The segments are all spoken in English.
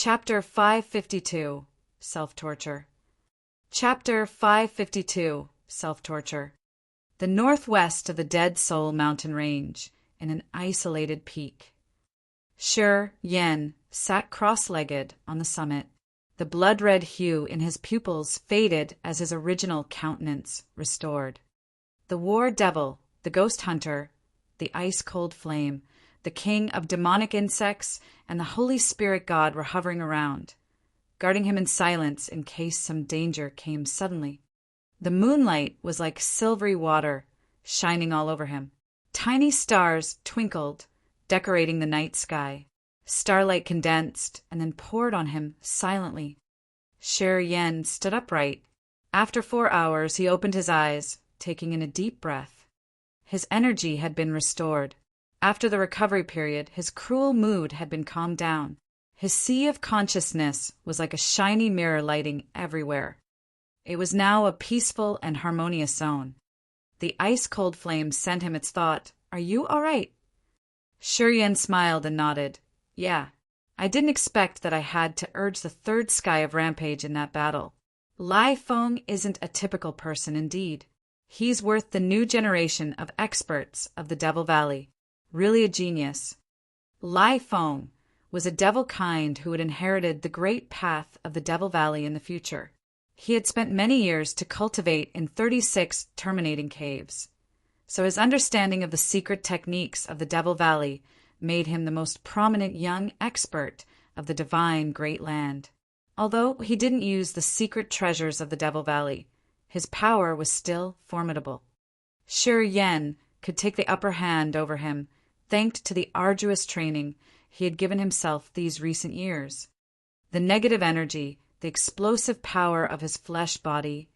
Chapter 552, Self-Torture. Chapter 552, Self-Torture. The northwest of the Dead Soul Mountain Range, in an isolated peak. Shi Yen sat cross-legged on the summit. The blood-red hue in his pupils faded as his original countenance restored. The war devil, the ghost hunter, the ice-cold flame, the king of demonic insects, and the Holy Spirit God were hovering around, guarding him in silence in case some danger came suddenly. The moonlight was like silvery water, shining all over him. Tiny stars twinkled, decorating the night sky. Starlight condensed and then poured on him silently. Shi Yen stood upright. After 4 hours, he opened his eyes, taking in a deep breath. His energy had been restored. After the recovery period, his cruel mood had been calmed down. His sea of consciousness was like a shiny mirror lighting everywhere. It was now a peaceful and harmonious zone. The ice-cold flame sent him its thought, "Are you all right?" Shi Yen smiled and nodded. "Yeah. I didn't expect that I had to urge the third sky of rampage in that battle. Lai Feng isn't a typical person indeed. He's worth the new generation of experts of the Devil Valley. Really a genius." Lai Feng was a devil kind who had inherited the great path of the Devil Valley in the future. He had spent many years to cultivate in 36 terminating caves, so his understanding of the secret techniques of the Devil Valley made him the most prominent young expert of the divine Great Land. Although he didn't use the secret treasures of the Devil Valley, his power was still formidable. Shi Yen could take the upper hand over him, thanks to the arduous training he had given himself these recent years. The negative energy, the explosive power of his flesh body,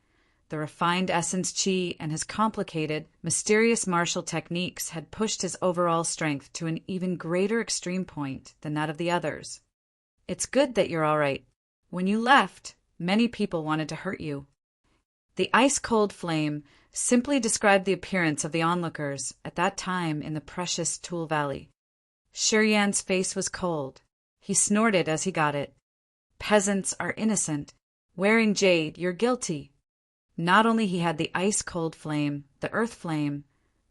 the refined essence chi, and his complicated, mysterious martial techniques had pushed his overall strength to an even greater extreme point than that of the others. "It's good that you're all right. When you left, many people wanted to hurt you." The ice-cold flame simply described the appearance of the onlookers at that time in the precious Tool Valley. Shi Yan's face was cold. He snorted as he got it. "Peasants are innocent. Wearing jade, you're guilty." Not only he had the ice-cold flame, the earth flame,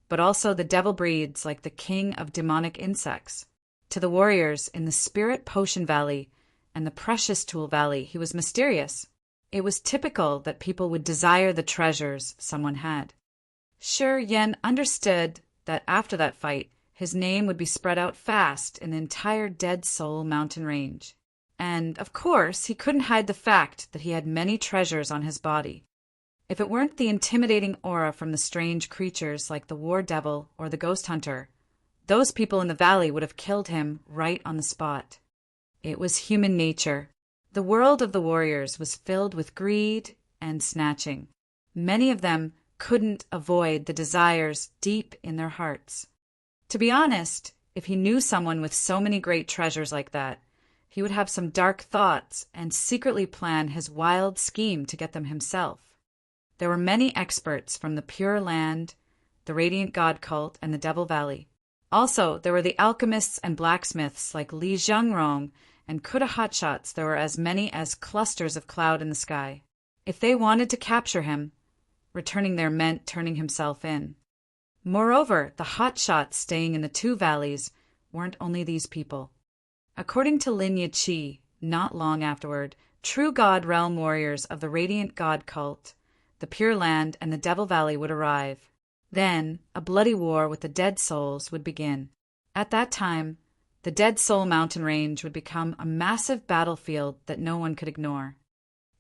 but also the devil breeds like the king of demonic insects. To the warriors in the Spirit Potion Valley and the Precious Tool Valley, he was mysterious. It was typical that people would desire the treasures someone had. Shi Yen understood that after that fight, his name would be spread out fast in the entire Dead Soul Mountain Range. And, of course, he couldn't hide the fact that he had many treasures on his body. If it weren't the intimidating aura from the strange creatures like the war devil or the ghost hunter, those people in the valley would have killed him right on the spot. It was human nature. The world of the warriors was filled with greed and snatching. Many of them couldn't avoid the desires deep in their hearts. To be honest, if he knew someone with so many great treasures like that, he would have some dark thoughts and secretly plan his wild scheme to get them himself. There were many experts from the Pure Land, the Radiant God Cult, and the Devil Valley. Also, there were the alchemists and blacksmiths like Li Zhengrong and Kuda hotshots. There were as many as clusters of cloud in the sky. If they wanted to capture him, returning there meant turning himself in. Moreover, the hotshots staying in the 2 valleys weren't only these people. According to Lin Yi, not long afterward, true God realm warriors of the Radiant God Cult, the Pure Land, and the Devil Valley would arrive. Then, a bloody war with the Dead Souls would begin. At that time, the Dead Soul Mountain Range would become a massive battlefield that no one could ignore.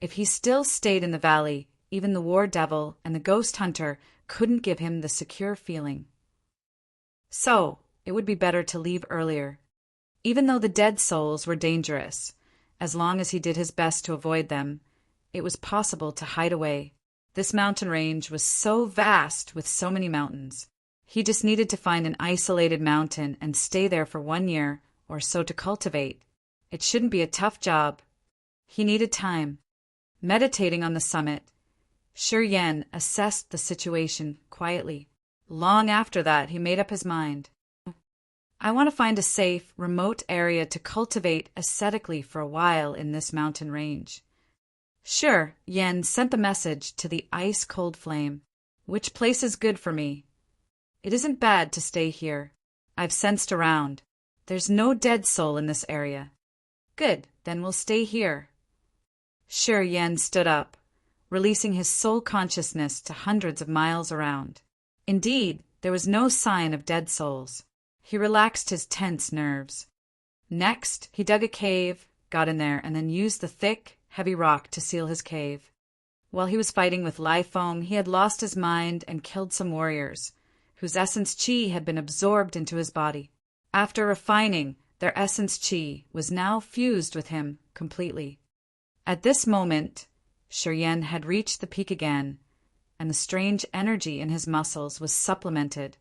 If he still stayed in the valley, even the War Devil and the Ghost Hunter couldn't give him the secure feeling. So, it would be better to leave earlier. Even though the Dead Souls were dangerous, as long as he did his best to avoid them, it was possible to hide away. This mountain range was so vast with so many mountains. He just needed to find an isolated mountain and stay there for 1 year or so to cultivate. It shouldn't be a tough job. He needed time. Meditating on the summit, Shi Yen assessed the situation quietly. Long after that, he made up his mind. I want to find a safe, remote area to cultivate aesthetically for a while in this mountain range. Sure, Yen sent the message to the ice-cold flame. Which place is good for me? It isn't bad to stay here. I've sensed around. There's no dead soul in this area. Good, then we'll stay here. Sure, Yen stood up, releasing his soul consciousness to hundreds of miles around. Indeed, there was no sign of dead souls. He relaxed his tense nerves. Next, he dug a cave, got in there, and then used the thick, heavy rock to seal his cave. While he was fighting with live foam, he had lost his mind and killed some warriors, whose essence chi had been absorbed into his body. After refining, their essence chi was now fused with him completely. At this moment, Shiryen had reached the peak again, and the strange energy in his muscles was supplemented.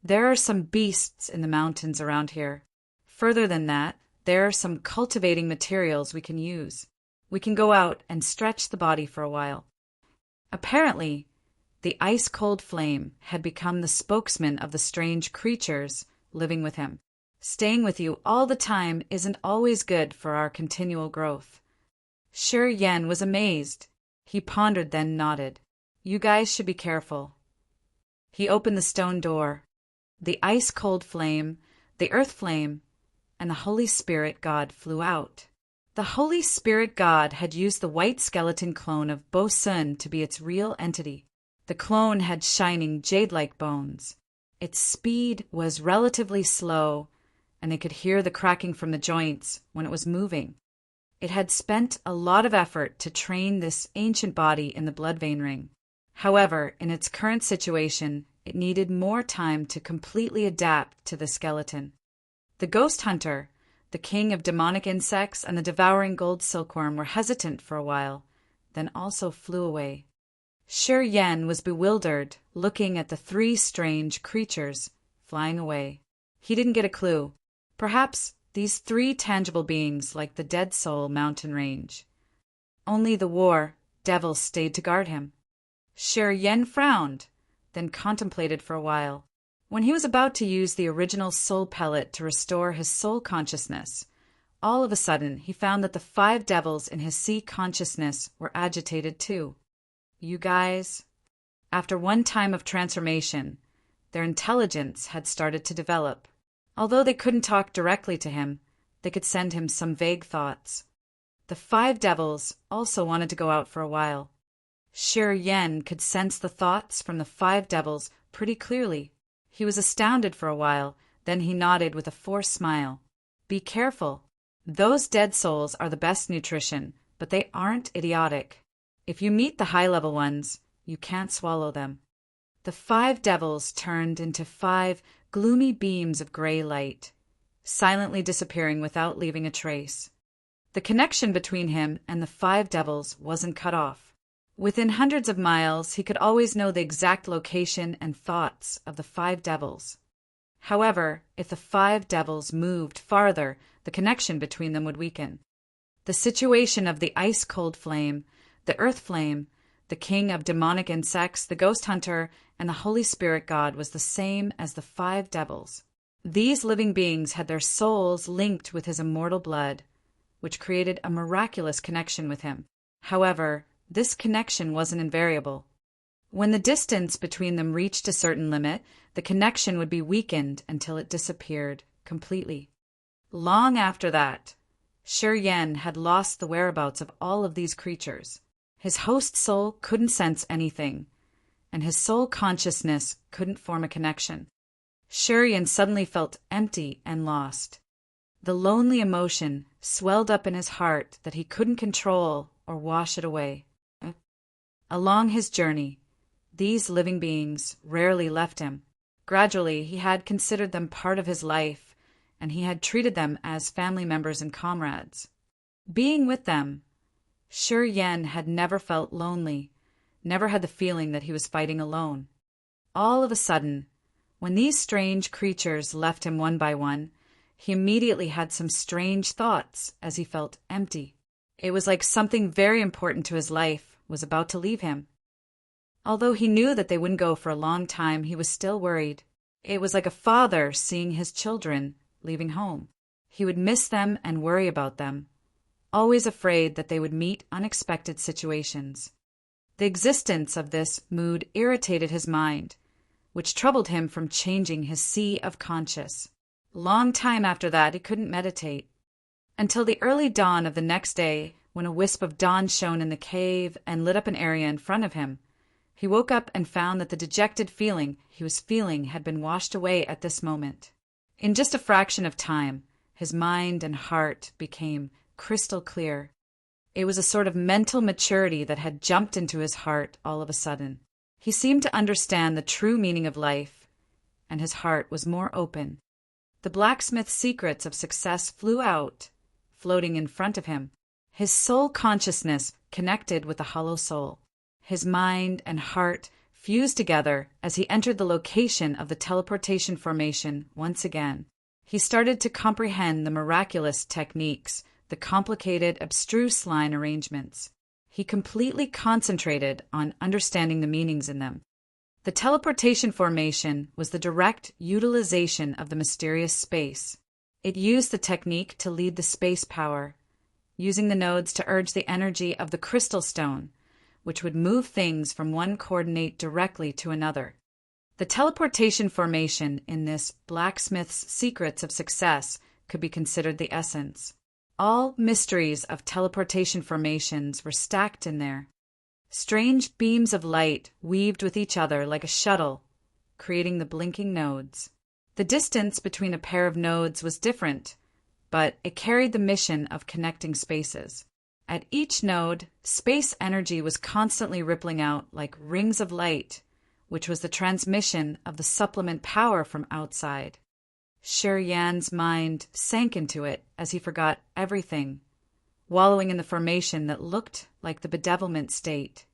There are some beasts in the mountains around here. Further than that, there are some cultivating materials we can use. We can go out and stretch the body for a while. Apparently, the ice-cold flame had become the spokesman of the strange creatures living with him. Staying with you all the time isn't always good for our continual growth. Sure Yen was amazed. He pondered, then nodded. You guys should be careful. He opened the stone door. The ice-cold flame, the earth flame, and the Holy Spirit God flew out. The Holy Spirit God had used the white skeleton clone of Bo Sun to be its real entity. The clone had shining jade-like bones. Its speed was relatively slow, and they could hear the cracking from the joints when it was moving. It had spent a lot of effort to train this ancient body in the blood vein ring. However, in its current situation, it needed more time to completely adapt to the skeleton. The ghost hunter, the king of demonic insects, and the devouring gold silkworm were hesitant for a while, then also flew away. Sure Yen was bewildered, looking at the three strange creatures flying away. He didn't get a clue. Perhaps these three tangible beings like the Dead Soul mountain range. Only the war devils stayed to guard him. Sure Yen frowned, then contemplated for a while. When he was about to use the original soul pellet to restore his soul consciousness, all of a sudden he found that the 5 devils in his sea consciousness were agitated too. You guys, after one time of transformation, their intelligence had started to develop. Although they couldn't talk directly to him, they could send him some vague thoughts. The 5 devils also wanted to go out for a while. Sure Yen could sense the thoughts from the 5 devils pretty clearly. He was astounded for a while, then he nodded with a forced smile. Be careful. Those dead souls are the best nutrition, but they aren't idiotic. If you meet the high-level ones, you can't swallow them. The 5 devils turned into 5 gloomy beams of gray light, silently disappearing without leaving a trace. The connection between him and the 5 devils wasn't cut off. Within hundreds of miles, he could always know the exact location and thoughts of the 5 devils. However, if the 5 devils moved farther, the connection between them would weaken. The situation of the ice-cold flame, the earth flame, the king of demonic insects, the ghost hunter, and the Holy Spirit God was the same as the 5 devils. These living beings had their souls linked with his immortal blood, which created a miraculous connection with him. However, this connection wasn't invariable. When the distance between them reached a certain limit, the connection would be weakened until it disappeared completely. Long after that, Sure Yen had lost the whereabouts of all of these creatures. His host soul couldn't sense anything, and his soul consciousness couldn't form a connection. Sure Yen suddenly felt empty and lost. The lonely emotion swelled up in his heart that he couldn't control or wash it away. Along his journey, these living beings rarely left him. Gradually, he had considered them part of his life, and he had treated them as family members and comrades. Being with them, Sure Yen had never felt lonely, never had the feeling that he was fighting alone. All of a sudden, when these strange creatures left him one by one, he immediately had some strange thoughts as he felt empty. It was like something very important to his life was about to leave him. Although he knew that they wouldn't go for a long time, he was still worried. It was like a father seeing his children leaving home. He would miss them and worry about them, always afraid that they would meet unexpected situations. The existence of this mood irritated his mind, which troubled him from changing his sea of conscious. Long time after that he couldn't meditate, until the early dawn of the next day, when a wisp of dawn shone in the cave and lit up an area in front of him. He woke up and found that the dejected feeling he was feeling had been washed away at this moment. In just a fraction of time, his mind and heart became crystal clear. It was a sort of mental maturity that had jumped into his heart all of a sudden. He seemed to understand the true meaning of life, and his heart was more open. The blacksmith's secrets of success flew out, floating in front of him. His soul consciousness connected with the hollow soul. His mind and heart fused together as he entered the location of the teleportation formation once again. He started to comprehend the miraculous techniques, the complicated, abstruse line arrangements. He completely concentrated on understanding the meanings in them. The teleportation formation was the direct utilization of the mysterious space. It used the technique to lead the space power, using the nodes to urge the energy of the crystal stone, which would move things from one coordinate directly to another. The teleportation formation in this blacksmith's secrets of success could be considered the essence. All mysteries of teleportation formations were stacked in there. Strange beams of light weaved with each other like a shuttle, creating the blinking nodes. The distance between a pair of nodes was different, but it carried the mission of connecting spaces. At each node, space energy was constantly rippling out like rings of light, which was the transmission of the supplement power from outside. Sher Yan's mind sank into it as he forgot everything, wallowing in the formation that looked like the bedevilment state.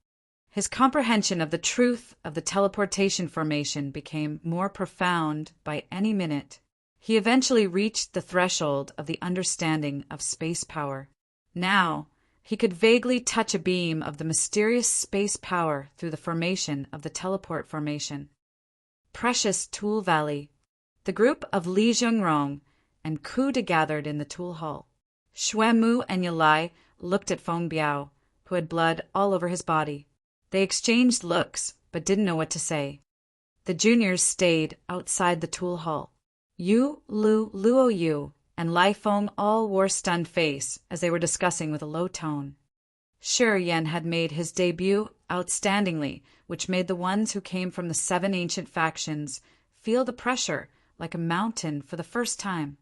His comprehension of the truth of the teleportation formation became more profound by any minute. He eventually reached the threshold of the understanding of space power. Now, he could vaguely touch a beam of the mysterious space power through the formation of the teleport formation. Precious Tool Valley. The group of Li Zhengrong and Kuda gathered in the tool hall. Xue Mu and Yalai looked at Feng Biao, who had blood all over his body. They exchanged looks, but didn't know what to say. The juniors stayed outside the tool hall. Yu, Lu, Luo Yu, and Lai Feng all wore stunned face as they were discussing with a low tone. Shi Yan had made his debut outstandingly, which made the ones who came from the 7 ancient factions feel the pressure like a mountain for the first time.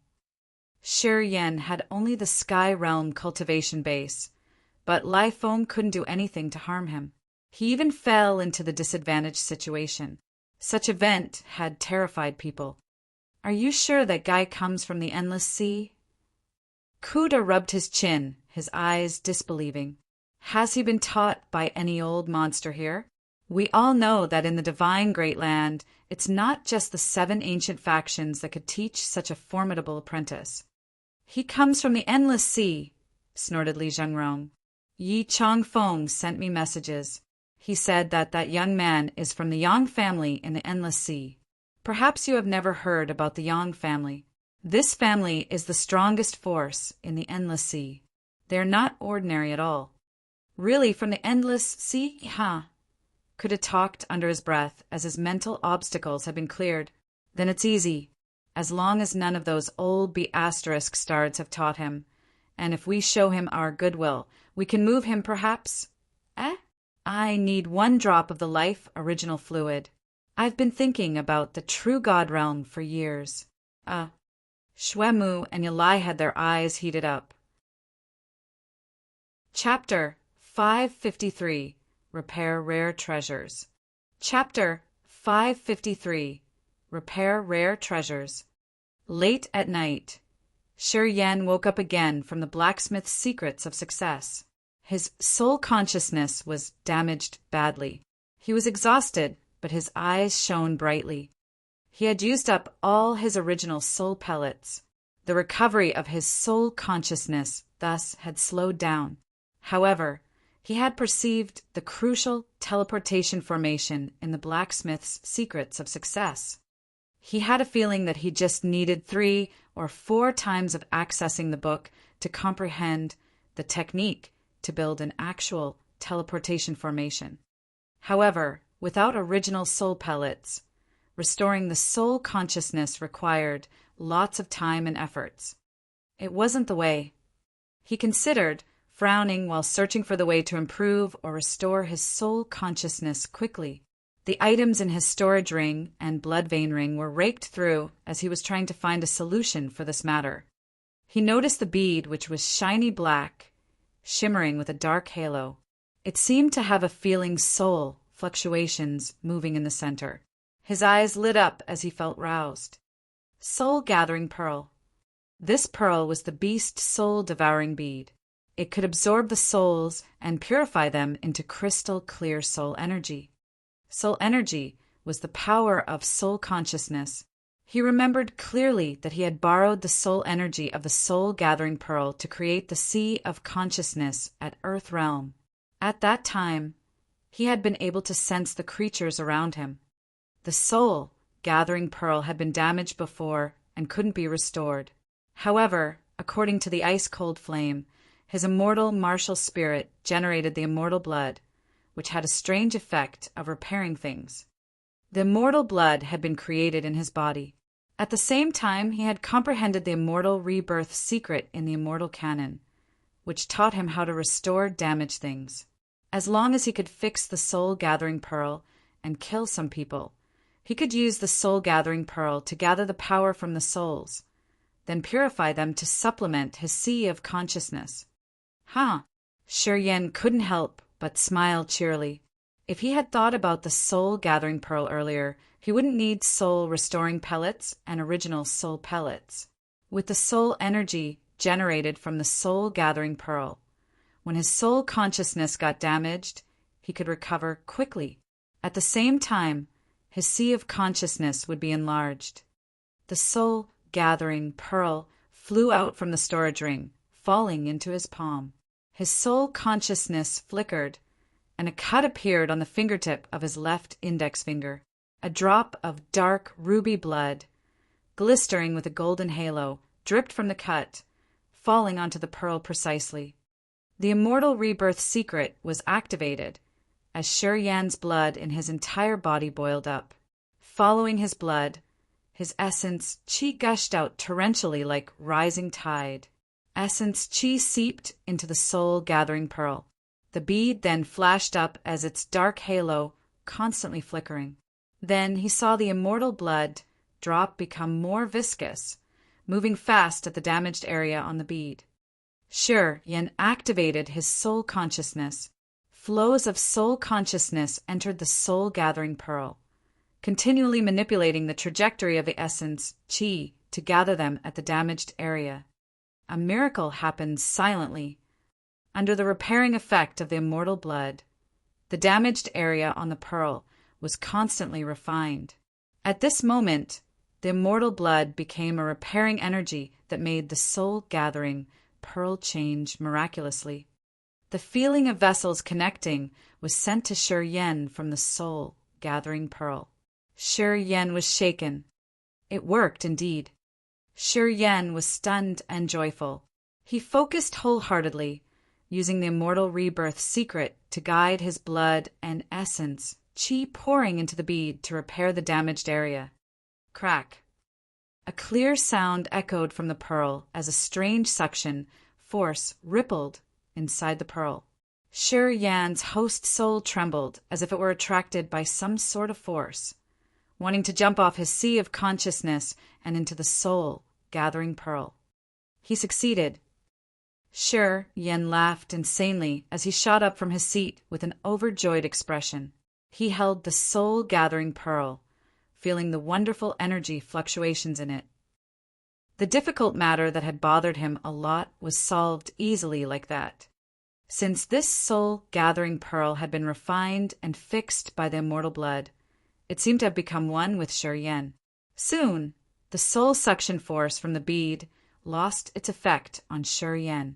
Shi Yan had only the Sky Realm cultivation base, but Lai Feng couldn't do anything to harm him. He even fell into the disadvantaged situation. Such event had terrified people. Are you sure that guy comes from the Endless Sea? Kuda rubbed his chin, his eyes disbelieving. Has he been taught by any old monster here? We all know that in the divine Great Land, it's not just the 7 ancient factions that could teach such a formidable apprentice. He comes from the Endless Sea, snorted Li Zhengrong. Yi Changfeng sent me messages. He said that that young man is from the Yang family in the Endless Sea. Perhaps you have never heard about the Yang family. This family is the strongest force in the Endless Sea. They are not ordinary at all. Really, from the Endless Sea? Huh? Kuda talked under his breath as his mental obstacles had been cleared. Then it's easy, as long as none of those old B** stars have taught him. And if we show him our goodwill, we can move him perhaps. I need 1 drop of the life original fluid. I've been thinking about the true God realm for years. Xue Mu and Yalai had their eyes heated up. Chapter 553. Repair Rare Treasures. Chapter 553. Repair Rare Treasures. Late at night, Shi Yan woke up again from the blacksmith's secrets of success. His soul consciousness was damaged badly. He was exhausted, but his eyes shone brightly. He had used up all his original soul pellets. The recovery of his soul consciousness thus had slowed down. However, he had perceived the crucial teleportation formation in the blacksmith's secrets of success. He had a feeling that he just needed 3 or 4 times of accessing the book to comprehend the technique to build an actual teleportation formation. However, without original soul pellets, restoring the soul consciousness required lots of time and efforts. It wasn't the way. He considered, frowning while searching for the way to improve or restore his soul consciousness quickly. The items in his storage ring and blood vein ring were raked through as he was trying to find a solution for this matter. He noticed the bead, which was shiny black, shimmering with a dark halo. It seemed to have a feeling soul fluctuations moving in the center. His eyes lit up as he felt roused. Soul Gathering Pearl. This pearl was the beast soul-devouring bead. It could absorb the souls and purify them into crystal clear soul energy. Soul energy was the power of soul consciousness. He remembered clearly that he had borrowed the soul energy of the soul-gathering pearl to create the sea of consciousness at Earth Realm. At that time, he had been able to sense the creatures around him. The soul-gathering pearl had been damaged before and couldn't be restored. However, according to the ice-cold flame, his immortal martial spirit generated the immortal blood, which had a strange effect of repairing things. The immortal blood had been created in his body. At the same time, he had comprehended the immortal rebirth secret in the immortal canon, which taught him how to restore damaged things. As long as he could fix the soul-gathering pearl and kill some people, he could use the soul-gathering pearl to gather the power from the souls, then purify them to supplement his sea of consciousness. Shi Yan couldn't help but smile cheerily. If he had thought about the soul-gathering pearl earlier, he wouldn't need soul-restoring pellets and original soul pellets. With the soul energy generated from the soul-gathering pearl, when his soul consciousness got damaged, he could recover quickly. At the same time, his sea of consciousness would be enlarged. The soul-gathering pearl flew out from the storage ring, falling into his palm. His soul consciousness flickered, and a cut appeared on the fingertip of his left index finger. A drop of dark ruby blood, glistering with a golden halo, dripped from the cut, falling onto the pearl precisely. The immortal rebirth secret was activated as Shi Yan's blood in his entire body boiled up. Following his blood, his essence qi gushed out torrentially like rising tide. Essence qi seeped into the soul-gathering pearl. The bead then flashed up as its dark halo constantly flickering. Then he saw the immortal blood drop become more viscous, moving fast at the damaged area on the bead. Shi Yan activated his soul consciousness. Flows of soul consciousness entered the soul-gathering pearl, continually manipulating the trajectory of the essence qi to gather them at the damaged area. A miracle happened silently. Under the repairing effect of the immortal blood, the damaged area on the pearl was constantly refined. At this moment, the immortal blood became a repairing energy that made the soul-gathering pearl change miraculously. The feeling of vessels connecting was sent to Shi Yan from the soul-gathering pearl. Shi Yan was shaken. It worked indeed. Shi Yan was stunned and joyful. He focused wholeheartedly, using the immortal rebirth secret to guide his blood and essence, qi pouring into the bead to repair the damaged area. Crack. A clear sound echoed from the pearl as a strange suction force rippled inside the pearl. Shi Yan's host soul trembled as if it were attracted by some sort of force, wanting to jump off his sea of consciousness and into the soul-gathering pearl. He succeeded. Shi Yan laughed insanely as he shot up from his seat with an overjoyed expression. He held the soul-gathering pearl, feeling the wonderful energy fluctuations in it. The difficult matter that had bothered him a lot was solved easily like that. Since this soul-gathering pearl had been refined and fixed by the immortal blood, it seemed to have become one with Shi Yan. Soon, the soul suction force from the bead lost its effect on Shi Yan.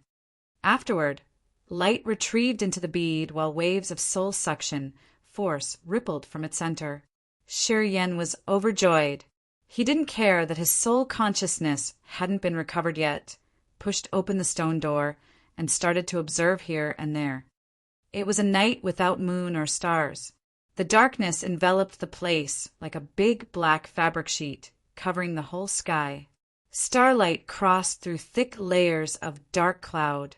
Afterward, light retrieved into the bead while waves of soul suction force rippled from its center. Shi Yan was overjoyed. He didn't care that his soul consciousness hadn't been recovered yet, pushed open the stone door, and started to observe here and there. It was a night without moon or stars. The darkness enveloped the place like a big black fabric sheet, covering the whole sky. Starlight crossed through thick layers of dark cloud,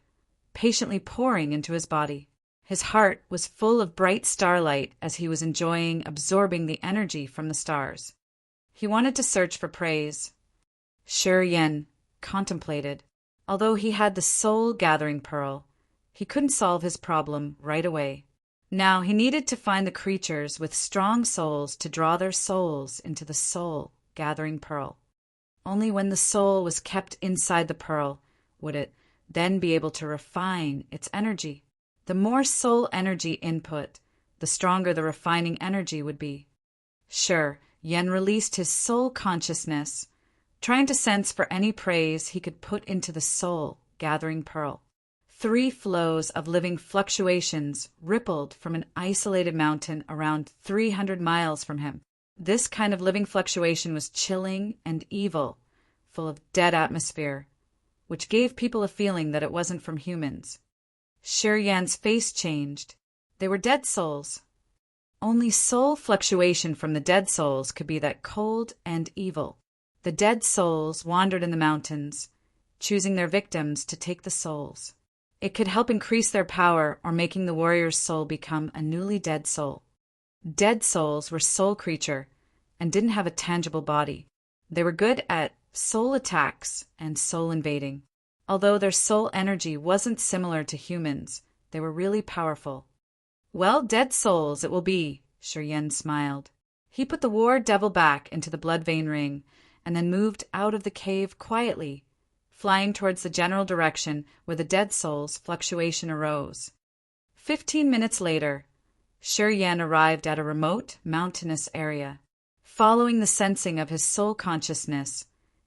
patiently pouring into his body. His heart was full of bright starlight as he was absorbing the energy from the stars. He wanted to search for praise. Shi Yan contemplated. Although he had the soul-gathering pearl, he couldn't solve his problem right away. Now he needed to find the creatures with strong souls to draw their souls into the soul-gathering pearl. Only when the soul was kept inside the pearl would it then be able to refine its energy. The more soul energy input, the stronger the refining energy would be. Sure, Yen released his soul consciousness, trying to sense for any praise he could put into the soul-gathering pearl. 3 flows of living fluctuations rippled from an isolated mountain around 300 miles from him. This kind of living fluctuation was chilling and evil, full of dead atmosphere, which gave people a feeling that it wasn't from humans. Shi Yan's face changed. They were dead souls. Only soul fluctuation from the dead souls could be that cold and evil. The dead souls wandered in the mountains, choosing their victims to take the souls. It could help increase their power or making the warrior's soul become a newly dead soul. Dead souls were soul creature and didn't have a tangible body. They were good at soul attacks and soul invading. Although their soul energy wasn't similar to humans, they were really powerful. Well, dead souls it will be, Shi Yan smiled. He put the war devil back into the blood vein ring and then moved out of the cave quietly, flying towards the general direction where the dead soul's fluctuation arose. 15 minutes later, Shi Yan arrived at a remote, mountainous area. Following the sensing of his soul consciousness,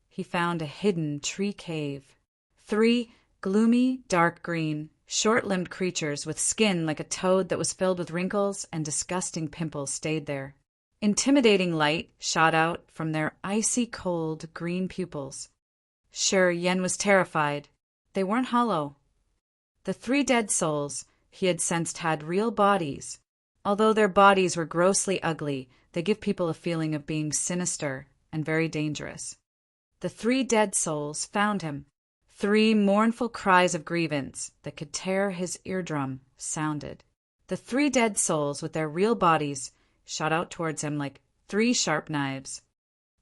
he found a hidden tree cave. 3 gloomy, dark green, short-limbed creatures with skin like a toad that was filled with wrinkles and disgusting pimples stayed there. Intimidating light shot out from their icy cold green pupils. Sure, Yen was terrified. They weren't hollow. The 3 dead souls he had sensed had real bodies. Although their bodies were grossly ugly, they give people a feeling of being sinister and very dangerous. The 3 dead souls found him. 3 mournful cries of grievance that could tear his eardrum sounded. The 3 dead souls with their real bodies shot out towards him like 3 sharp knives.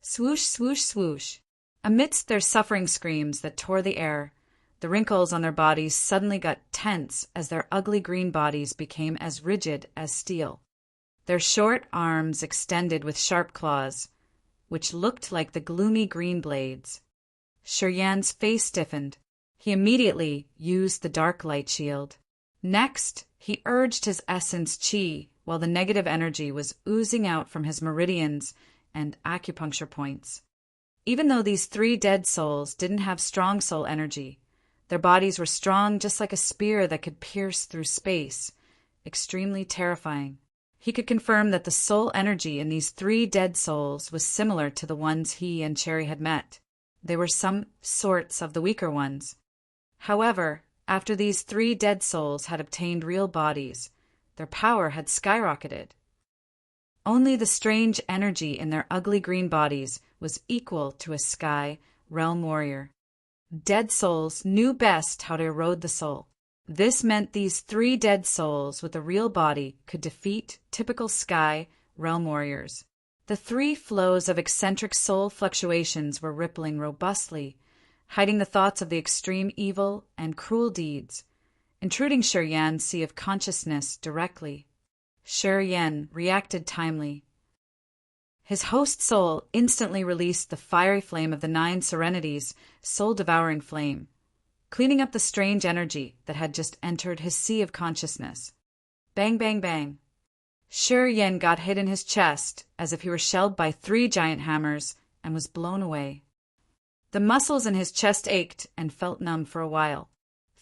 Swoosh, swoosh, swoosh. Amidst their suffering screams that tore the air, the wrinkles on their bodies suddenly got tense as their ugly green bodies became as rigid as steel. Their short arms extended with sharp claws, which looked like the gloomy green blades. Shi Yan's face stiffened. He immediately used the dark light shield. Next, he urged his essence chi while the negative energy was oozing out from his meridians and acupuncture points. Even though these 3 dead souls didn't have strong soul energy, their bodies were strong just like a spear that could pierce through space, extremely terrifying. He could confirm that the soul energy in these 3 dead souls was similar to the ones he and Cherry had met. They were some sorts of the weaker ones. However, after these 3 dead souls had obtained real bodies, their power had skyrocketed. Only the strange energy in their ugly green bodies was equal to a sky realm warrior. Dead souls knew best how to erode the soul. This meant these 3 dead souls with a real body could defeat typical sky realm warriors. The 3 flows of eccentric soul fluctuations were rippling robustly, hiding the thoughts of the extreme evil and cruel deeds, intruding Shi Yan's sea of consciousness directly. Shi Yan reacted timely. His host soul instantly released the fiery flame of the 9 serenities' soul-devouring flame, cleaning up the strange energy that had just entered his sea of consciousness. Bang, bang, bang. Shi Yan got hit in his chest as if he were shelled by 3 giant hammers and was blown away. The muscles in his chest ached and felt numb for a while.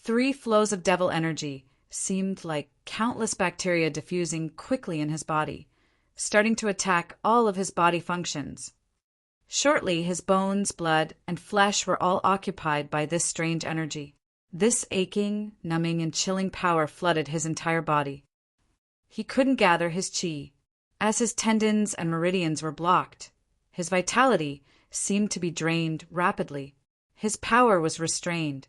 3 flows of devil energy seemed like countless bacteria diffusing quickly in his body, starting to attack all of his body functions. Shortly, his bones, blood, and flesh were all occupied by this strange energy. This aching, numbing, and chilling power flooded his entire body. He couldn't gather his chi. As his tendons and meridians were blocked, his vitality seemed to be drained rapidly. His power was restrained.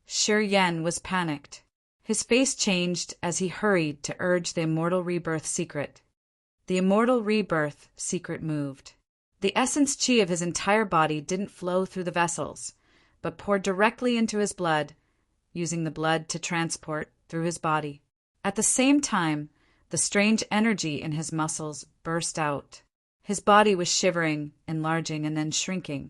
Shi Yan was panicked. His face changed as he hurried to urge the immortal rebirth secret. The immortal rebirth secret moved. The essence chi of his entire body didn't flow through the vessels, but poured directly into his blood, using the blood to transport through his body. At the same time, the strange energy in his muscles burst out. His body was shivering, enlarging, and then shrinking.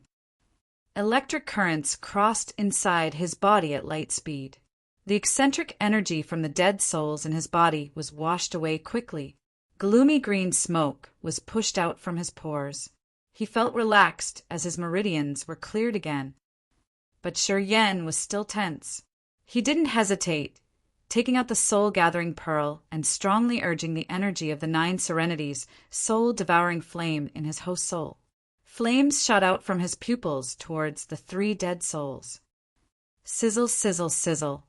Electric currents crossed inside his body at light speed. The eccentric energy from the dead souls in his body was washed away quickly. Gloomy green smoke was pushed out from his pores. He felt relaxed as his meridians were cleared again. But Shi Yan was still tense. He didn't hesitate, taking out the soul-gathering pearl and strongly urging the energy of the 9 serenities, soul-devouring flame in his host soul. Flames shot out from his pupils towards the 3 dead souls. Sizzle, sizzle, sizzle.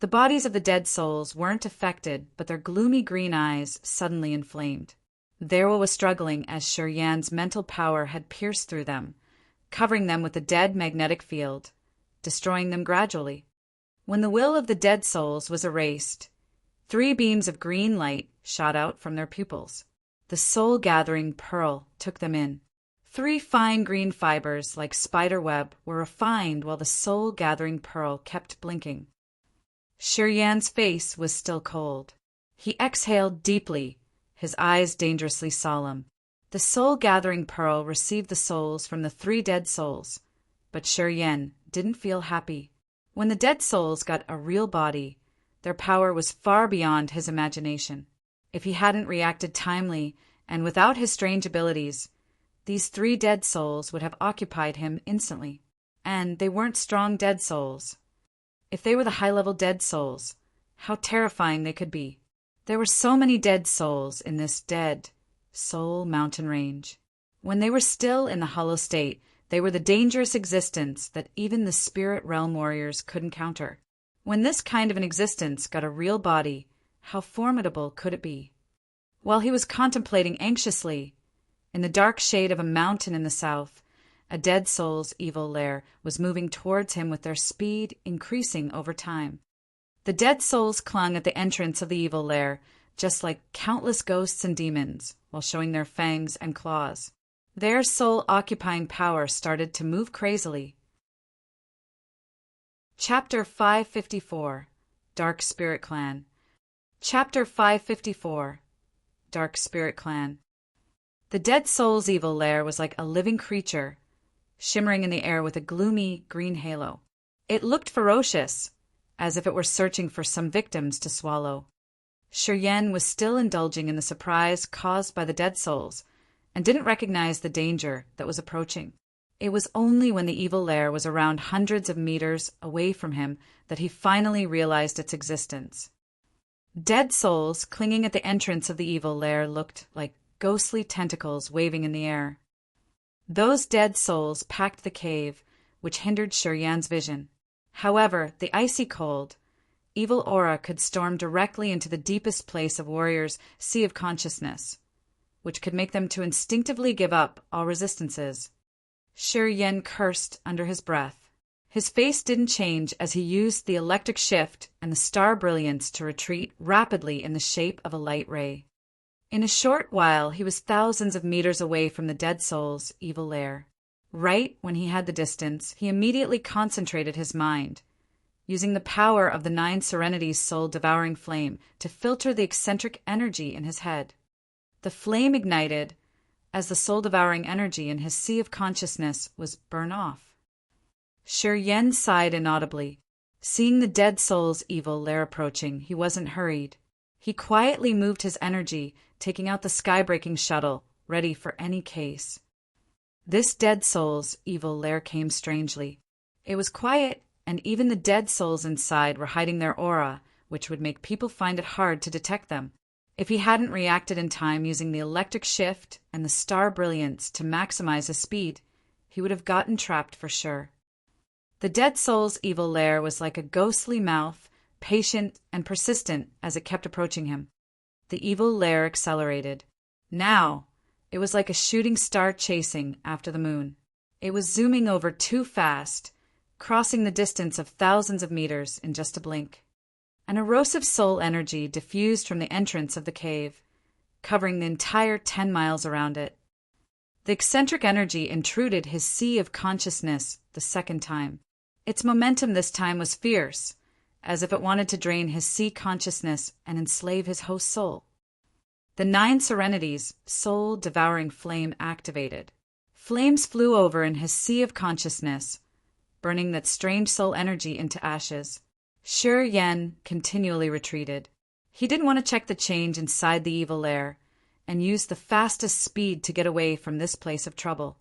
The bodies of the dead souls weren't affected, but their gloomy green eyes suddenly inflamed. Their will was struggling as Shi Yan's mental power had pierced through them, covering them with a dead magnetic field, destroying them gradually. When the will of the dead souls was erased, 3 beams of green light shot out from their pupils. The soul-gathering pearl took them in. 3 fine green fibers, like spider web, were refined while the soul-gathering pearl kept blinking. Shi Yan's face was still cold. He exhaled deeply, his eyes dangerously solemn. The soul-gathering pearl received the souls from the 3 dead souls, but Shi Yan didn't feel happy. When the dead souls got a real body, their power was far beyond his imagination. If he hadn't reacted timely and without his strange abilities, these 3 dead souls would have occupied him instantly. And they weren't strong dead souls. If they were the high-level dead souls, how terrifying they could be. There were so many dead souls in this dead soul mountain range. When they were still in the hollow state, they were the dangerous existence that even the spirit realm warriors couldn't counter. When this kind of an existence got a real body, how formidable could it be? While he was contemplating anxiously, in the dark shade of a mountain in the south, a dead soul's evil lair was moving towards him with their speed increasing over time. The dead souls clung at the entrance of the evil lair, just like countless ghosts and demons, while showing their fangs and claws. Their soul-occupying power started to move crazily. Chapter 554 Dark Spirit Clan. Chapter 554 Dark Spirit Clan. The dead soul's evil lair was like a living creature, shimmering in the air with a gloomy green halo. It looked ferocious, as if it were searching for some victims to swallow. Shi Yan was still indulging in the surprise caused by the dead souls, and didn't recognize the danger that was approaching. It was only when the evil lair was around hundreds of meters away from him that he finally realized its existence. Dead souls clinging at the entrance of the evil lair looked like ghostly tentacles waving in the air. Those dead souls packed the cave, which hindered Shi Yan's vision. However, the icy cold, evil aura could storm directly into the deepest place of warriors' sea of consciousness, which could make them to instinctively give up all resistances. Shi Yan cursed under his breath. His face didn't change as he used the electric shift and the star brilliance to retreat rapidly in the shape of a light ray. In a short while, he was thousands of meters away from the dead soul's evil lair. Right when he had the distance, he immediately concentrated his mind, using the power of the 9 serenities' soul-devouring flame to filter the eccentric energy in his head. The flame ignited as the soul-devouring energy in his sea of consciousness was burned off. Shi Yan sighed inaudibly. Seeing the dead soul's evil lair approaching, he wasn't hurried. He quietly moved his energy, taking out the sky-breaking shuttle, ready for any case. This dead soul's evil lair came strangely. It was quiet, and even the dead souls inside were hiding their aura, which would make people find it hard to detect them. If he hadn't reacted in time using the electric shift and the star brilliance to maximize his speed, he would have gotten trapped for sure. The dead soul's evil lair was like a ghostly mouth, patient and persistent as it kept approaching him. The evil lair accelerated. Now, it was like a shooting star chasing after the moon. It was zooming over too fast, crossing the distance of thousands of meters in just a blink. An erosive soul energy diffused from the entrance of the cave, covering the entire 10 miles around it. The eccentric energy intruded his sea of consciousness the second time. Its momentum this time was fierce, as if it wanted to drain his sea consciousness and enslave his host soul. The 9 serenities, soul-devouring flame activated. Flames flew over in his sea of consciousness, burning that strange soul energy into ashes. Shi Yan continually retreated. He didn't want to check the change inside the evil lair, and used the fastest speed to get away from this place of trouble.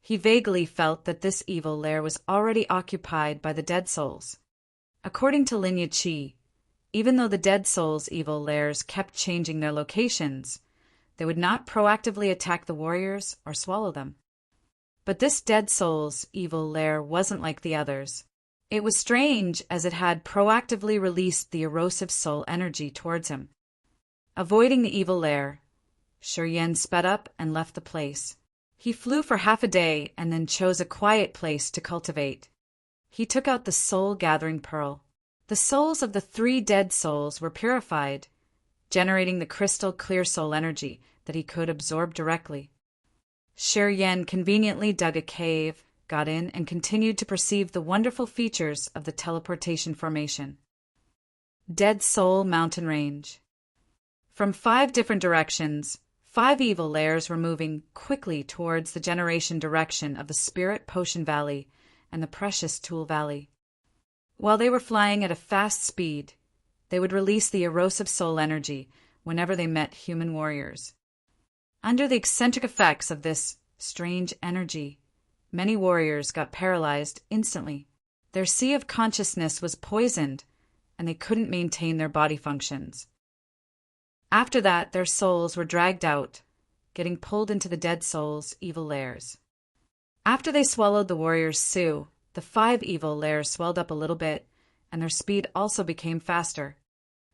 He vaguely felt that this evil lair was already occupied by the dead souls. According to Linya Qi, even though the dead souls' evil lairs kept changing their locations, they would not proactively attack the warriors or swallow them. But this dead soul's evil lair wasn't like the others. It was strange as it had proactively released the erosive soul energy towards him. Avoiding the evil lair, Shi Yan sped up and left the place. He flew for half a day and then chose a quiet place to cultivate. He took out the soul-gathering pearl. The souls of the 3 dead souls were purified, generating the crystal clear soul energy that he could absorb directly. Shi Yan conveniently dug a cave, got in, and continued to perceive the wonderful features of the teleportation formation. Dead Soul Mountain Range. From 5 different directions, 5 evil lairs were moving quickly towards the generation direction of the Spirit Potion Valley and the Precious Tool Valley. While they were flying at a fast speed, they would release the erosive soul energy whenever they met human warriors. Under the eccentric effects of this strange energy, many warriors got paralyzed instantly. Their sea of consciousness was poisoned, and they couldn't maintain their body functions. After that, their souls were dragged out, getting pulled into the dead souls' evil lairs. After they swallowed the warriors' Su, the 5 evil lairs swelled up a little bit, and their speed also became faster.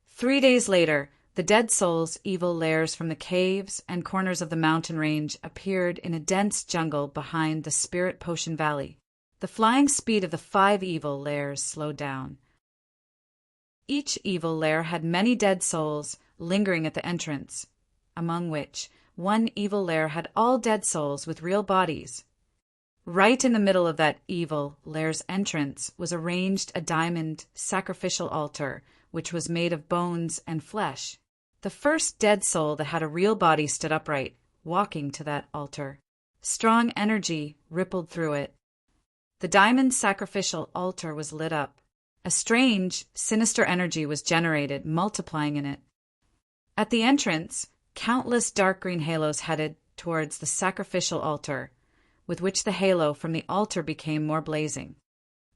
3 days later, the dead souls' evil lairs from the caves and corners of the mountain range appeared in a dense jungle behind the Spirit Potion Valley. The flying speed of the 5 evil lairs slowed down. Each evil lair had many dead souls lingering at the entrance, among which 1 evil lair had all dead souls with real bodies. Right in the middle of that evil lair's entrance was arranged a diamond sacrificial altar, which was made of bones and flesh. The first dead soul that had a real body stood upright, walking to that altar. Strong energy rippled through it. The diamond sacrificial altar was lit up. A strange, sinister energy was generated, multiplying in it. At the entrance, countless dark green halos headed towards the sacrificial altar, with which the halo from the altar became more blazing.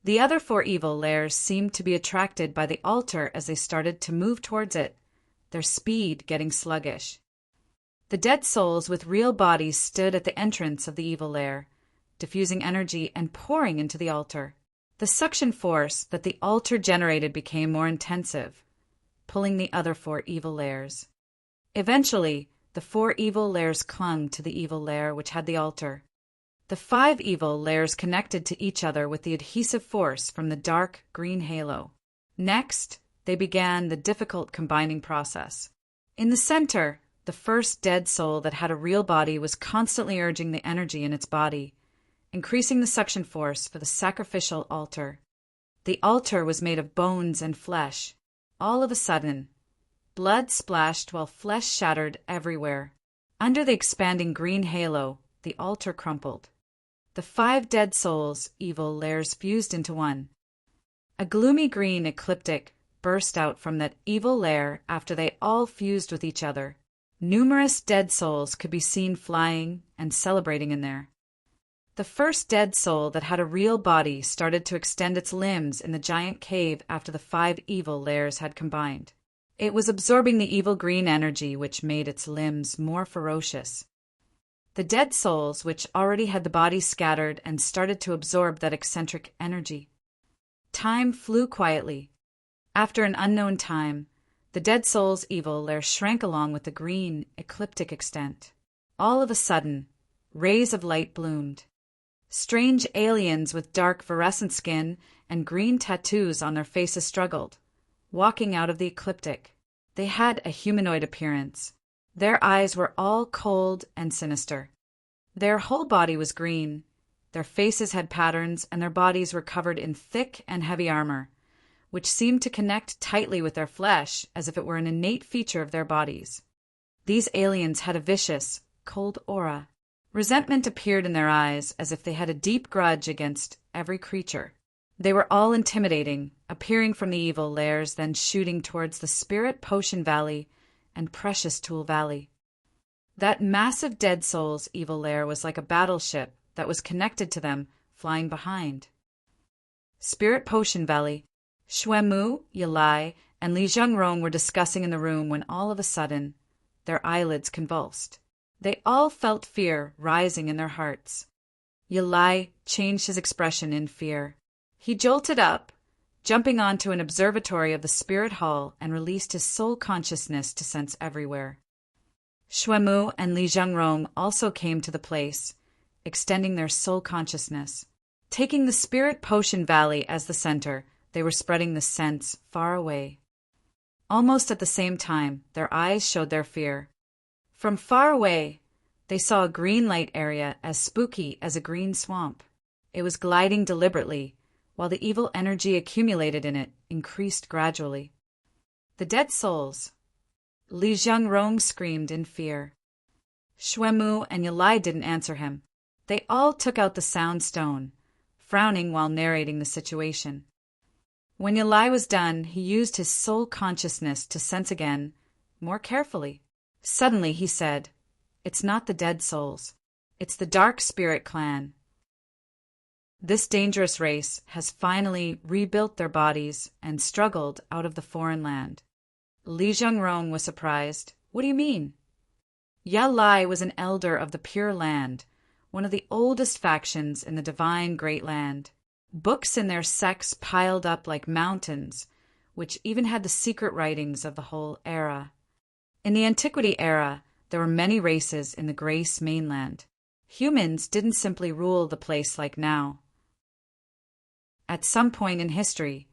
The other 4 evil lairs seemed to be attracted by the altar as they started to move towards it, their speed getting sluggish. The dead souls with real bodies stood at the entrance of the evil lair, diffusing energy and pouring into the altar. The suction force that the altar generated became more intensive, pulling the other 4 evil lairs. Eventually, the 4 evil lairs clung to the evil lair which had the altar. The 5 evil lairs connected to each other with the adhesive force from the dark green halo. Next, they began the difficult combining process. In the center, the first dead soul that had a real body was constantly urging the energy in its body, increasing the suction force for the sacrificial altar. The altar was made of bones and flesh. All of a sudden, blood splashed while flesh shattered everywhere. Under the expanding green halo, the altar crumpled. The 5 dead souls' evil lairs fused into one. A gloomy green ecliptic burst out from that evil lair after they all fused with each other. Numerous dead souls could be seen flying and celebrating in there. The first dead soul that had a real body started to extend its limbs in the giant cave after the 5 evil lairs had combined. It was absorbing the evil green energy which made its limbs more ferocious. The dead souls, which already had the bodies scattered and started to absorb that eccentric energy. Time flew quietly. After an unknown time, the dead soul's evil lair shrank along with the green, ecliptic extent. All of a sudden, rays of light bloomed. Strange aliens with dark fluorescent skin and green tattoos on their faces struggled, walking out of the ecliptic. They had a humanoid appearance. Their eyes were all cold and sinister. Their whole body was green. Their faces had patterns, and their bodies were covered in thick and heavy armor, which seemed to connect tightly with their flesh as if it were an innate feature of their bodies. These aliens had a vicious, cold aura. Resentment appeared in their eyes as if they had a deep grudge against every creature. They were all intimidating, appearing from the evil lairs, then shooting towards the Spirit Potion Valley and Precious Tool Valley. That massive dead soul's evil lair was like a battleship that was connected to them, flying behind. Spirit Potion Valley. Xuemu, Yalai, and Li Zhengrong were discussing in the room when all of a sudden, their eyelids convulsed. They all felt fear rising in their hearts. Yalai changed his expression in fear. He jolted up, jumping onto an observatory of the spirit hall, and released his soul consciousness to sense everywhere. Xuemu and Li Zhengrong also came to the place, extending their soul consciousness. Taking the Spirit Potion Valley as the center, they were spreading the sense far away. Almost at the same time, their eyes showed their fear. From far away, they saw a green light area as spooky as a green swamp. It was gliding deliberately, while the evil energy accumulated in it increased gradually. The dead souls. Li Zhengrong screamed in fear. Xuemu and Yalai didn't answer him. They all took out the sound stone, frowning while narrating the situation. When Yalai was done, he used his soul consciousness to sense again, more carefully. Suddenly he said, "It's not the dead souls. It's the Dark Spirit Clan. This dangerous race has finally rebuilt their bodies and struggled out of the foreign land." Li Zhengrong was surprised. "What do you mean?" Yalai was an elder of the Pure Land, one of the oldest factions in the divine Great Land. Books in their sects piled up like mountains, which even had the secret writings of the whole era. In the Antiquity era, there were many races in the Grace mainland. Humans didn't simply rule the place like now. At some point in history,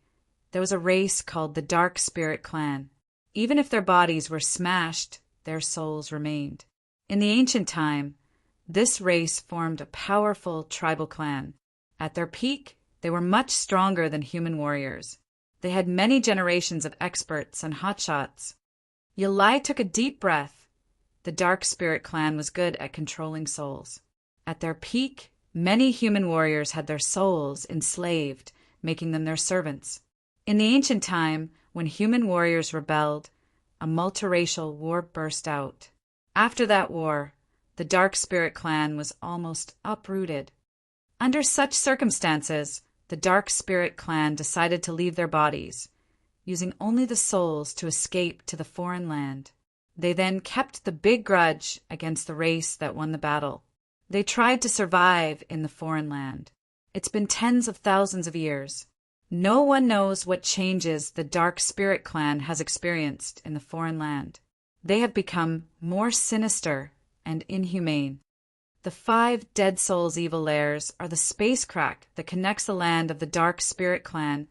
there was a race called the Dark Spirit Clan. Even if their bodies were smashed, their souls remained. In the ancient time, this race formed a powerful tribal clan. At their peak, they were much stronger than human warriors. They had many generations of experts and hotshots. Yalai took a deep breath. The Dark Spirit Clan was good at controlling souls. At their peak, many human warriors had their souls enslaved, making them their servants. In the ancient time, when human warriors rebelled, a multiracial war burst out. After that war, the Dark Spirit Clan was almost uprooted. Under such circumstances, the Dark Spirit Clan decided to leave their bodies, using only the souls to escape to the foreign land. They then kept the big grudge against the race that won the battle. They tried to survive in the foreign land. It's been tens of thousands of years. No one knows what changes the Dark Spirit Clan has experienced in the foreign land. They have become more sinister and inhumane. The 5 Dead Souls evil lairs are the space crack that connects the land of the Dark Spirit Clan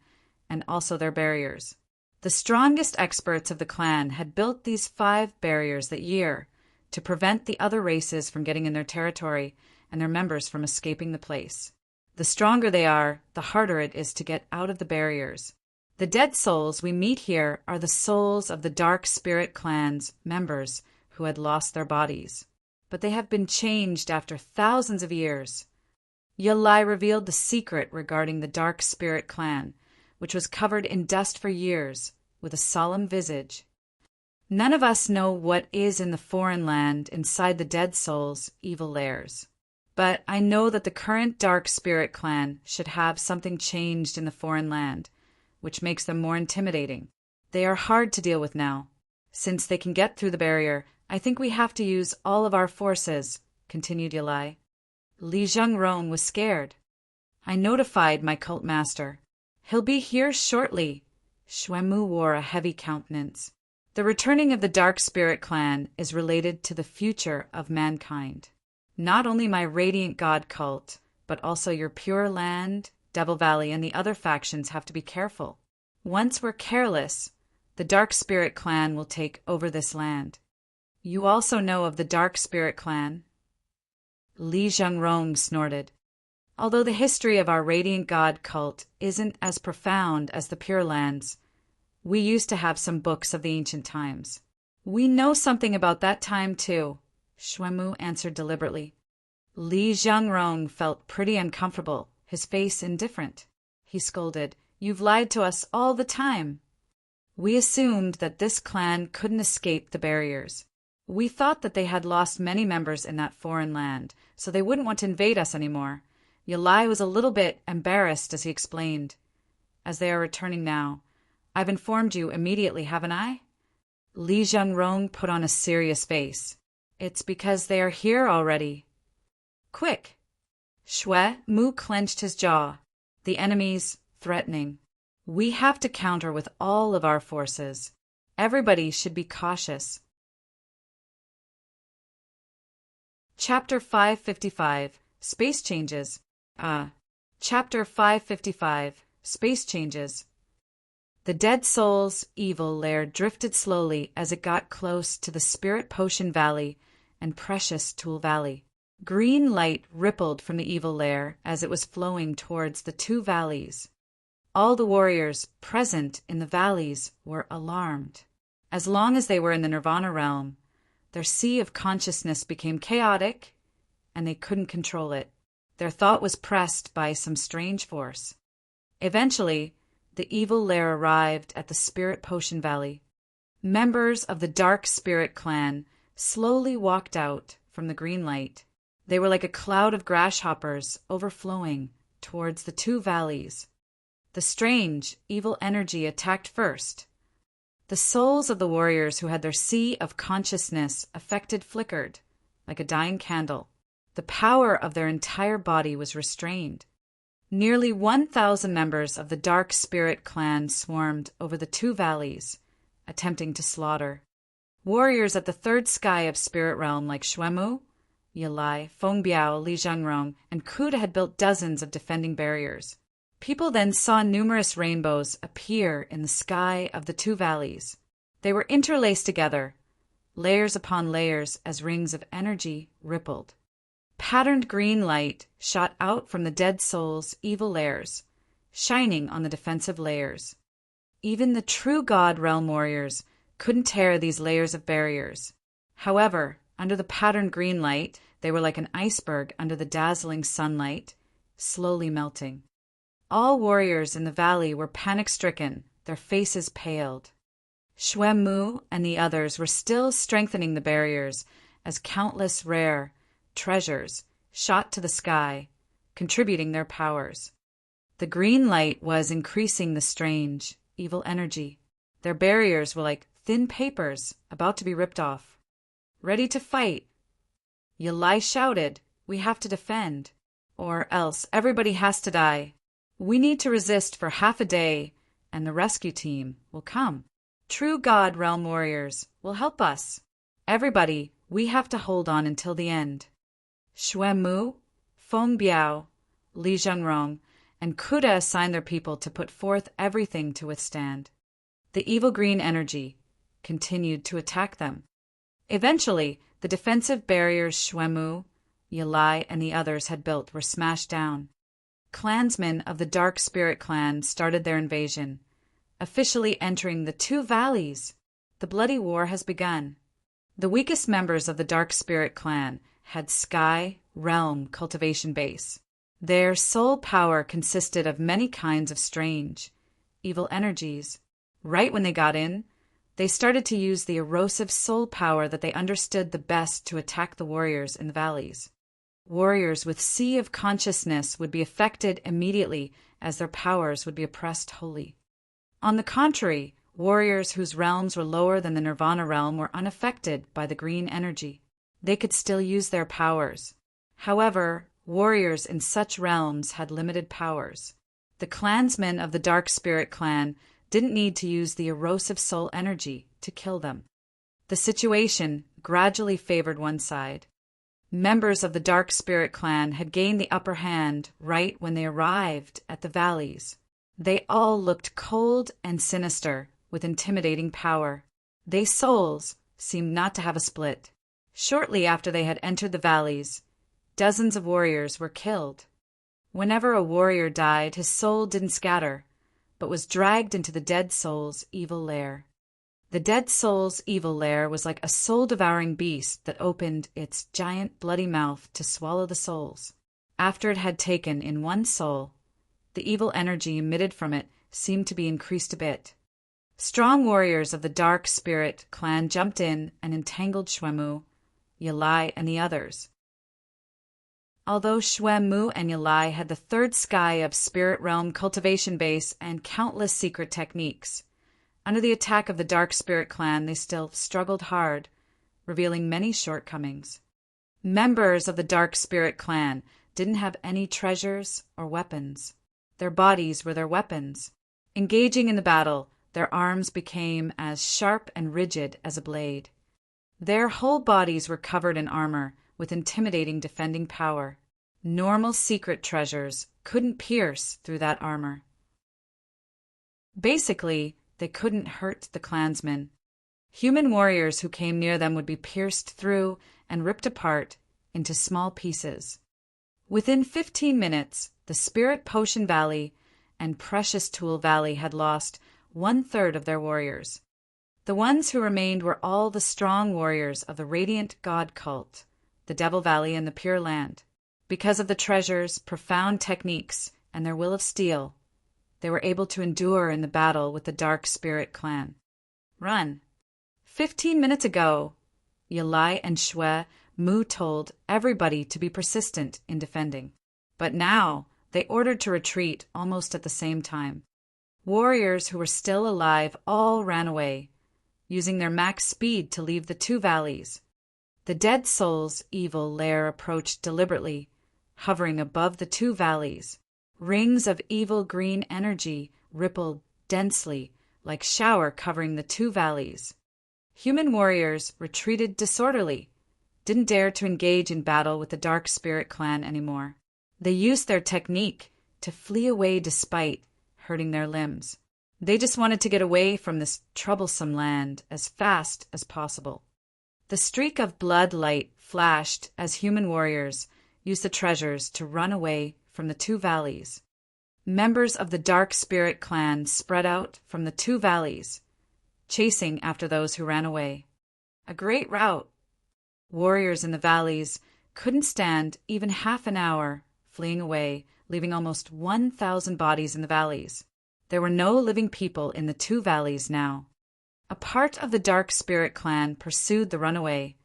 and also their barriers. The strongest experts of the clan had built these 5 barriers that year to prevent the other races from getting in their territory and their members from escaping the place. The stronger they are, the harder it is to get out of the barriers. The dead souls we meet here are the souls of the Dark Spirit Clan's members who had lost their bodies. But they have been changed after thousands of years. Yalai revealed the secret regarding the Dark Spirit Clan, which was covered in dust for years, with a solemn visage. None of us know what is in the foreign land inside the dead souls' evil lairs. But I know that the current Dark Spirit Clan should have something changed in the foreign land, which makes them more intimidating. They are hard to deal with now. Since they can get through the barrier, I think we have to use all of our forces, continued Yalai. Li Zhengrong was scared. I notified my cult master. He'll be here shortly. Xuemu wore a heavy countenance. The returning of the Dark Spirit clan is related to the future of mankind. Not only my Radiant God cult, but also your Pure Land, Devil Valley, and the other factions have to be careful. Once we're careless, the Dark Spirit clan will take over this land. You also know of the Dark Spirit clan? Li Zhengrong snorted. Although the history of our Radiant God cult isn't as profound as the Pure Lands, we used to have some books of the ancient times. We know something about that time too, Xuemu answered deliberately. Li Zhengrong felt pretty uncomfortable, his face indifferent. He scolded, You've lied to us all the time. We assumed that this clan couldn't escape the barriers. We thought that they had lost many members in that foreign land, so they wouldn't want to invade us anymore. Yalai was a little bit embarrassed as he explained. As they are returning now, I've informed you immediately, haven't I? Li Zhengrong put on a serious face. It's because they are here already. Quick! Xuemu clenched his jaw. The enemy's threatening. We have to counter with all of our forces. Everybody should be cautious. Chapter 555, Space Changes. Chapter 555, Space Changes. The Dead Soul's evil lair drifted slowly as it got close to the Spirit Potion Valley and Precious Tool Valley. Green light rippled from the evil lair as it was flowing towards the two valleys. All the warriors present in the valleys were alarmed. As long as they were in the Nirvana realm, their sea of consciousness became chaotic, and they couldn't control it. Their thought was pressed by some strange force. Eventually, the evil lair arrived at the Spirit Potion Valley. Members of the Dark Spirit clan slowly walked out from the green light. They were like a cloud of grasshoppers overflowing towards the two valleys. The strange, evil energy attacked first. The souls of the warriors who had their sea of consciousness affected flickered, like a dying candle. The power of their entire body was restrained. Nearly 1,000 members of the Dark Spirit clan swarmed over the two valleys, attempting to slaughter. Warriors at the third sky of Spirit Realm like Xuemu, Yalai, Fengbiao, Li Zhengrong, and Kuda had built dozens of defending barriers. People then saw numerous rainbows appear in the sky of the two valleys. They were interlaced together, layers upon layers as rings of energy rippled. Patterned green light shot out from the dead soul's evil lairs, shining on the defensive layers. Even the true God realm warriors couldn't tear these layers of barriers. However, under the patterned green light, they were like an iceberg under the dazzling sunlight, slowly melting. All warriors in the valley were panic-stricken, their faces paled. Xuemu and the others were still strengthening the barriers as countless rare treasures shot to the sky, contributing their powers. The green light was increasing the strange, evil energy. Their barriers were like thin papers about to be ripped off. Ready to fight. Yalai shouted, We have to defend, or else everybody has to die. We need to resist for half a day, and the rescue team will come. True God realm warriors will help us. Everybody, we have to hold on until the end. Xuemu, Fengbiao, Li Zhengrong, and Kuda assigned their people to put forth everything to withstand. The evil green energy continued to attack them. Eventually, the defensive barriers Xuemu, Yalai, and the others had built were smashed down. Clansmen of the Dark Spirit clan started their invasion, officially entering the two valleys. The bloody war has begun. The weakest members of the Dark Spirit clan had Sky Realm cultivation base. Their soul power consisted of many kinds of strange, evil energies. Right when they got in, they started to use the erosive soul power that they understood the best to attack the warriors in the valleys. Warriors with sea of consciousness would be affected immediately as their powers would be oppressed wholly. On the contrary, warriors whose realms were lower than the Nirvana realm were unaffected by the green energy. They could still use their powers. However, warriors in such realms had limited powers. The clansmen of the Dark Spirit clan didn't need to use the erosive soul energy to kill them. The situation gradually favored one side. Members of the Dark Spirit clan had gained the upper hand right when they arrived at the valleys. They all looked cold and sinister, with intimidating power. Their souls seemed not to have a split. Shortly after they had entered the valleys, dozens of warriors were killed. Whenever a warrior died, his soul didn't scatter, but was dragged into the dead soul's evil lair. The dead soul's evil lair was like a soul-devouring beast that opened its giant bloody mouth to swallow the souls. After it had taken in one soul, the evil energy emitted from it seemed to be increased a bit. Strong warriors of the Dark Spirit clan jumped in and entangled Xuemu, Yalai, and the others. Although Xuemu and Yalai had the third sky of Spirit Realm cultivation base and countless secret techniques, under the attack of the Dark Spirit clan they still struggled hard, revealing many shortcomings. Members of the Dark Spirit clan didn't have any treasures or weapons. Their bodies were their weapons. Engaging in the battle, their arms became as sharp and rigid as a blade. Their whole bodies were covered in armor, with intimidating defending power. Normal secret treasures couldn't pierce through that armor. Basically, they couldn't hurt the clansmen. Human warriors who came near them would be pierced through and ripped apart into small pieces. Within 15 minutes, the Spirit Potion Valley and Precious Tool Valley had lost 1/3 of their warriors. The ones who remained were all the strong warriors of the Radiant God cult, the Devil Valley, and the Pure Land. Because of the treasures, profound techniques, and their will of steel, they were able to endure in the battle with the Dark Spirit clan. Run. 15 minutes ago, Yalai and Xuemu told everybody to be persistent in defending. But now, they ordered to retreat almost at the same time. Warriors who were still alive all ran away, using their max speed to leave the two valleys. The dead soul's evil lair approached deliberately, hovering above the two valleys. Rings of evil green energy rippled densely, like shower covering the two valleys. Human warriors retreated disorderly, didn't dare to engage in battle with the Dark Spirit clan anymore. They used their technique to flee away despite hurting their limbs. They just wanted to get away from this troublesome land as fast as possible. The streak of blood light flashed as human warriors used the treasures to run away from the two valleys. Members of the Dark Spirit clan spread out from the two valleys, chasing after those who ran away. A great rout. Warriors in the valleys couldn't stand even half an hour fleeing away, leaving almost 1,000 bodies in the valleys. There were no living people in the two valleys now. A part of the Dark Spirit clan pursued the runaway,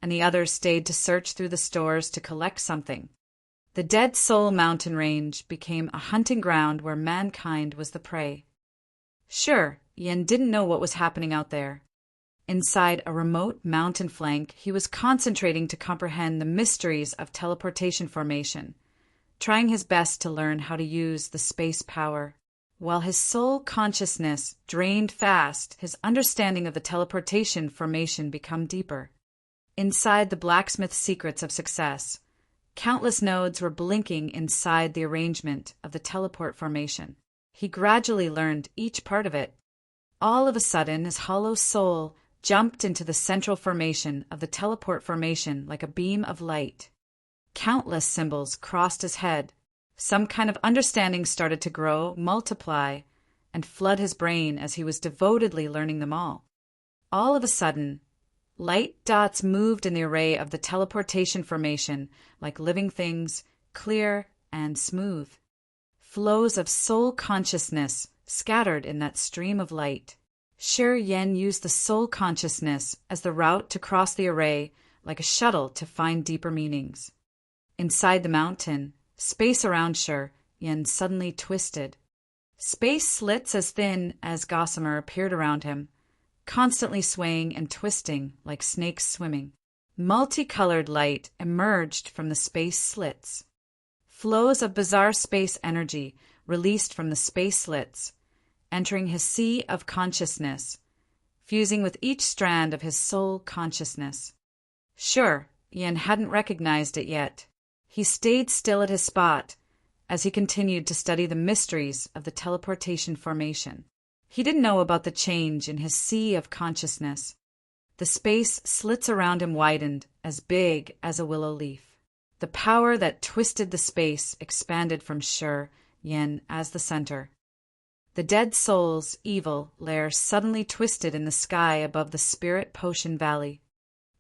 and the others stayed to search through the stores to collect something. The Dead Soul mountain range became a hunting ground where mankind was the prey. Sure, Yin didn't know what was happening out there. Inside a remote mountain flank, he was concentrating to comprehend the mysteries of teleportation formation, trying his best to learn how to use the space power. While his soul consciousness drained fast, his understanding of the teleportation formation became deeper. Inside the blacksmith's secrets of success, countless nodes were blinking inside the arrangement of the teleport formation. He gradually learned each part of it. All of a sudden, his hollow soul jumped into the central formation of the teleport formation like a beam of light. Countless symbols crossed his head. Some kind of understanding started to grow, multiply, and flood his brain as he was devotedly learning them all. All of a sudden, light dots moved in the array of the teleportation formation like living things, clear and smooth. Flows of soul consciousness scattered in that stream of light. Shi Yen used the soul consciousness as the route to cross the array like a shuttle to find deeper meanings. Inside the mountain, space around Shi Yen suddenly twisted. Space slits as thin as gossamer appeared around him, constantly swaying and twisting like snakes swimming. Multicolored light emerged from the space slits. Flows of bizarre space energy released from the space slits, entering his sea of consciousness, fusing with each strand of his soul consciousness. Sure, Yen hadn't recognized it yet. He stayed still at his spot as he continued to study the mysteries of the teleportation formation. He didn't know about the change in his sea of consciousness. The space slits around him widened, as big as a willow leaf. The power that twisted the space expanded from Sure Yen as the center. The dead soul's evil lair suddenly twisted in the sky above the Spirit Potion Valley.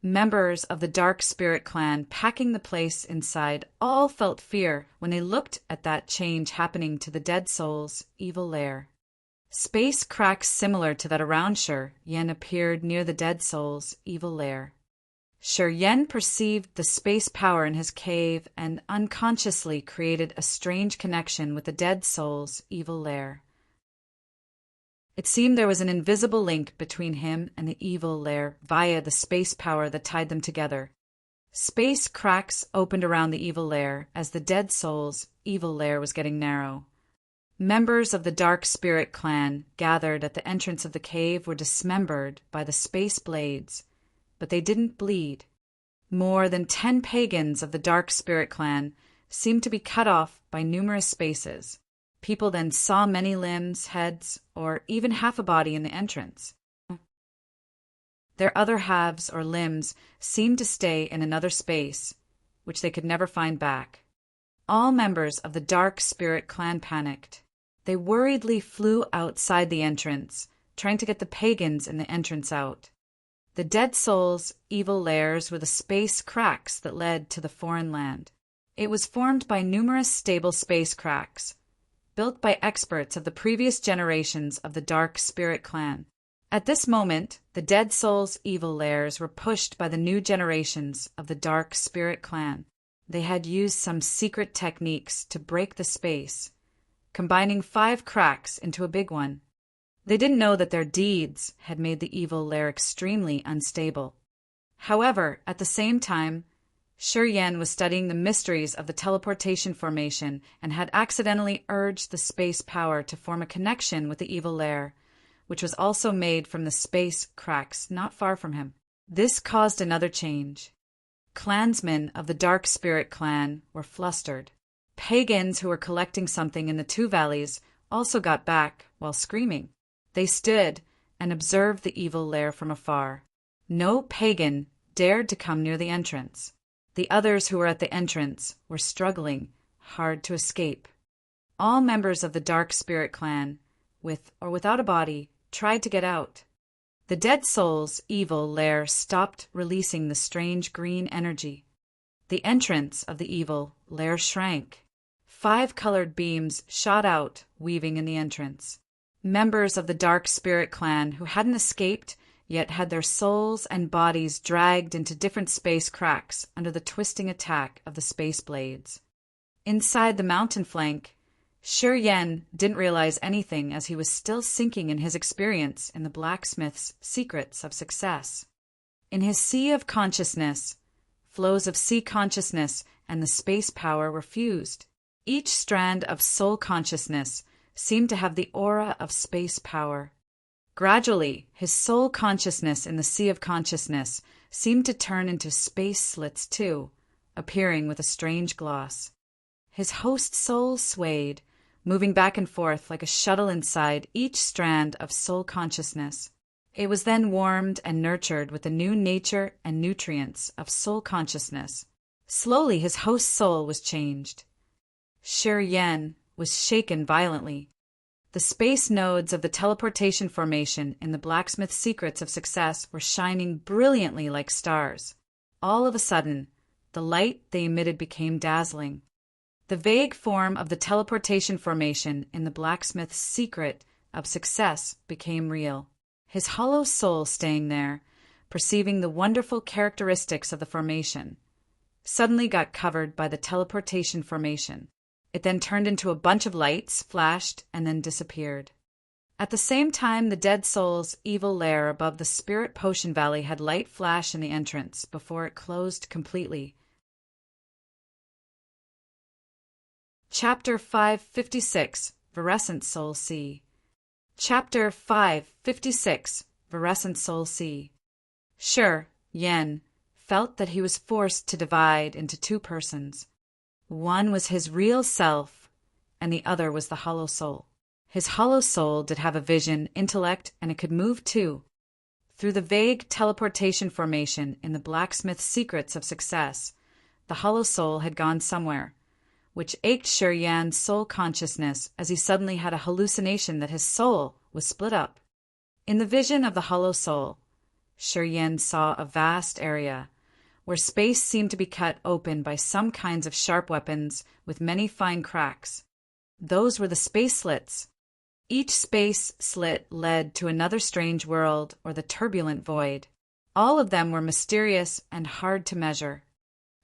Members of the Dark Spirit clan packing the place inside all felt fear when they looked at that change happening to the dead soul's evil lair. Space cracks similar to that around Sure Yen appeared near the dead soul's evil lair. Sure Yen perceived the space power in his cave and unconsciously created a strange connection with the dead soul's evil lair. It seemed there was an invisible link between him and the evil lair via the space power that tied them together. Space cracks opened around the evil lair as the dead soul's evil lair was getting narrow. Members of the Dark Spirit clan gathered at the entrance of the cave were dismembered by the space blades, but they didn't bleed. More than 10 pagans of the Dark Spirit clan seemed to be cut off by numerous spaces. People then saw many limbs, heads, or even half a body in the entrance. Their other halves or limbs seemed to stay in another space, which they could never find back. All members of the Dark Spirit clan panicked. They worriedly flew outside the entrance, trying to get the pagans in the entrance out. The dead souls' evil lairs were the space cracks that led to the foreign land. It was formed by numerous stable space cracks, built by experts of the previous generations of the Dark Spirit clan. At this moment, the dead souls' evil lairs were pushed by the new generations of the Dark Spirit clan. They had used some secret techniques to break the space, combining 5 cracks into a big one. They didn't know that their deeds had made the evil lair extremely unstable. However, at the same time, Sure Yen was studying the mysteries of the teleportation formation and had accidentally urged the space power to form a connection with the evil lair, which was also made from the space cracks not far from him. This caused another change. Clansmen of the Dark Spirit clan were flustered. Pagans who were collecting something in the 2 valleys also got back while screaming. They stood and observed the evil lair from afar. No pagan dared to come near the entrance. The others who were at the entrance were struggling hard to escape. All members of the Dark Spirit clan, with or without a body, tried to get out. The dead soul's evil lair stopped releasing the strange green energy. The entrance of the evil lair shrank. 5 colored beams shot out, weaving in the entrance. Members of the Dark Spirit clan who hadn't escaped yet had their souls and bodies dragged into different space cracks under the twisting attack of the space blades. Inside the mountain flank, Sure Yen didn't realize anything as he was still sinking in his experience in the blacksmith's secrets of success. In his sea of consciousness, flows of sea consciousness and the space power were fused. Each strand of soul consciousness seemed to have the aura of space power. Gradually, his soul consciousness in the sea of consciousness seemed to turn into space slits too, appearing with a strange gloss. His host soul swayed, moving back and forth like a shuttle inside each strand of soul consciousness. It was then warmed and nurtured with the new nature and nutrients of soul consciousness. Slowly, his host's soul was changed. Sure Yen was shaken violently. The space nodes of the teleportation formation in the blacksmith's secrets of success were shining brilliantly like stars. All of a sudden, the light they emitted became dazzling. The vague form of the teleportation formation in the blacksmith's secret of success became real. His hollow soul staying there, perceiving the wonderful characteristics of the formation, suddenly got covered by the teleportation formation. It then turned into a bunch of lights, flashed, and then disappeared. At the same time, the dead soul's evil lair above the Spirit Potion Valley had light flash in the entrance before it closed completely. Chapter 556, Virescent Soul Sea. Chapter 556, Virescent Soul Sea. Shi Yan felt that he was forced to divide into two persons. One was his real self, and the other was the hollow soul. His hollow soul did have a vision, intellect, and it could move too. Through the vague teleportation formation in the blacksmith's secrets of success, the hollow soul had gone somewhere, which ached Shi Yan's soul consciousness as he suddenly had a hallucination that his soul was split up. In the vision of the hollow soul, Shi Yan saw a vast area, where space seemed to be cut open by some kinds of sharp weapons with many fine cracks. Those were the space slits. Each space slit led to another strange world or the turbulent void. All of them were mysterious and hard to measure.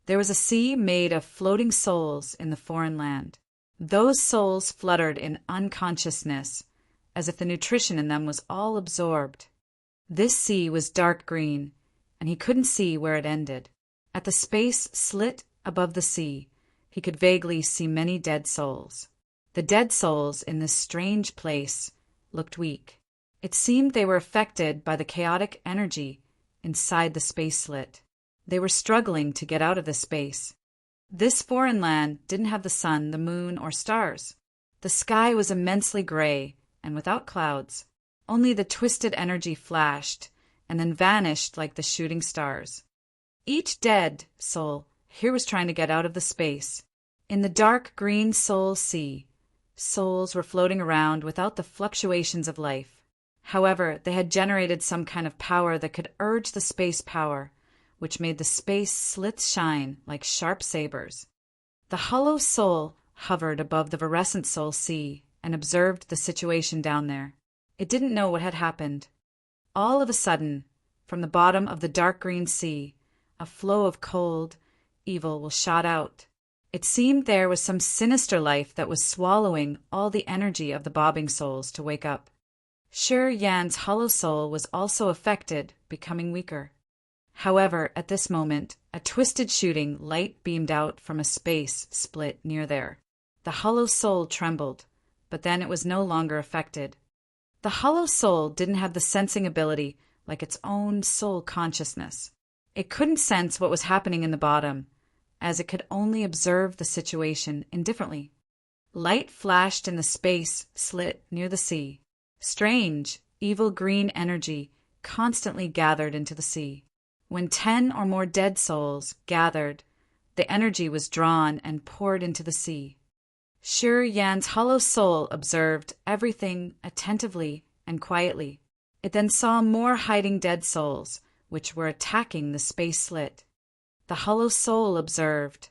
There was a sea made of floating souls in the foreign land. Those souls fluttered in unconsciousness, as if the nutrition in them was all absorbed. This sea was dark green, and he couldn't see where it ended. At the space slit above the sea, he could vaguely see many dead souls. The dead souls in this strange place looked weak. It seemed they were affected by the chaotic energy inside the space slit. They were struggling to get out of the space. This foreign land didn't have the sun, the moon, or stars. The sky was immensely gray and without clouds. Only the twisted energy flashed and then vanished like the shooting stars. Each dead soul here was trying to get out of the space. In the dark green soul sea, souls were floating around without the fluctuations of life. However, they had generated some kind of power that could urge the space power, which made the space slits shine like sharp sabers. The hollow soul hovered above the virescent soul sea and observed the situation down there. It didn't know what had happened. All of a sudden, from the bottom of the dark green sea, a flow of cold evil was shot out. It seemed there was some sinister life that was swallowing all the energy of the bobbing souls to wake up. Shi Yan's hollow soul was also affected, becoming weaker. However, at this moment, a twisted shooting light beamed out from a space split near there. The hollow soul trembled, but then it was no longer affected. The hollow soul didn't have the sensing ability like its own soul consciousness. It couldn't sense what was happening in the bottom, as it could only observe the situation indifferently. Light flashed in the space slit near the sea. Strange, evil green energy constantly gathered into the sea. When 10 or more dead souls gathered, the energy was drawn and poured into the sea. Shi Yan's hollow soul observed everything attentively and quietly. It then saw more hiding dead souls, which were attacking the space slit. The hollow soul observed,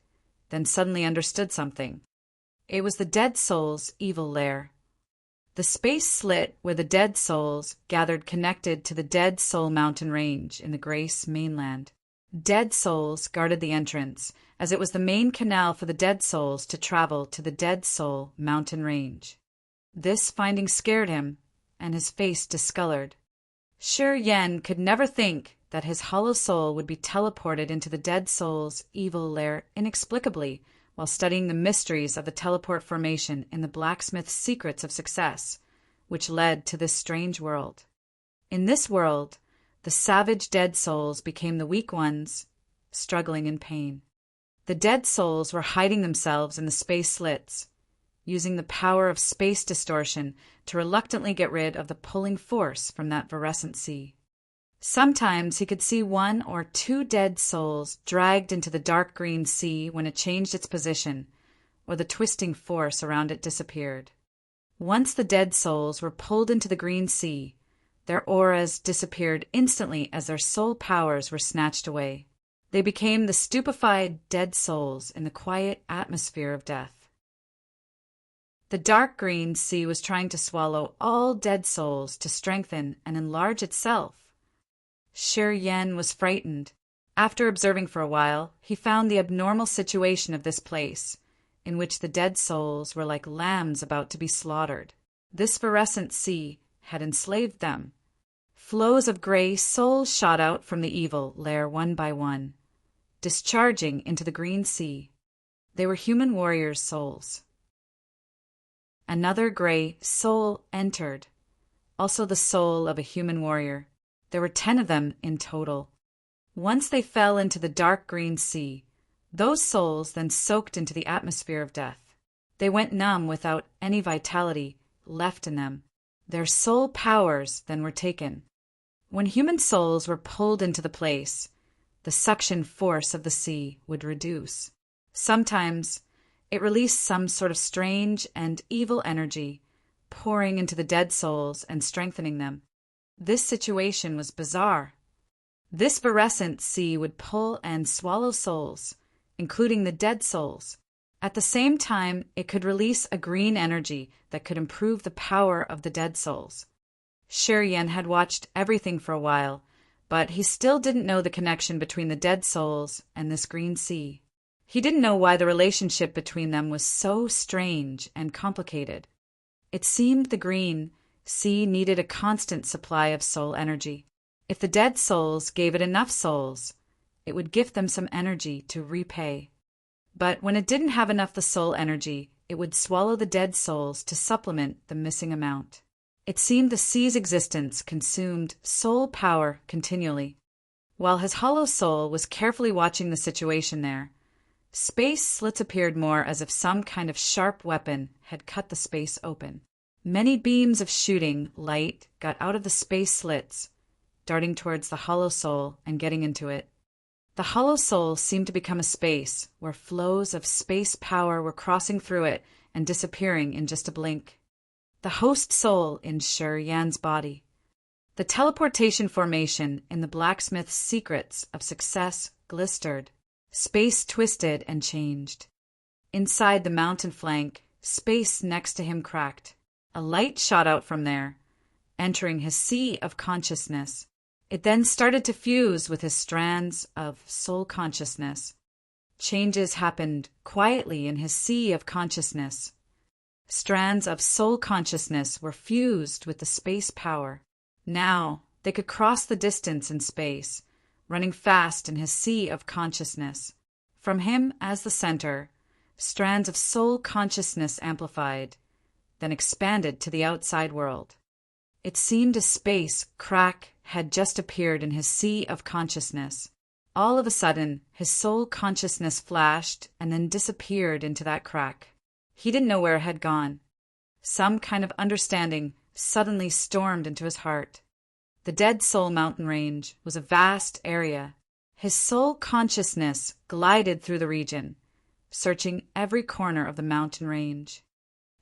then suddenly understood something. It was the dead soul's evil lair. The space slit where the dead souls gathered connected to the Dead Soul Mountain Range in the Grace mainland. Dead souls guarded the entrance, as it was the main canal for the dead souls to travel to the Dead Soul Mountain Range. This finding scared him, and his face discolored. Shi Yan could never think that his hollow soul would be teleported into the dead soul's evil lair inexplicably while studying the mysteries of the teleport formation in the blacksmith's secrets of success, which led to this strange world. In this world, the savage dead souls became the weak ones, struggling in pain. The dead souls were hiding themselves in the space slits, using the power of space distortion to reluctantly get rid of the pulling force from that virescent sea. Sometimes he could see 1 or 2 dead souls dragged into the dark green sea when it changed its position, or the twisting force around it disappeared. Once the dead souls were pulled into the green sea, their auras disappeared instantly as their soul powers were snatched away. They became the stupefied dead souls in the quiet atmosphere of death. The dark green sea was trying to swallow all dead souls to strengthen and enlarge itself. Shi Yan was frightened. After observing for a while, he found the abnormal situation of this place. in which the dead souls were like lambs about to be slaughtered. This fluorescent sea had enslaved them. Flows of gray souls shot out from the evil lair one by one, discharging into the green sea. They were human warriors' souls. Another gray soul entered, also the soul of a human warrior. There were 10 of them in total. Once they fell into the dark green sea, those souls then soaked into the atmosphere of death. They went numb without any vitality left in them. Their soul powers then were taken. When human souls were pulled into the place, the suction force of the sea would reduce. Sometimes it released some sort of strange and evil energy, pouring into the dead souls and strengthening them. This situation was bizarre. This fluorescent sea would pull and swallow souls, including the dead souls. At the same time, it could release a green energy that could improve the power of the dead souls. Shiryan had watched everything for a while, but he still didn't know the connection between the dead souls and this green sea. He didn't know why the relationship between them was so strange and complicated. It seemed the green sea needed a constant supply of soul energy. If the dead souls gave it enough souls, it would gift them some energy to repay. But when it didn't have enough the soul energy, it would swallow the dead souls to supplement the missing amount. It seemed the sea's existence consumed soul power continually. While his hollow soul was carefully watching the situation there, space slits appeared more as if some kind of sharp weapon had cut the space open. Many beams of shooting light got out of the space slits, darting towards the hollow soul and getting into it. The hollow soul seemed to become a space where flows of space power were crossing through it and disappearing in just a blink. The host soul in Shiryan's body. The teleportation formation in the blacksmith's secrets of success glistered. Space twisted and changed. Inside the mountain flank, space next to him cracked. A light shot out from there, entering his sea of consciousness. It then started to fuse with his strands of soul consciousness. Changes happened quietly in his sea of consciousness. Strands of soul consciousness were fused with the space power. Now they could cross the distance in space, running fast in his sea of consciousness. From him as the center, strands of soul consciousness amplified, then expanded to the outside world. It seemed a space crack had just appeared in his sea of consciousness. All of a sudden, his soul consciousness flashed and then disappeared into that crack. He didn't know where it had gone. Some kind of understanding suddenly stormed into his heart. The Dead Soul mountain range was a vast area. His soul consciousness glided through the region, searching every corner of the mountain range.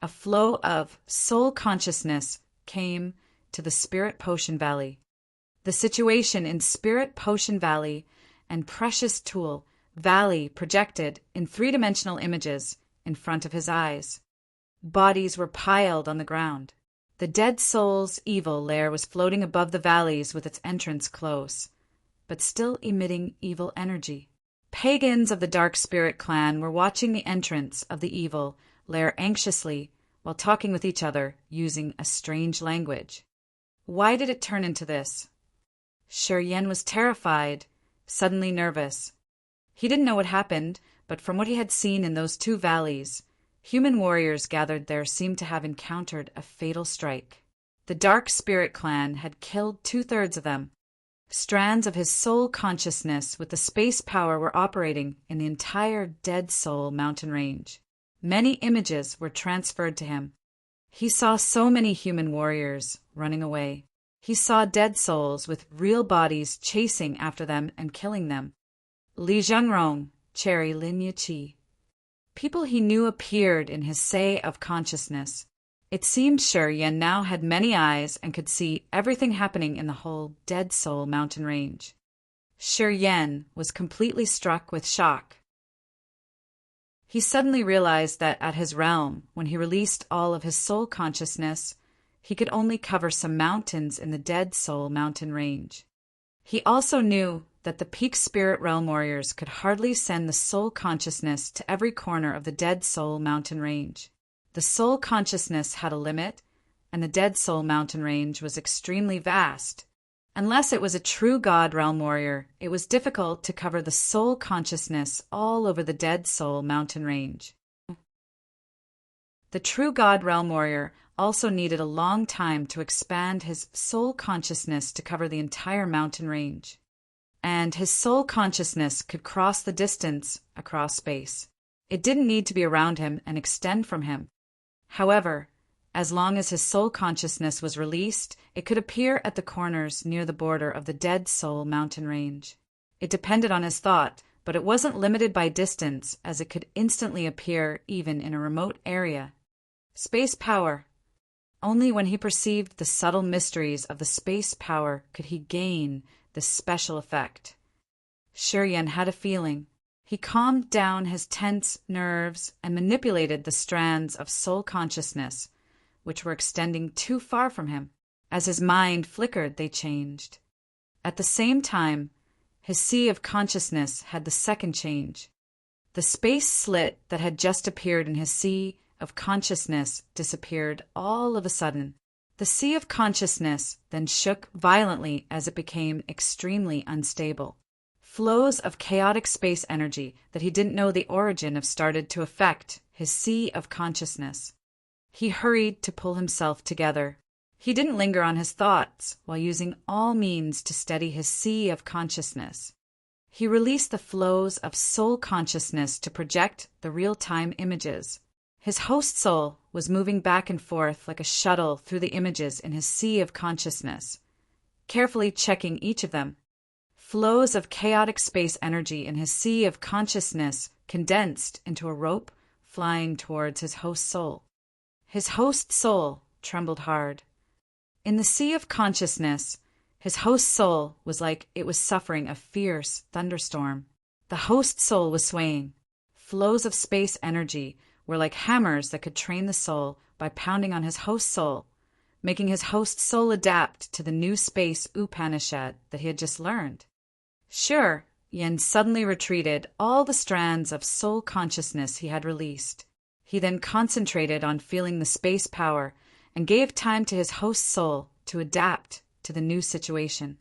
A flow of soul consciousness came to the Spirit Potion Valley. The situation in Spirit Potion Valley and Precious Tool Valley projected in three-dimensional images in front of his eyes. Bodies were piled on the ground. The dead soul's evil lair was floating above the valleys with its entrance close, but still emitting evil energy. Pagans of the Dark Spirit clan were watching the entrance of the evil lair anxiously while talking with each other using a strange language. Why did it turn into this? Shiryan was terrified, suddenly nervous. He didn't know what happened, but from what he had seen in those two valleys, human warriors gathered there seemed to have encountered a fatal strike. The Dark Spirit clan had killed 2/3 of them. Strands of his soul consciousness with the space power were operating in the entire Dead Soul mountain range. Many images were transferred to him. He saw so many human warriors running away. He saw dead souls with real bodies chasing after them and killing them. Li Zhengrong, Cherry Lin Yiqi. People he knew appeared in his say of consciousness. It seemed Shiryan now had many eyes and could see everything happening in the whole Dead Soul mountain range. Shiryan was completely struck with shock. He suddenly realized that at his realm, when he released all of his soul consciousness, he could only cover some mountains in the Dead Soul mountain range. He also knew that the peak spirit realm warriors could hardly send the soul consciousness to every corner of the Dead Soul mountain range. The soul consciousness had a limit, and the Dead Soul mountain range was extremely vast. Unless it was a true God realm warrior, it was difficult to cover the soul consciousness all over the Dead Soul mountain range. The true God realm warrior also needed a long time to expand his soul consciousness to cover the entire mountain range. And his soul consciousness could cross the distance across space. It didn't need to be around him and extend from him. However, as long as his soul consciousness was released, it could appear at the corners near the border of the Dead Soul mountain range. It depended on his thought, but it wasn't limited by distance, as it could instantly appear even in a remote area. Space power. Only when he perceived the subtle mysteries of the space power could he gain this special effect. Shurien had a feeling. He calmed down his tense nerves and manipulated the strands of soul consciousness, which were extending too far from him. As his mind flickered, they changed. At the same time, his sea of consciousness had the second change. The space slit that had just appeared in his sea of consciousness disappeared all of a sudden. The sea of consciousness then shook violently as it became extremely unstable. Flows of chaotic space energy that he didn't know the origin of started to affect his sea of consciousness. He hurried to pull himself together. He didn't linger on his thoughts while using all means to steady his sea of consciousness. He released the flows of soul consciousness to project the real-time images. His host soul was moving back and forth like a shuttle through the images in his sea of consciousness, carefully checking each of them. Flows of chaotic space energy in his sea of consciousness condensed into a rope flying towards his host soul. His host soul trembled hard. In the sea of consciousness, his host soul was like it was suffering a fierce thunderstorm. The host soul was swaying. Flows of space energy were like hammers that could train the soul by pounding on his host soul, making his host soul adapt to the new space Upanishad that he had just learned. Sure, Yen suddenly retreated all the strands of soul consciousness he had released. He then concentrated on feeling the space power and gave time to his host soul to adapt to the new situation.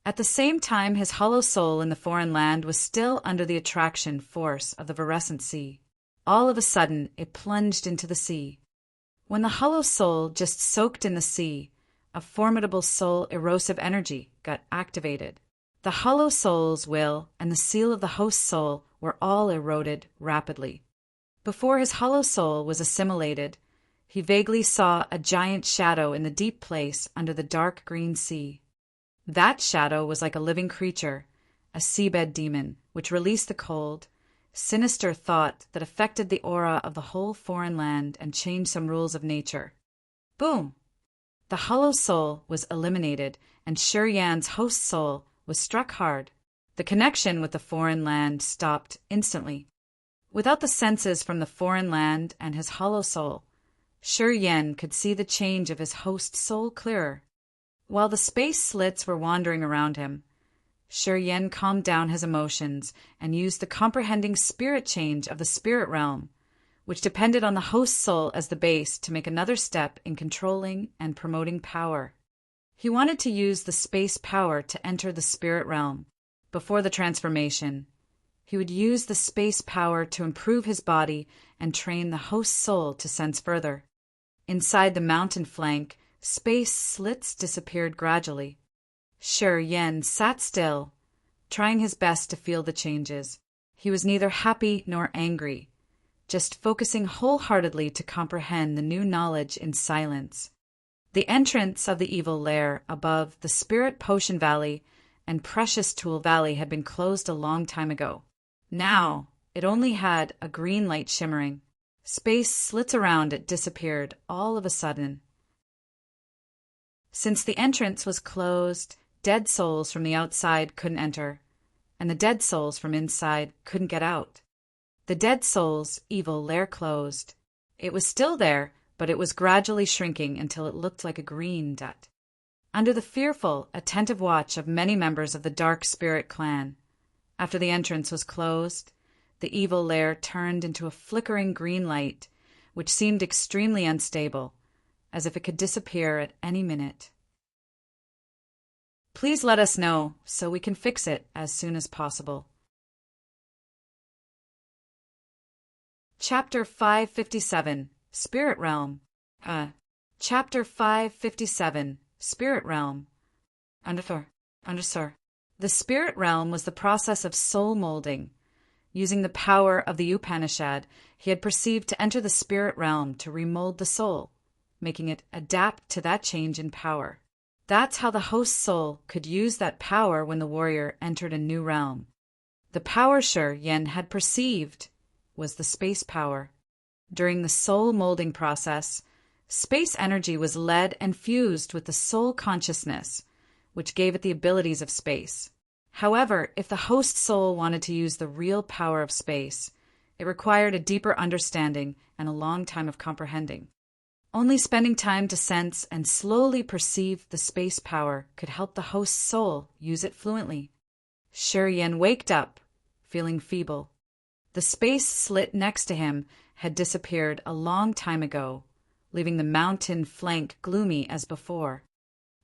At the same time, his hollow soul in the foreign land was still under the attraction force of the Virescent Sea. All of a sudden, it plunged into the sea. When the hollow soul just soaked in the sea, a formidable soul erosive energy got activated. The hollow soul's will and the seal of the host soul were all eroded rapidly. Before his hollow soul was assimilated, he vaguely saw a giant shadow in the deep place under the dark green sea. That shadow was like a living creature, a seabed demon, which released the cold, sinister thought that affected the aura of the whole foreign land and changed some rules of nature. Boom! The hollow soul was eliminated, and Shurian's host soul was struck hard. The connection with the foreign land stopped instantly. Without the senses from the foreign land and his hollow soul, Shurian could see the change of his host soul clearer. While the space slits were wandering around him, Shurian calmed down his emotions and used the comprehending spirit change of the spirit realm, which depended on the host soul as the base to make another step in controlling and promoting power. He wanted to use the space power to enter the spirit realm. Before the transformation, he would use the space power to improve his body and train the host soul to sense further. Inside the mountain flank, space slits disappeared gradually. Shurian sat still, trying his best to feel the changes. He was neither happy nor angry, just focusing wholeheartedly to comprehend the new knowledge in silence. The entrance of the evil lair above the Spirit Potion Valley and Precious Tool Valley had been closed a long time ago. Now, it only had a green light shimmering. Space slits around it disappeared all of a sudden. Since the entrance was closed, dead souls from the outside couldn't enter, and the dead souls from inside couldn't get out. The dead souls' evil lair closed. It was still there, but it was gradually shrinking until it looked like a green dot. under the fearful, attentive watch of many members of the Dark Spirit clan. After the entrance was closed, the evil lair turned into a flickering green light, which seemed extremely unstable, as if it could disappear at any minute. Please let us know so we can fix it as soon as possible. Chapter 557, Spirit Realm. Chapter 557, Spirit Realm. Undersir. The Spirit Realm was the process of soul molding. Using the power of the Upanishad, he had perceived to enter the Spirit Realm to remold the soul, making it adapt to that change in power. That's how the host's soul could use that power when the warrior entered a new realm. The power Yen had perceived was the space power. During the soul molding process, space energy was led and fused with the soul consciousness, which gave it the abilities of space. However, if the host soul wanted to use the real power of space, it required a deeper understanding and a long time of comprehending. Only spending time to sense and slowly perceive the space power could help the host's soul use it fluently. Yen waked up, feeling feeble. The space slit next to him had disappeared a long time ago, leaving the mountain flank gloomy as before.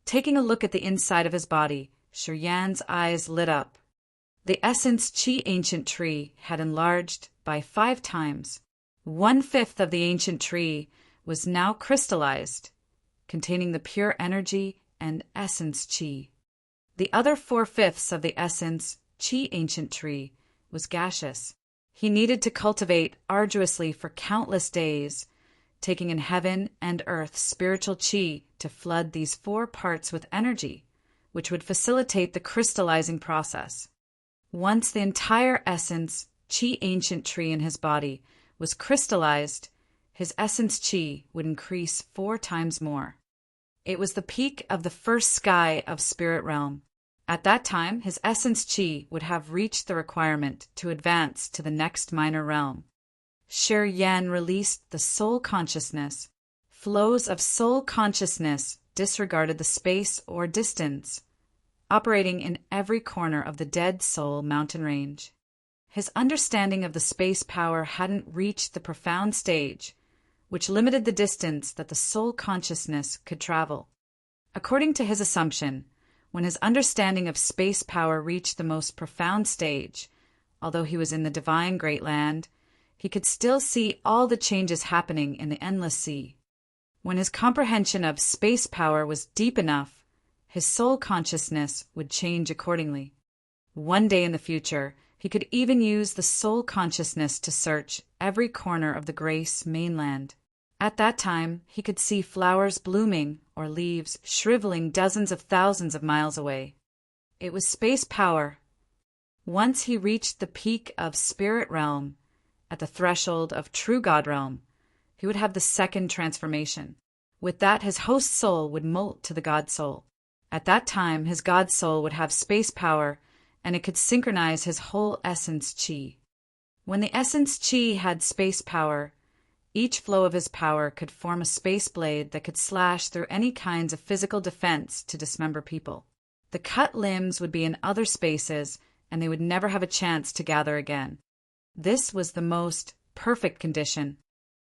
Taking a look at the inside of his body, Yan's eyes lit up. The essence Qi ancient tree had enlarged by 5 times. 1/5 of the ancient tree was now crystallized, containing the pure energy and essence Qi. The other 4/5 of the essence Qi ancient tree was gaseous. He needed to cultivate arduously for countless days, taking in heaven and earth spiritual Qi to flood these 4 parts with energy, which would facilitate the crystallizing process. Once the entire essence Qi ancient tree in his body was crystallized, his essence Qi would increase 4 times more. It was the peak of the first sky of Spirit Realm. At that time, his essence Qi would have reached the requirement to advance to the next minor realm. Yen released the soul consciousness. Flows of soul consciousness disregarded the space or distance, operating in every corner of the Dead Soul mountain range. His understanding of the space power hadn't reached the profound stage, which limited the distance that the soul consciousness could travel. According to his assumption, when his understanding of space power reached the most profound stage, although he was in the divine Great Land, he could still see all the changes happening in the endless sea. When his comprehension of space power was deep enough, his soul consciousness would change accordingly. One day in the future, he could even use the soul consciousness to search every corner of the Grace mainland. At that time, he could see flowers blooming or leaves shriveling dozens of thousands of miles away. It was space power. Once he reached the peak of Spirit Realm, at the threshold of True God Realm, he would have the second transformation. With that, his host soul would molt to the God soul. At that time, his God soul would have space power, and it could synchronize his whole essence Qi. When the essence Qi had space power, each flow of his power could form a space blade that could slash through any kinds of physical defense to dismember people. The cut limbs would be in other spaces, and they would never have a chance to gather again. This was the most perfect condition.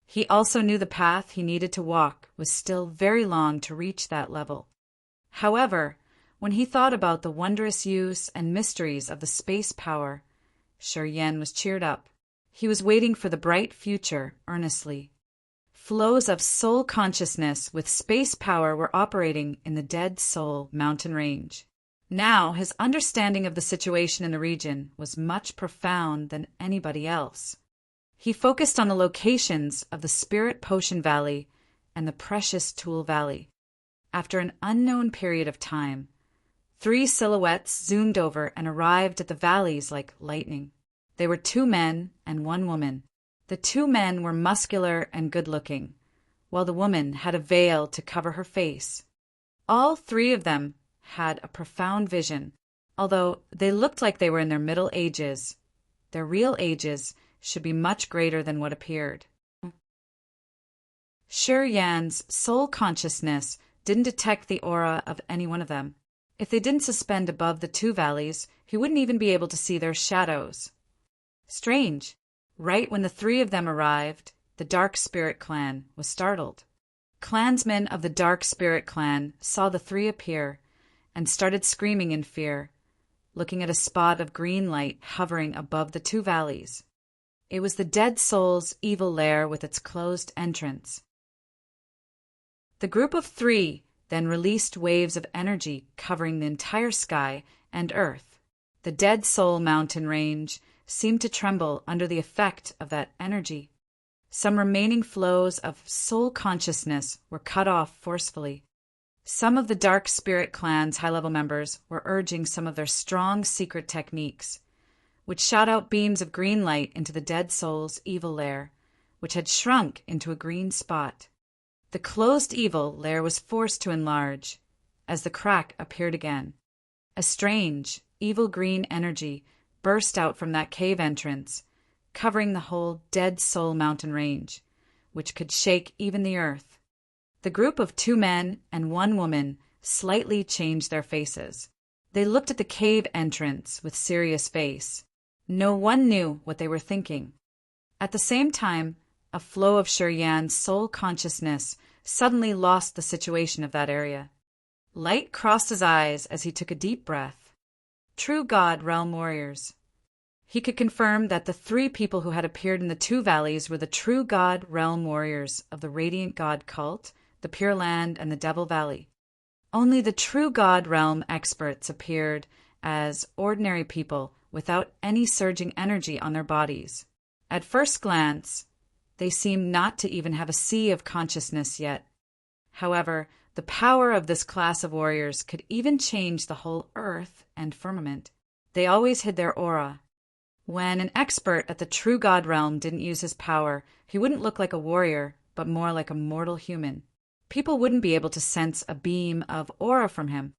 He also knew the path he needed to walk was still very long to reach that level. However, when he thought about the wondrous use and mysteries of the space power, Yen was cheered up. He was waiting for the bright future earnestly. Flows of soul consciousness with space power were operating in the Dead Soul mountain range. Now his understanding of the situation in the region was much profound than anybody else. He focused on the locations of the Spirit Potion Valley and the Precious Tool Valley. After an unknown period of time, 3 silhouettes zoomed over and arrived at the valleys like lightning. They were 2 men and 1 woman. The 2 men were muscular and good-looking, while the woman had a veil to cover her face. All 3 of them had a profound vision. Although they looked like they were in their middle ages, their real ages should be much greater than what appeared. Yan's soul consciousness didn't detect the aura of any one of them. If they didn't suspend above the two valleys, he wouldn't even be able to see their shadows. Strange. Right when the three of them arrived, the Dark Spirit Clan was startled. Clansmen of the Dark Spirit Clan saw the three appear and started screaming in fear, looking at a spot of green light hovering above the two valleys. It was the dead soul's evil lair with its closed entrance. The group of three then released waves of energy covering the entire sky and earth. The Dead Soul mountain range seemed to tremble under the effect of that energy. Some remaining flows of soul consciousness were cut off forcefully. Some of the Dark Spirit Clan's high-level members were urging some of their strong secret techniques, which shot out beams of green light into the Dead Soul's evil lair, which had shrunk into a green spot. The closed evil lair was forced to enlarge as the crack appeared again. A strange, evil green energy burst out from that cave entrance, covering the whole Dead Soul mountain range, which could shake even the earth. The group of 2 men and 1 woman slightly changed their faces. They looked at the cave entrance with serious face. No one knew what they were thinking. At the same time, a flow of Shiryan's soul consciousness suddenly lost the situation of that area. Light crossed his eyes as he took a deep breath. True God Realm Warriors. He could confirm that the 3 people who had appeared in the 2 valleys were the True God Realm Warriors of the Radiant God Cult, the Pure Land, and the Devil Valley. Only the True God Realm experts appeared as ordinary people without any surging energy on their bodies. At first glance, they seemed not to even have a sea of consciousness yet. However, the power of this class of warriors could even change the whole earth and firmament. They always hid their aura. When an expert at the True God Realm didn't use his power, he wouldn't look like a warrior, but more like a mortal human. People wouldn't be able to sense a beam of aura from him.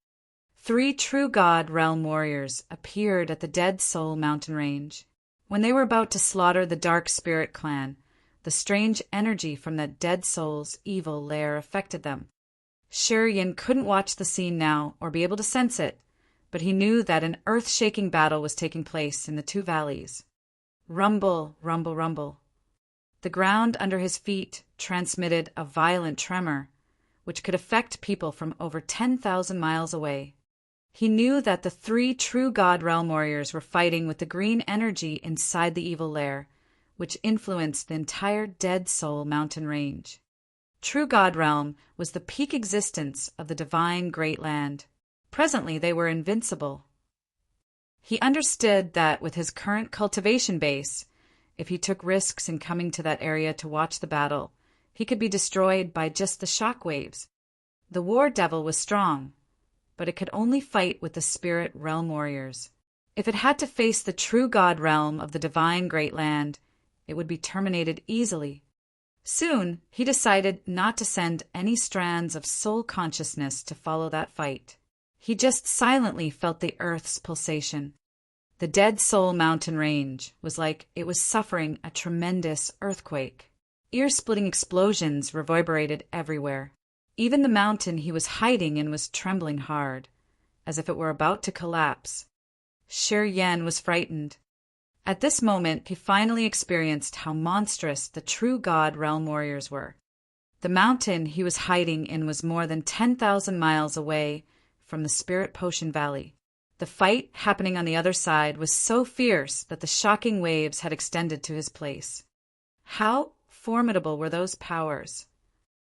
3 True God Realm Warriors appeared at the Dead Soul mountain range. When they were about to slaughter the Dark Spirit Clan, the strange energy from the Dead Soul's evil lair affected them. Shiryan couldn't watch the scene now or be able to sense it, but he knew that an earth-shaking battle was taking place in the 2 valleys. Rumble, rumble, rumble. The ground under his feet transmitted a violent tremor, which could affect people from over 10,000 miles away. He knew that the 3 True God Realm Warriors were fighting with the green energy inside the evil lair, which influenced the entire Dead Soul mountain range. True God Realm was the peak existence of the divine Great Land. Presently they were invincible. He understood that with his current cultivation base, if he took risks in coming to that area to watch the battle, he could be destroyed by just the shock waves. The War Devil was strong, but it could only fight with the Spirit Realm Warriors. If it had to face the True God Realm of the divine Great Land, it would be terminated easily. Soon, he decided not to send any strands of soul consciousness to follow that fight. He just silently felt the earth's pulsation. The Dead Soul mountain range was like it was suffering a tremendous earthquake. Ear-splitting explosions reverberated everywhere. Even the mountain he was hiding in was trembling hard, as if it were about to collapse. Shiryan was frightened. At this moment, he finally experienced how monstrous the True God Realm Warriors were. The mountain he was hiding in was more than 10,000 miles away from the Spirit Potion Valley. The fight happening on the other side was so fierce that the shocking waves had extended to his place. How formidable were those powers?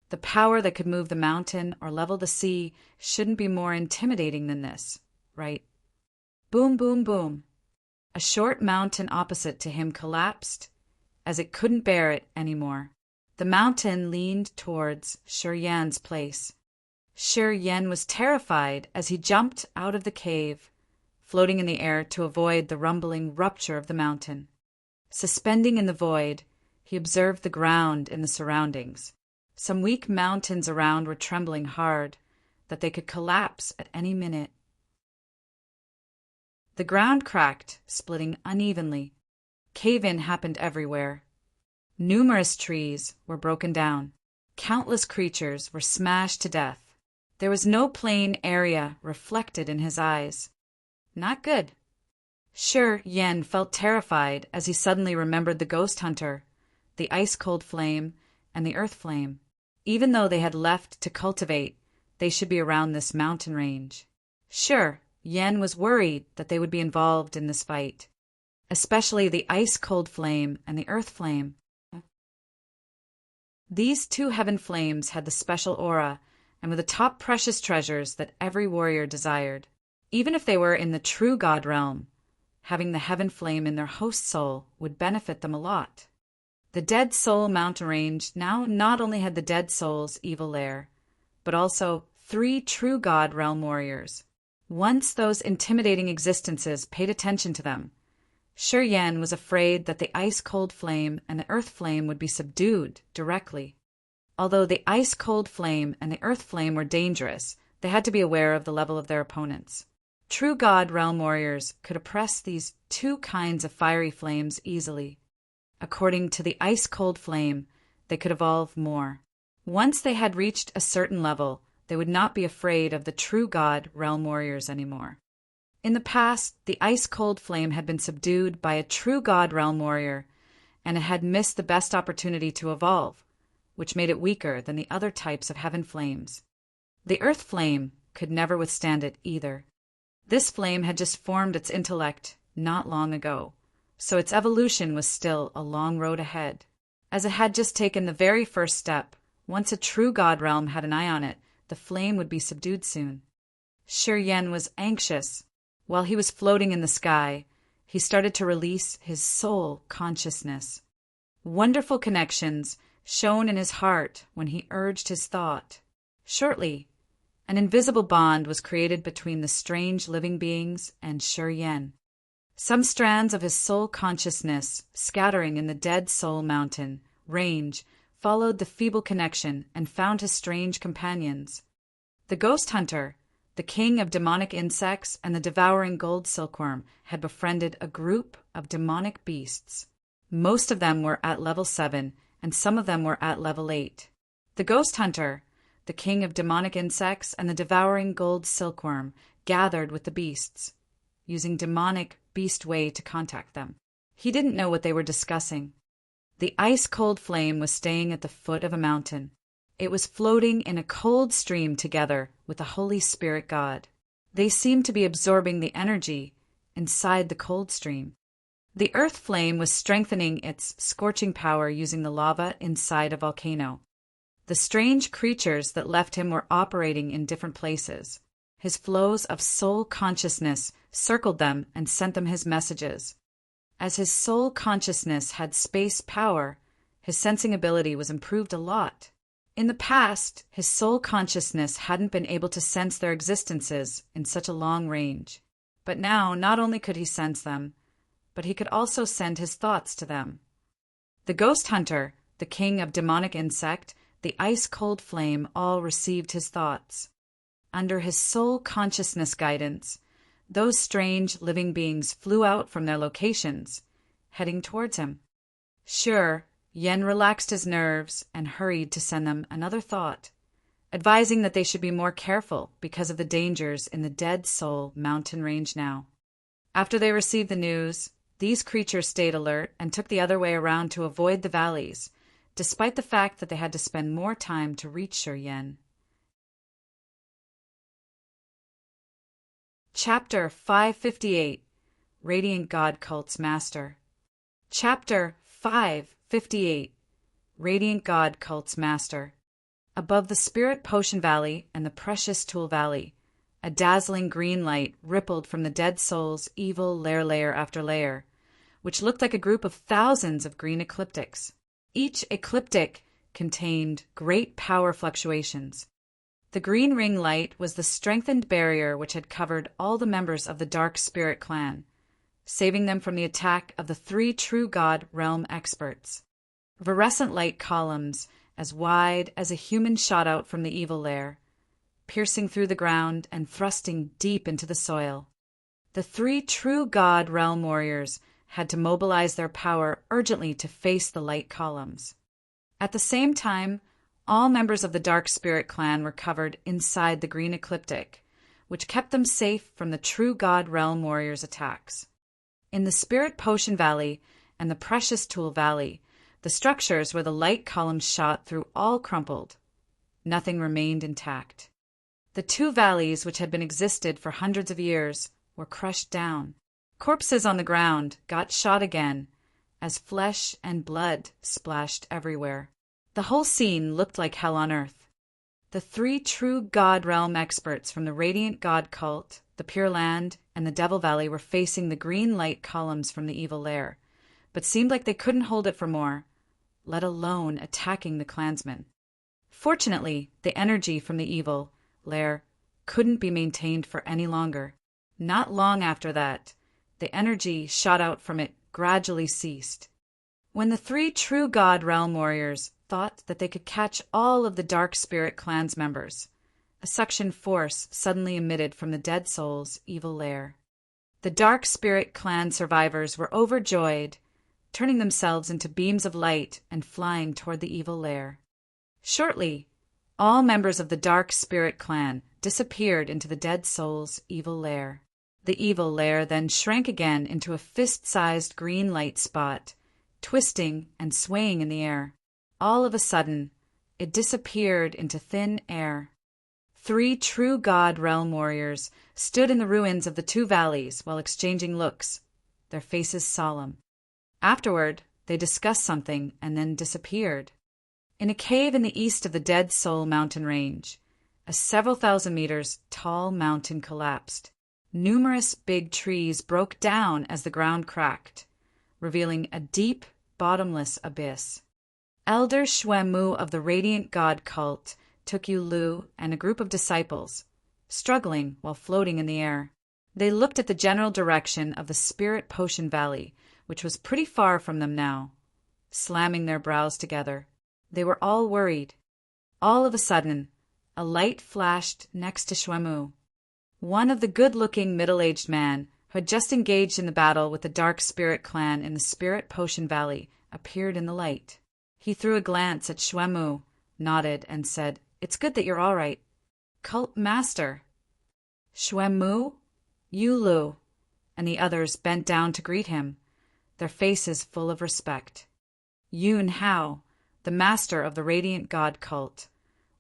The power that could move the mountain or level the sea shouldn't be more intimidating than this, right? Boom, boom, boom. A short mountain opposite to him collapsed, as it couldn't bear it anymore. The mountain leaned towards Shiryan's place. Shiryan was terrified as he jumped out of the cave, floating in the air to avoid the rumbling rupture of the mountain. Suspending in the void, he observed the ground in the surroundings. Some weak mountains around were trembling hard, that they could collapse at any minute. The ground cracked, splitting unevenly. Cave-in happened everywhere. Numerous trees were broken down. Countless creatures were smashed to death. There was no plain area reflected in his eyes. Not good. Sure, Yen felt terrified as he suddenly remembered the ghost hunter, the ice-cold flame, and the earth flame. Even though they had left to cultivate, they should be around this mountain range. Sure, Yen was worried that they would be involved in this fight, especially the ice-cold flame and the earth flame. These two heaven flames had the special aura and were the top precious treasures that every warrior desired. Even if they were in the true God realm, having the heaven flame in their host soul would benefit them a lot. The Dead Soul mountain range now not only had the dead soul's evil lair, but also 3 true God realm warriors. Once those intimidating existences paid attention to them, Shi Yan was afraid that the ice-cold flame and the earth flame would be subdued directly. Although the ice-cold flame and the earth flame were dangerous, they had to be aware of the level of their opponents. True God realm warriors could oppress these 2 kinds of fiery flames easily. According to the ice-cold flame, they could evolve more. Once they had reached a certain level, they would not be afraid of the true God realm warriors anymore. In the past, the ice-cold flame had been subdued by a true God realm warrior, and it had missed the best opportunity to evolve, which made it weaker than the other types of heaven flames. The earth flame could never withstand it either. This flame had just formed its intellect not long ago, so its evolution was still a long road ahead. As it had just taken the very first step, once a true God realm had an eye on it, the flame would be subdued soon. Shi Yan was anxious. While he was floating in the sky, he started to release his soul consciousness. Wonderful connections shone in his heart when he urged his thought. Shortly, an invisible bond was created between the strange living beings and Shi Yan. Some strands of his soul consciousness, scattering in the Dead Soul Mountain range, followed the feeble connection and found his strange companions. The ghost hunter, the king of demonic insects, and the devouring gold silkworm had befriended a group of demonic beasts. Most of them were at level 7, and some of them were at level 8. The ghost hunter, the king of demonic insects, and the devouring gold silkworm gathered with the beasts, using demonic beast way to contact them. He didn't know what they were discussing. The ice-cold flame was staying at the foot of a mountain. It was floating in a cold stream together with the Holy Spirit God. They seemed to be absorbing the energy inside the cold stream. The earth flame was strengthening its scorching power using the lava inside a volcano. The strange creatures that left him were operating in different places. His flows of soul consciousness circled them and sent them his messages. As his soul consciousness had space power, his sensing ability was improved a lot. In the past, his soul consciousness hadn't been able to sense their existences in such a long range. But now, not only could he sense them, but he could also send his thoughts to them. The ghost hunter, the king of demonic insect, the ice-cold flame all received his thoughts. Under his soul consciousness guidance, those strange living beings flew out from their locations, heading towards him. Sure, Yen relaxed his nerves and hurried to send them another thought, advising that they should be more careful because of the dangers in the Dead Soul mountain range now. After they received the news, these creatures stayed alert and took the other way around to avoid the valleys, despite the fact that they had to spend more time to reach Shi Yan. Chapter 558 Radiant God Cult's Master. Chapter 558 Radiant God Cult's Master. Above the Spirit Potion Valley and the Precious Tool Valley, a dazzling green light rippled from the dead soul's evil layer after layer, which looked like a group of thousands of green ecliptics. Each ecliptic contained great power fluctuations. The green ring light was the strengthened barrier which had covered all the members of the Dark Spirit clan, saving them from the attack of the 3 true God realm experts. Virescent light columns, as wide as a human, shot out from the evil lair, piercing through the ground and thrusting deep into the soil. The 3 true God realm warriors had to mobilize their power urgently to face the light columns. At the same time, All members of the Dark Spirit clan were covered inside the green ecliptic, which kept them safe from the True God Realm warriors' attacks. In the Spirit Potion Valley and the Precious Tool Valley, the structures where the light columns shot through all crumpled. Nothing remained intact. The two valleys, which had been existed for hundreds of years, were crushed down. Corpses on the ground got shot again, as flesh and blood splashed everywhere. The whole scene looked like hell on earth. The three true God Realm experts from the Radiant God Cult, the Pure Land, and the Devil Valley were facing the green light columns from the evil lair, but seemed like they couldn't hold it for more, let alone attacking the clansmen. Fortunately, the energy from the evil lair couldn't be maintained for any longer. Not long after that, the energy shot out from it gradually ceased. When the three true God Realm warriors thought that they could catch all of the Dark Spirit clan's members, a suction force suddenly emitted from the dead soul's evil lair. The Dark Spirit clan survivors were overjoyed, turning themselves into beams of light and flying toward the evil lair. Shortly, all members of the Dark Spirit clan disappeared into the dead soul's evil lair. The evil lair then shrank again into a fist-sized green light spot, twisting and swaying in the air. All of a sudden, it disappeared into thin air. Three true God Realm warriors stood in the ruins of the two valleys while exchanging looks, their faces solemn. Afterward, they discussed something and then disappeared. In a cave in the east of the Dead Soul mountain range, a several thousand meters tall mountain collapsed. Numerous big trees broke down as the ground cracked, revealing a deep, bottomless abyss. Elder Xuemu of the Radiant God Cult took Yu Lu and a group of disciples, struggling while floating in the air. They looked at the general direction of the Spirit Potion Valley, which was pretty far from them now, slamming their brows together. They were all worried. All of a sudden, a light flashed next to Xuemu. One of the good-looking middle-aged man who had just engaged in the battle with the Dark Spirit clan in the Spirit Potion Valley appeared in the light. He threw a glance at Xuemu, nodded, and said, "It's good that you're all right." "Cult Master." Xuemu, Yu Lu, and the others bent down to greet him, their faces full of respect. Yun Hao, the master of the Radiant God Cult,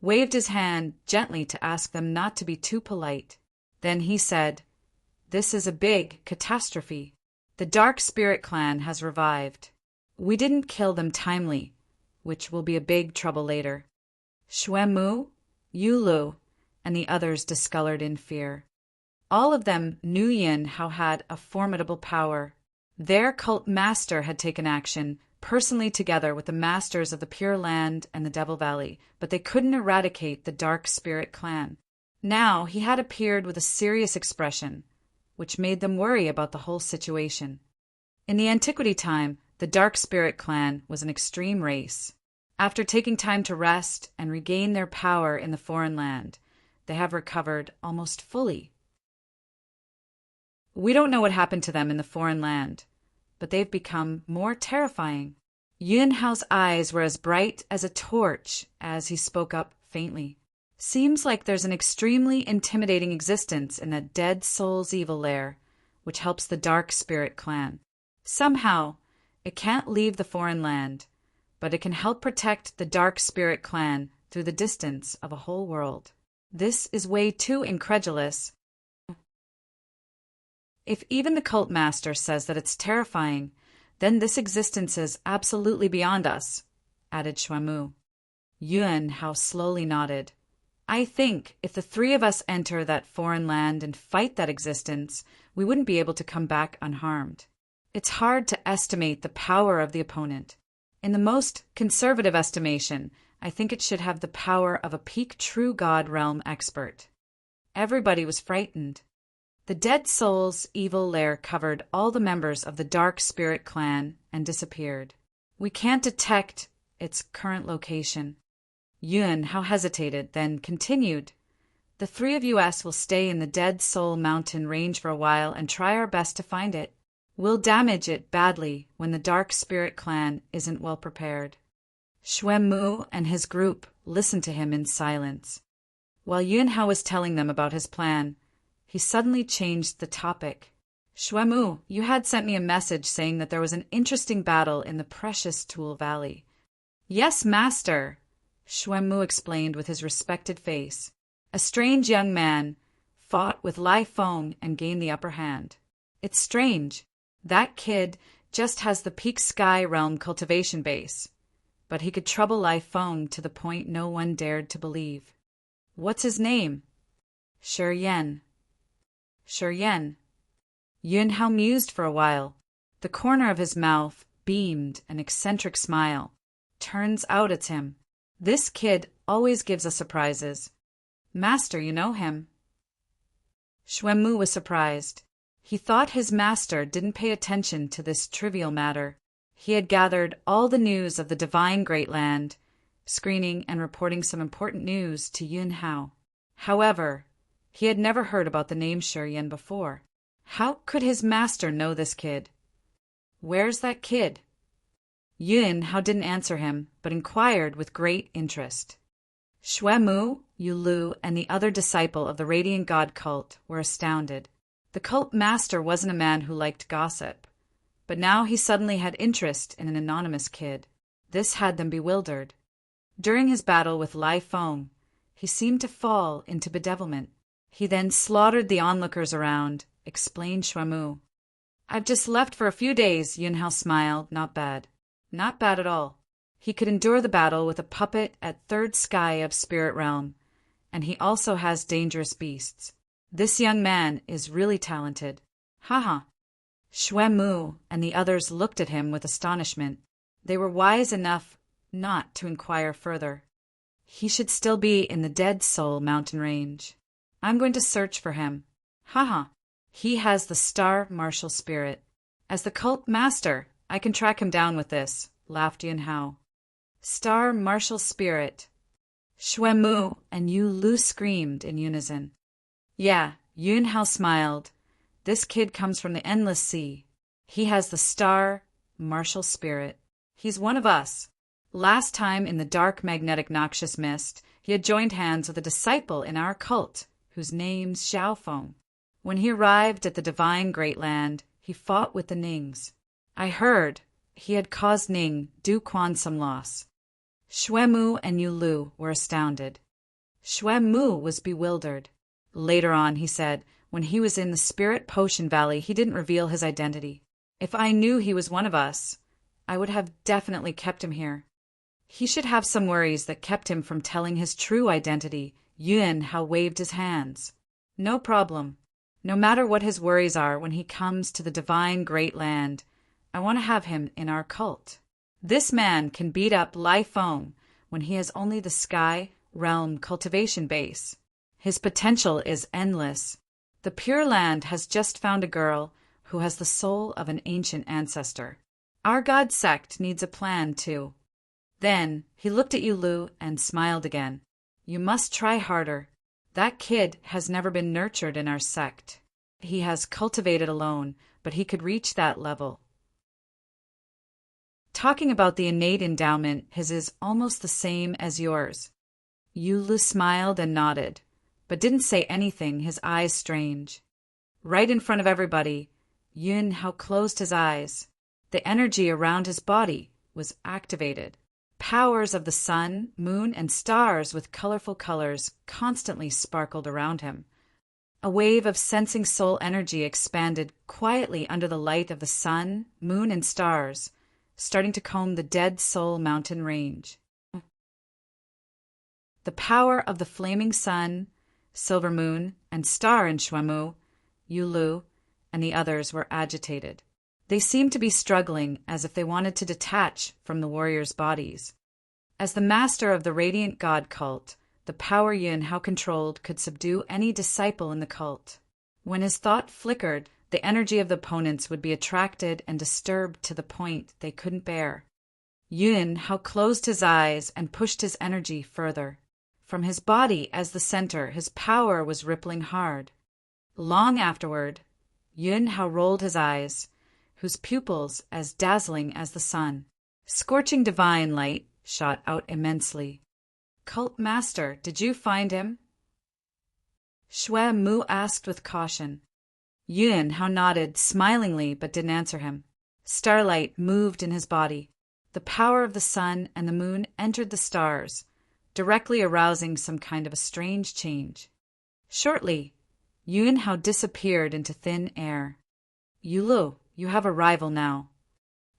waved his hand gently to ask them not to be too polite. Then he said, "This is a big catastrophe. The Dark Spirit clan has revived. We didn't kill them timely, which will be a big trouble later." Xuemu, Yu Lu, and the others discolored in fear. All of them knew Yin Hao had a formidable power. Their cult master had taken action, personally together with the masters of the Pure Land and the Devil Valley, but they couldn't eradicate the Dark Spirit clan. Now he had appeared with a serious expression, which made them worry about the whole situation. In the Antiquity time, the Dark Spirit clan was an extreme race. After taking time to rest and regain their power in the foreign land, they have recovered almost fully. We don't know what happened to them in the foreign land, but they've become more terrifying. Yun Hao's eyes were as bright as a torch as he spoke up faintly. "Seems like there's an extremely intimidating existence in that dead soul's evil lair, which helps the Dark Spirit clan. Somehow, it can't leave the foreign land, but it can help protect the Dark Spirit clan through the distance of a whole world. This is way too incredulous. If even the cult master says that it's terrifying, then this existence is absolutely beyond us," added Xuemu. Yun Hao slowly nodded. "I think if the three of us enter that foreign land and fight that existence, we wouldn't be able to come back unharmed. It's hard to estimate the power of the opponent. In the most conservative estimation, I think it should have the power of a peak True God Realm expert." Everybody was frightened. The Dead Soul's evil lair covered all the members of the Dark Spirit clan and disappeared. "We can't detect its current location." Yun Hao hesitated, then continued, "The three of us will stay in the Dead Soul mountain range for a while and try our best to find it. We'll damage it badly when the Dark Spirit clan isn't well prepared." Xuemu and his group listened to him in silence. While Yunhao was telling them about his plan, he suddenly changed the topic. Xuemu, you had sent me a message saying that there was an interesting battle in the precious Tool Valley. Yes, master, Xuemu explained with his respected face. A strange young man fought with Lai Feng and gained the upper hand. It's strange. That kid just has the peak sky realm cultivation base. But he could trouble Lai Feng to the point no one dared to believe. What's his name? Shi. Yunhao mused for a while. The corner of his mouth beamed an eccentric smile. Turns out it's him. This kid always gives us surprises. Master, you know him. Xuemu was surprised. He thought his master didn't pay attention to this trivial matter. He had gathered all the news of the divine great land, screening and reporting some important news to Yunhao. However, he had never heard about the name Shi before. How could his master know this kid? Where's that kid? Yunhao didn't answer him, but inquired with great interest. Xuemu, Yulu, and the other disciple of the Radiant God cult were astounded. The cult master wasn't a man who liked gossip, but now he suddenly had interest in an anonymous kid. This had them bewildered. During his battle with Lai Feng, he seemed to fall into bedevilment. He then slaughtered the onlookers around, explained Xuemu. I've just left for a few days, Yunhao smiled. Not bad. Not bad at all. He could endure the battle with a puppet at third sky of spirit realm, and he also has dangerous beasts. This young man is really talented. Haha. Xuemu and the others looked at him with astonishment. They were wise enough not to inquire further. He should still be in the Dead Soul mountain range. I'm going to search for him. Haha. He has the star martial spirit. As the cult master, I can track him down with this, laughed Yunhao. Star martial spirit. Xuemu and Yu Lu screamed in unison. Yeah, Yunhao smiled. This kid comes from the endless sea. He has the star martial spirit. He's one of us. Last time in the dark magnetic noxious mist, he had joined hands with a disciple in our cult, whose name's Xiaofeng. When he arrived at the divine great land, he fought with the Nings. I heard he had caused Ning Du Quan some loss. Xuemu and Yulu were astounded. Xuemu was bewildered. Later on, he said, when he was in the Spirit Potion Valley, he didn't reveal his identity. If I knew he was one of us, I would have definitely kept him here. He should have some worries that kept him from telling his true identity. Yunhao waved his hands. No problem. No matter what his worries are when he comes to the divine great land, I want to have him in our cult. This man can beat up Lai Feng when he has only the sky realm cultivation base. His potential is endless. The Pure Land has just found a girl who has the soul of an ancient ancestor. Our god sect needs a plan, too. Then he looked at Yulu and smiled again. You must try harder. That kid has never been nurtured in our sect. He has cultivated alone, but he could reach that level. Talking about the innate endowment, his is almost the same as yours. Yulu smiled and nodded, but didn't say anything, his eyes strange. Right in front of everybody, Yunhao closed his eyes. The energy around his body was activated. Powers of the sun, moon, and stars with colorful colors constantly sparkled around him. A wave of sensing soul energy expanded quietly under the light of the sun, moon, and stars, starting to comb the Dead Soul mountain range. The power of the flaming sun, silver moon, and star in Xuemu, Yulu, and the others were agitated. They seemed to be struggling as if they wanted to detach from the warriors' bodies. As the master of the Radiant God cult, the power Yunhao controlled could subdue any disciple in the cult. When his thought flickered, the energy of the opponents would be attracted and disturbed to the point they couldn't bear. Yunhao closed his eyes and pushed his energy further. From his body as the center, his power was rippling hard. Long afterward, Yunhao rolled his eyes, whose pupils as dazzling as the sun. Scorching divine light shot out immensely. "Cult Master, did you find him?" Shui Mu asked with caution. Yun Hao nodded smilingly but didn't answer him. Starlight moved in his body. The power of the sun and the moon entered the stars, directly arousing some kind of a strange change. Shortly, Yun Hao disappeared into thin air. "Yulu, you have a rival now."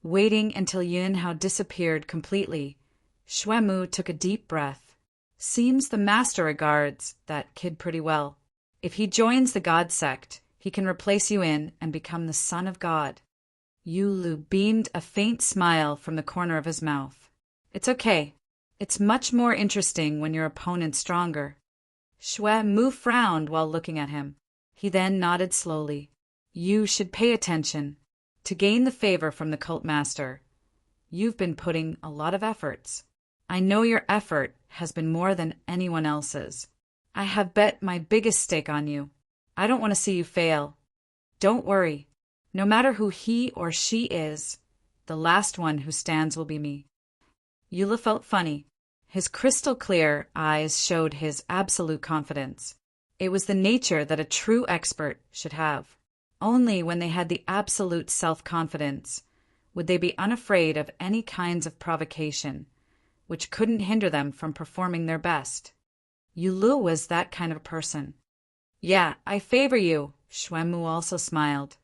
Waiting until Yun Hao disappeared completely, Shui Mu took a deep breath. "Seems the master regards that kid pretty well. If he joins the God sect, he can replace Yun and become the son of God." Yulu beamed a faint smile from the corner of his mouth. "It's okay. It's much more interesting when your opponent's stronger." Shui Mu frowned while looking at him. He then nodded slowly. "You should pay attention. To gain the favor from the cult master, you've been putting a lot of efforts. I know your effort has been more than anyone else's. I have bet my biggest stake on you. I don't want to see you fail. Don't worry. No matter who he or she is, the last one who stands will be me." Yula felt funny. His crystal-clear eyes showed his absolute confidence. It was the nature that a true expert should have. Only when they had the absolute self-confidence would they be unafraid of any kinds of provocation, which couldn't hinder them from performing their best. Yulu was that kind of a person. "Yeah, I favor you," Shui Mu also smiled.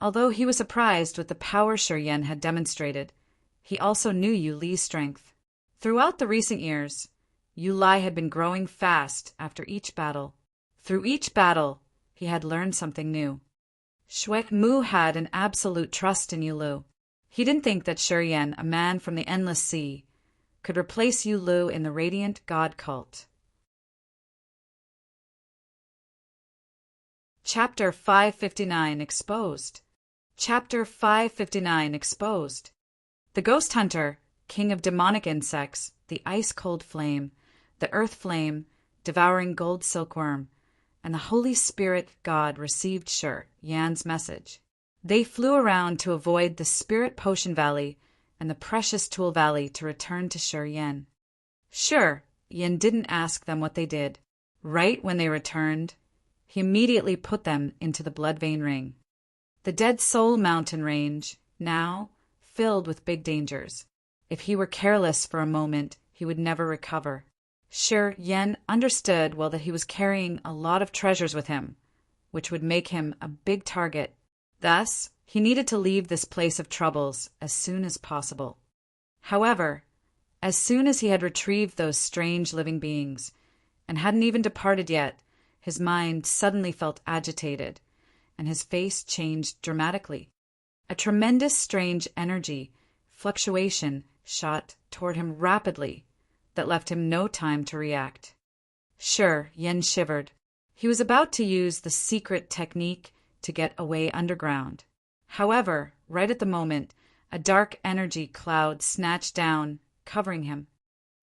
Although he was surprised with the power Shi Yan had demonstrated, he also knew Yu Li's strength. Throughout the recent years, Yu Li had been growing fast after each battle. Through each battle, he had learned something new. Shui Mu had an absolute trust in Yu Lu. He didn't think that Shi Yan, a man from the Endless Sea, could replace Yu Lu in the Radiant God cult. Chapter 559 Exposed. Chapter 559 Exposed. The Ghost Hunter, king of demonic insects, the ice-cold flame, the earth flame, devouring gold silkworm, and the Holy Spirit God received Shi Yan's message. They flew around to avoid the Spirit Potion Valley and the Precious Tool Valley to return to Shi Yan. Shi Yan didn't ask them what they did. Right when they returned, he immediately put them into the Blood Vein Ring. The Dead Soul Mountain Range, now filled with big dangers. If he were careless for a moment, he would never recover. Shi Yan understood well that he was carrying a lot of treasures with him, which would make him a big target. Thus, he needed to leave this place of troubles as soon as possible. However, as soon as he had retrieved those strange living beings, and hadn't even departed yet, his mind suddenly felt agitated, and his face changed dramatically. A tremendous strange energy, fluctuation, shot toward him rapidly, that left him no time to react. Shi Yan shivered. He was about to use the secret technique to get away underground. However, right at the moment, a dark energy cloud snatched down, covering him.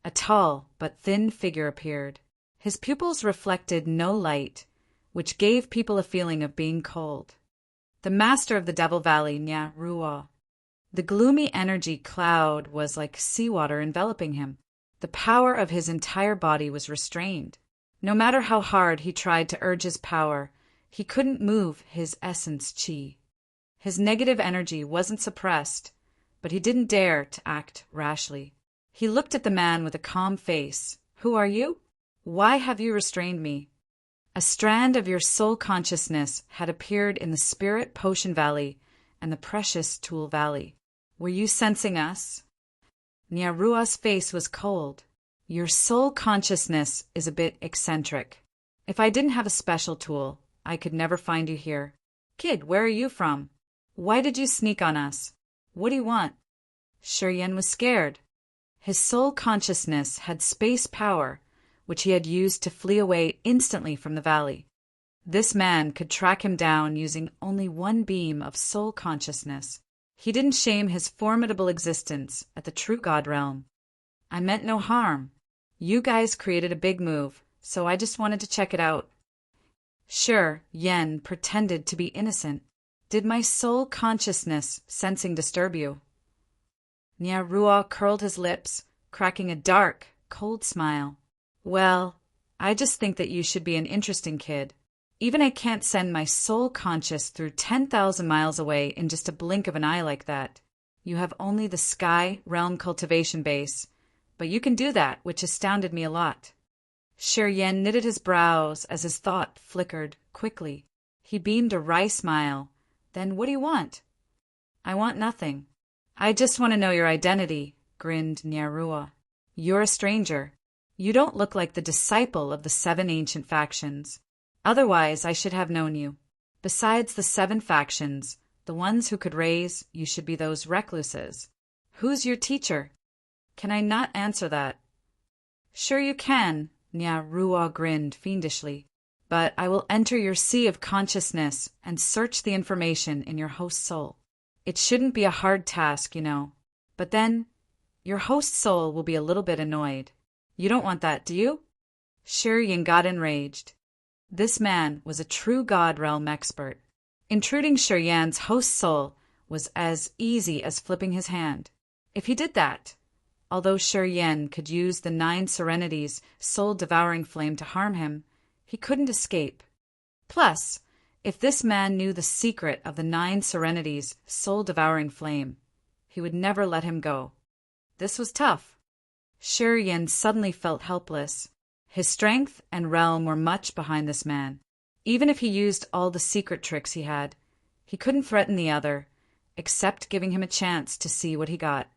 A tall but thin figure appeared. His pupils reflected no light, which gave people a feeling of being cold. The master of the Devil Valley, Nya Ruo. The gloomy energy cloud was like seawater enveloping him. The power of his entire body was restrained. No matter how hard he tried to urge his power, he couldn't move his essence chi. His negative energy wasn't suppressed, but he didn't dare to act rashly. He looked at the man with a calm face. "Who are you? Why have you restrained me?" A strand of your soul consciousness had appeared in the Spirit Potion Valley and the Precious Tool Valley. Were you sensing us? Nyarua's face was cold. Your soul consciousness is a bit eccentric. If I didn't have a special tool, I could never find you here. Kid, where are you from? Why did you sneak on us? What do you want? Shi Yan was scared. His soul consciousness had space power, which he had used to flee away instantly from the valley. This man could track him down using only one beam of soul consciousness. He didn't shame his formidable existence at the true God realm. I meant no harm. You guys created a big move, so I just wanted to check it out. Shi Yan pretended to be innocent. Did my soul consciousness sensing disturb you? Nya Ruo curled his lips, cracking a dark, cold smile. Well, I just think that you should be an interesting kid. Even I can't send my soul conscious through 10,000 miles away in just a blink of an eye like that. You have only the sky realm cultivation base, but you can do that, which astounded me a lot. Shi Yan knitted his brows as his thought flickered quickly. He beamed a wry smile. Then what do you want? I want nothing. I just want to know your identity, grinned Nyarua. You're a stranger. You don't look like the disciple of the 7 ancient factions. Otherwise, I should have known you. Besides the 7 factions, the ones who could raise you should be those recluses. Who's your teacher? Can I not answer that? Sure you can, Nyarua grinned fiendishly. But I will enter your sea of consciousness and search the information in your host's soul. It shouldn't be a hard task, you know. But then, your host's soul will be a little bit annoyed. You don't want that, do you? Shi Yan got enraged. This man was a true God realm expert. Intruding Shi Yan's host's soul was as easy as flipping his hand. If he did that, although Shi Yan could use the 9 Serenities' soul-devouring flame to harm him, he couldn't escape. Plus, if this man knew the secret of the 9 Serenities' soul-devouring flame, he would never let him go. This was tough. Shi Yan suddenly felt helpless. His strength and realm were much behind this man. Even if he used all the secret tricks he had, he couldn't threaten the other, except giving him a chance to see what he got.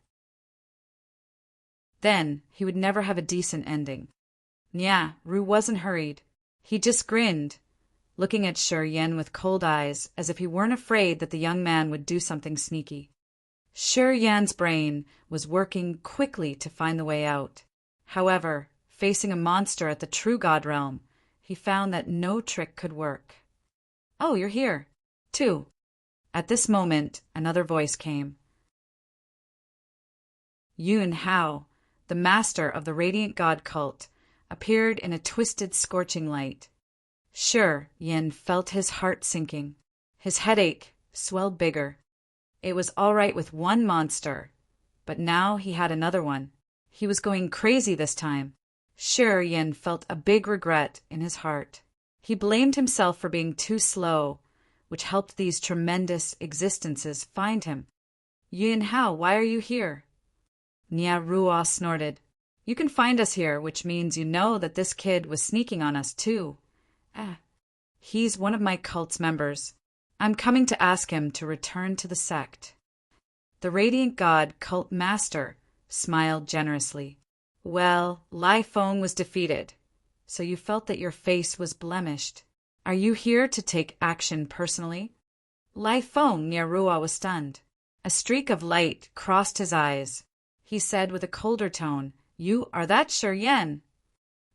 Then he would never have a decent ending. Ru wasn't hurried. He just grinned, looking at Shi Yan with cold eyes as if he weren't afraid that the young man would do something sneaky. Shi Yan's brain was working quickly to find the way out. However, facing a monster at the true God realm, he found that no trick could work. Oh, you're here, too. At this moment, another voice came. Yun Hao, the master of the Radiant God cult, appeared in a twisted, scorching light. Shi Yan felt his heart sinking. His headache swelled bigger. It was all right with one monster, but now he had another one. He was going crazy this time. Shi Yan felt a big regret in his heart. He blamed himself for being too slow, which helped these tremendous existences find him. Yun Hao, why are you here? Nyarua snorted. You can find us here, which means you know that this kid was sneaking on us too. He's one of my cult's members. I'm coming to ask him to return to the sect. The Radiant God cult master smiled generously. Well, Lai Feng was defeated, so you felt that your face was blemished. Are you here to take action personally? Lai Feng, Nyarua was stunned. A streak of light crossed his eyes. He said with a colder tone, You are that Shi Yan.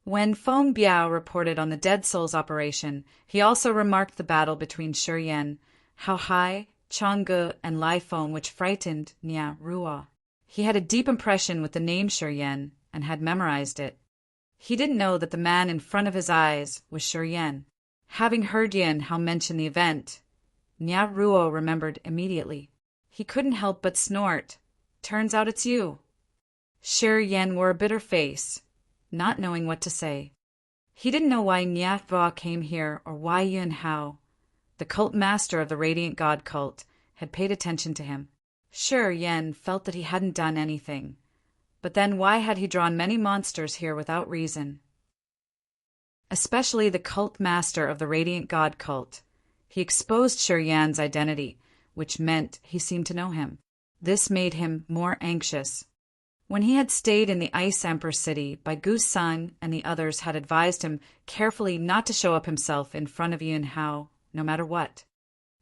When Feng Biao reported on the Dead Souls operation, he also remarked the battle between Shi Yan, Hao Hai, Changge, and Lai Feng, which frightened Nyarua. He had a deep impression with the name Shi Yan and had memorized it. He didn't know that the man in front of his eyes was Shi Yan. Having heard Yun Hao mention the event, Nyarua remembered immediately. He couldn't help but snort. Turns out it's you. Shi Yan wore a bitter face, not knowing what to say. He didn't know why Nyarua came here or why Yun Hao, the cult master of the Radiant God cult, had paid attention to him. Shi Yan felt that he hadn't done anything. But then why had he drawn many monsters here without reason? Especially the cult master of the Radiant God cult. He exposed Shi Yan's identity, which meant he seemed to know him. This made him more anxious. When he had stayed in the Ice Emperor city, Bai Gu-san and the others had advised him carefully not to show up himself in front of Yun Hao, no matter what.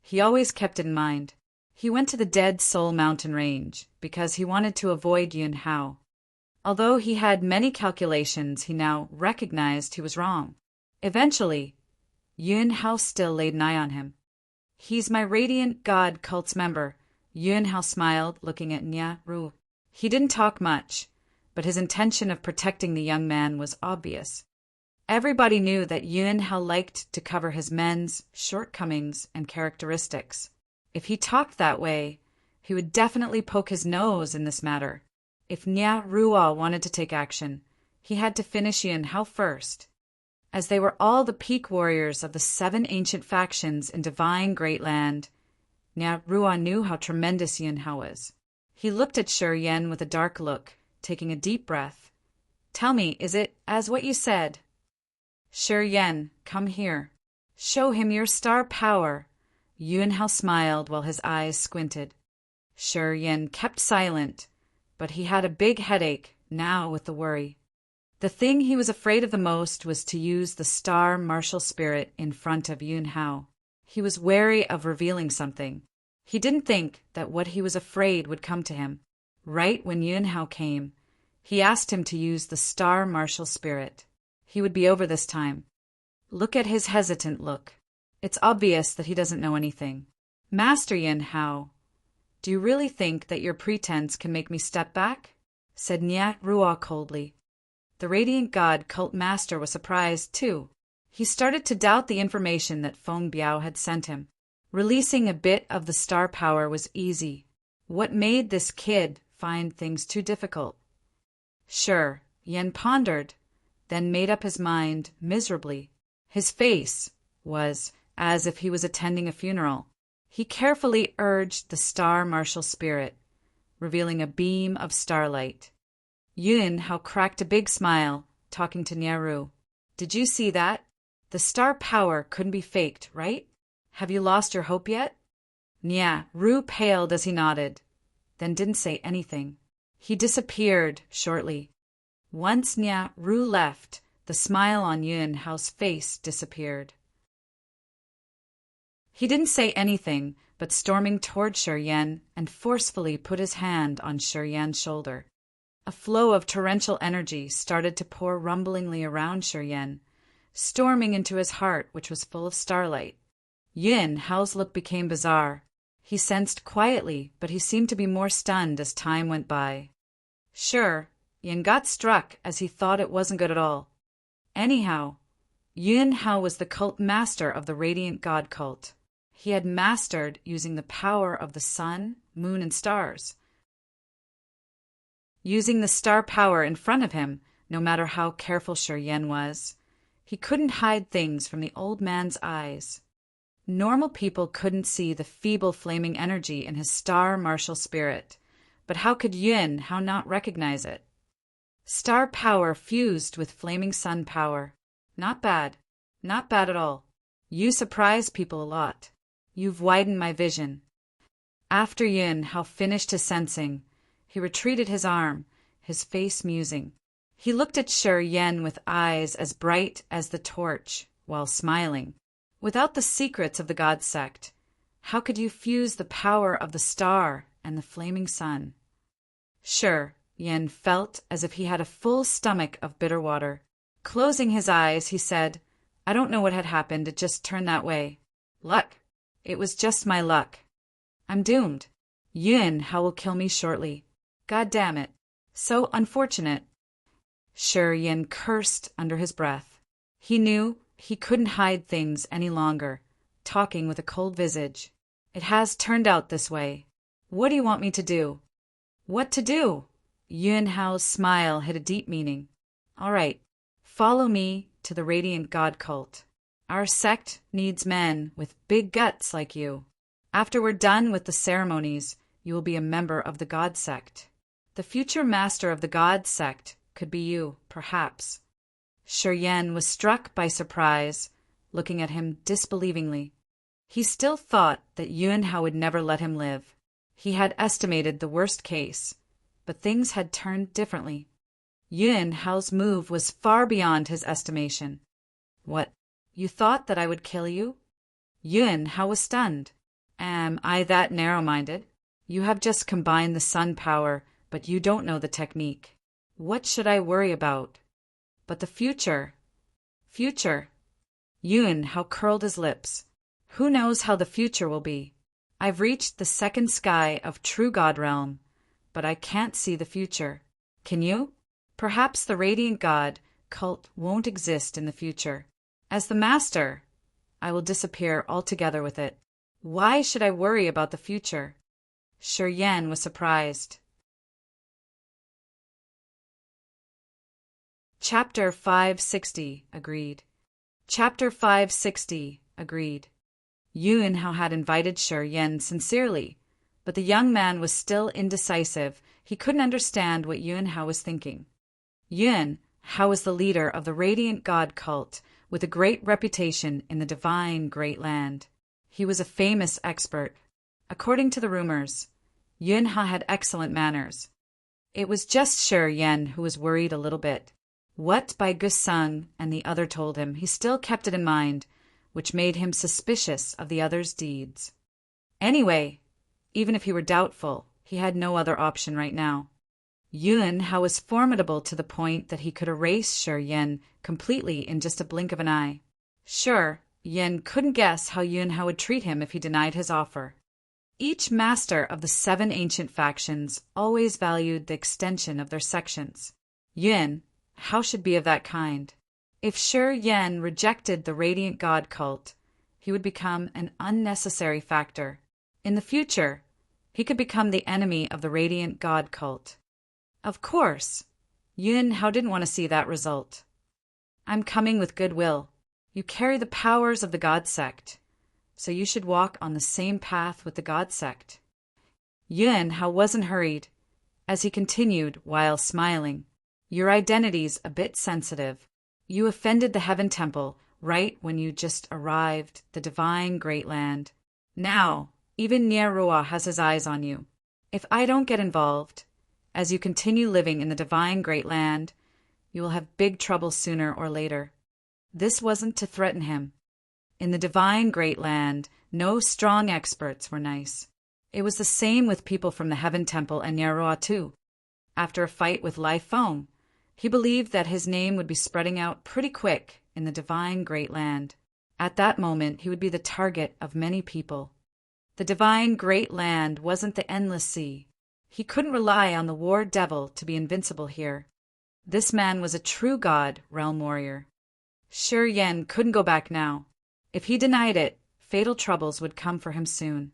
He always kept it in mind. He went to the Dead Soul Mountain Range because he wanted to avoid Yun Hao. Although he had many calculations, he now recognized he was wrong. Eventually, Yun Hao still laid an eye on him. He's my Radiant God cult's member. Yun Hao smiled, looking at Nyarua. He didn't talk much, but his intention of protecting the young man was obvious. Everybody knew that Yun Hao liked to cover his men's shortcomings and characteristics. If he talked that way, he would definitely poke his nose in this matter. If Nya Rua wanted to take action, he had to finish Yun Hao first. As they were all the peak warriors of the 7 ancient factions in Divine Great Land, Nya Rua knew how tremendous Yun Hao was. He looked at Shi Yan with a dark look, taking a deep breath. "Tell me, is it as what you said?" "Shi Yan, come here. Show him your star power." Yun Hao smiled while his eyes squinted. Shi Yan kept silent, but he had a big headache now with the worry. The thing he was afraid of the most was to use the star martial spirit in front of Yun Hao. He was wary of revealing something. He didn't think that what he was afraid would come to him. Right when Yun Hao came, he asked him to use the star martial spirit. He would be over this time. Look at his hesitant look. It's obvious that he doesn't know anything. "Master Yun Hao, do you really think that your pretense can make me step back?" said Nya Rua coldly. The Radiant God cult master was surprised, too. He started to doubt the information that Feng Biao had sent him. Releasing a bit of the star power was easy. What made this kid find things too difficult? Sure, Yen pondered, then made up his mind miserably. His face was as if he was attending a funeral. He carefully urged the star martial spirit, revealing a beam of starlight. Yun Hao cracked a big smile, talking to Nyaru. "Did you see that? The star power couldn't be faked, right? Have you lost your hope yet?" Nyaru paled as he nodded, then didn't say anything. He disappeared shortly. Once Nyaru left, the smile on Yun Hao's face disappeared. He didn't say anything, but storming toward Shi Yan and forcefully put his hand on Shi Yan's shoulder. A flow of torrential energy started to pour rumblingly around Shi Yan, storming into his heart, which was full of starlight. Yun Hao's look became bizarre. He sensed quietly, but he seemed to be more stunned as time went by. Sure, Yun got struck as he thought it wasn't good at all. Anyhow, Yun Hao was the cult master of the Radiant God cult. He had mastered using the power of the sun, moon, and stars. Using the star power in front of him, no matter how careful Shi Yan was, he couldn't hide things from the old man's eyes. Normal people couldn't see the feeble flaming energy in his star martial spirit, but how could Yun Hao not recognize it? Star power fused with flaming sun power. Not bad. Not bad at all. You surprise people a lot. You've widened my vision. After Yun Hao finished his sensing, he retreated his arm, his face musing. He looked at Shi Yan with eyes as bright as the torch, while smiling. Without the secrets of the God sect, how could you fuse the power of the star and the flaming sun? Shi Yan felt as if he had a full stomach of bitter water. Closing his eyes, he said, "I don't know what had happened, it just turned that way. Luck. It was just my luck. I'm doomed. Yun Hao will kill me shortly. God damn it. So unfortunate." Shi Yan cursed under his breath. He knew he couldn't hide things any longer, talking with a cold visage. "It has turned out this way. What do you want me to do?" "What to do?" Yun Hao's smile had a deep meaning. "All right. Follow me to the Radiant God cult. Our sect needs men with big guts like you. After we're done with the ceremonies, you will be a member of the God sect. The future master of the God sect could be you, perhaps." Shi Yan was struck by surprise, looking at him disbelievingly. He still thought that Yun Hao would never let him live. He had estimated the worst case, but things had turned differently. Yun Hao's move was far beyond his estimation. "What? You thought that I would kill you?" Yun Hao was stunned. "Am I that narrow-minded? You have just combined the sun power, but you don't know the technique. What should I worry about?" "But the future." "Future?" Yun Hao curled his lips. "Who knows how the future will be? I've reached the second sky of true God realm, but I can't see the future. Can you? Perhaps the Radiant God cult won't exist in the future. As the master, I will disappear altogether with it. Why should I worry about the future?" Shi Yan was surprised. Chapter 560, agreed. Chapter 560, agreed. Yuanhao had invited Shi Yan sincerely, but the young man was still indecisive. He couldn't understand what Yuanhao was thinking. Yuanhao was the leader of the Radiant God cult, with a great reputation in the divine Great Land. He was a famous expert. According to the rumors, Yuanhao had excellent manners. It was just Shi Yan who was worried a little bit. What Bai Gusung and the other told him, he still kept it in mind, which made him suspicious of the other's deeds. Anyway, even if he were doubtful, he had no other option right now. Yuanhao was formidable to the point that he could erase Shi Yan completely in just a blink of an eye. Sure, Yan couldn't guess how Yuanhao would treat him if he denied his offer. Each master of the 7 ancient factions always valued the extension of their sections. Yuanhao should be of that kind. If Shi Yan rejected the Radiant God cult, he would become an unnecessary factor. In the future, he could become the enemy of the Radiant God cult. Of course, Yuanhao didn't want to see that result. I'm coming with goodwill. You carry the powers of the God sect, so you should walk on the same path with the God sect. Yuanhao wasn't hurried, as he continued while smiling. Your identity's a bit sensitive. You offended the Heaven Temple right when you just arrived the divine Great Land. Now, even Nierua has his eyes on you. If I don't get involved, as you continue living in the divine Great Land, you will have big trouble sooner or later. This wasn't to threaten him. In the divine Great Land, no strong experts were nice. It was the same with people from the Heaven Temple and Nierua too. After a fight with Lai Feng, he believed that his name would be spreading out pretty quick in the divine Great Land. At that moment, he would be the target of many people. The divine Great Land wasn't the endless sea. He couldn't rely on the war devil to be invincible here. This man was a true god realm warrior. Shi Yan couldn't go back now. If he denied it, fatal troubles would come for him soon.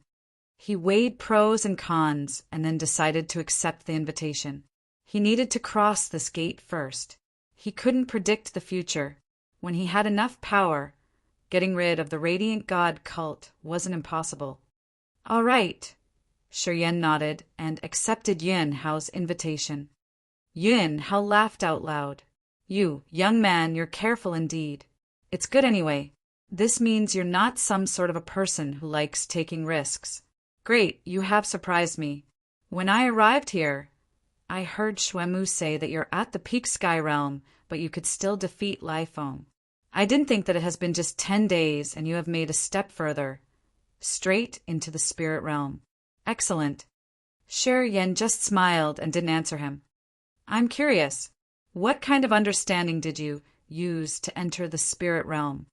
He weighed pros and cons and then decided to accept the invitation. He needed to cross this gate first. He couldn't predict the future. When he had enough power, getting rid of the Radiant God cult wasn't impossible. All right. Shi Yan nodded and accepted Yuanhao's invitation. Yuanhao laughed out loud. You, young man, you're careful indeed. It's good anyway. This means you're not some sort of a person who likes taking risks. Great, you have surprised me. When I arrived here, I heard Xuemu say that you're at the Peak Sky Realm, but you could still defeat Lai Feng. I didn't think that it has been just 10 days and you have made a step further, straight into the spirit realm. Excellent. Shi Yan just smiled and didn't answer him. I'm curious, what kind of understanding did you use to enter the spirit realm?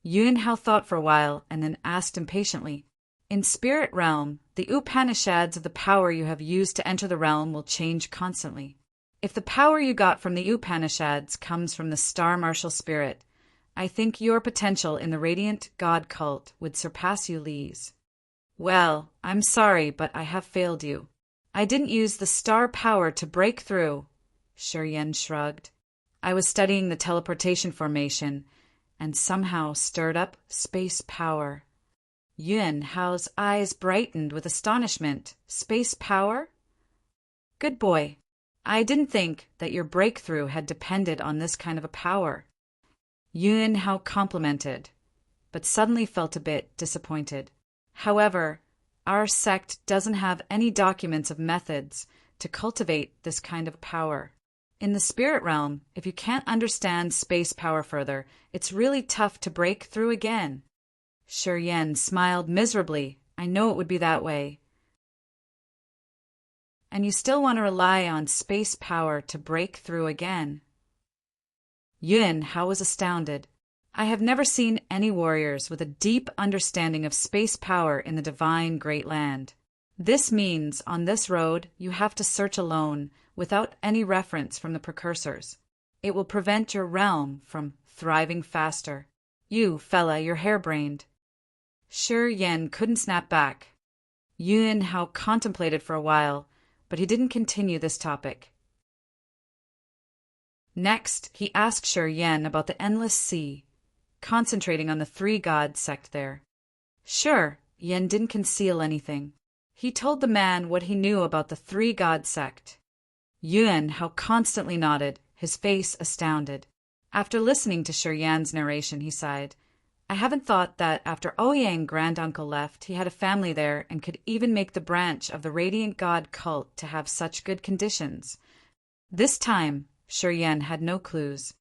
Yuanhao thought for a while and then asked impatiently. In spirit realm, the Upanishads of the power you have used to enter the realm will change constantly. If the power you got from the Upanishads comes from the star martial spirit, I think your potential in the Radiant God cult would surpass you, Li's. Well, I'm sorry, but I have failed you. I didn't use the star power to break through. Shi Yan shrugged. I was studying the teleportation formation and somehow stirred up space power. Yuanhao's eyes brightened with astonishment. Space power? Good boy. I didn't think that your breakthrough had depended on this kind of a power. Yuanhao complimented, but suddenly felt a bit disappointed. However, our sect doesn't have any documents of methods to cultivate this kind of power. In the spirit realm, if you can't understand space power further, it's really tough to break through again. Shi Yan smiled miserably. I know it would be that way. And you still want to rely on space power to break through again? Yuanhao was astounded. I have never seen any warriors with a deep understanding of space power in the divine Great Land. This means, on this road, you have to search alone, without any reference from the precursors. It will prevent your realm from thriving faster. You, fella, you're harebrained. Shi Yan couldn't snap back. Yuanhao contemplated for a while, but he didn't continue this topic. Next, he asked Shi Yan about the endless sea, concentrating on the three-god sect there. Sure, Yan didn't conceal anything. He told the man what he knew about the three-god sect. Yuan Hao constantly nodded, his face astounded. After listening to Shi Yan's narration, he sighed. I haven't thought that after Ouyang granduncle left, he had a family there and could even make the branch of the radiant god cult to have such good conditions. This time, Shi Yan had no clues.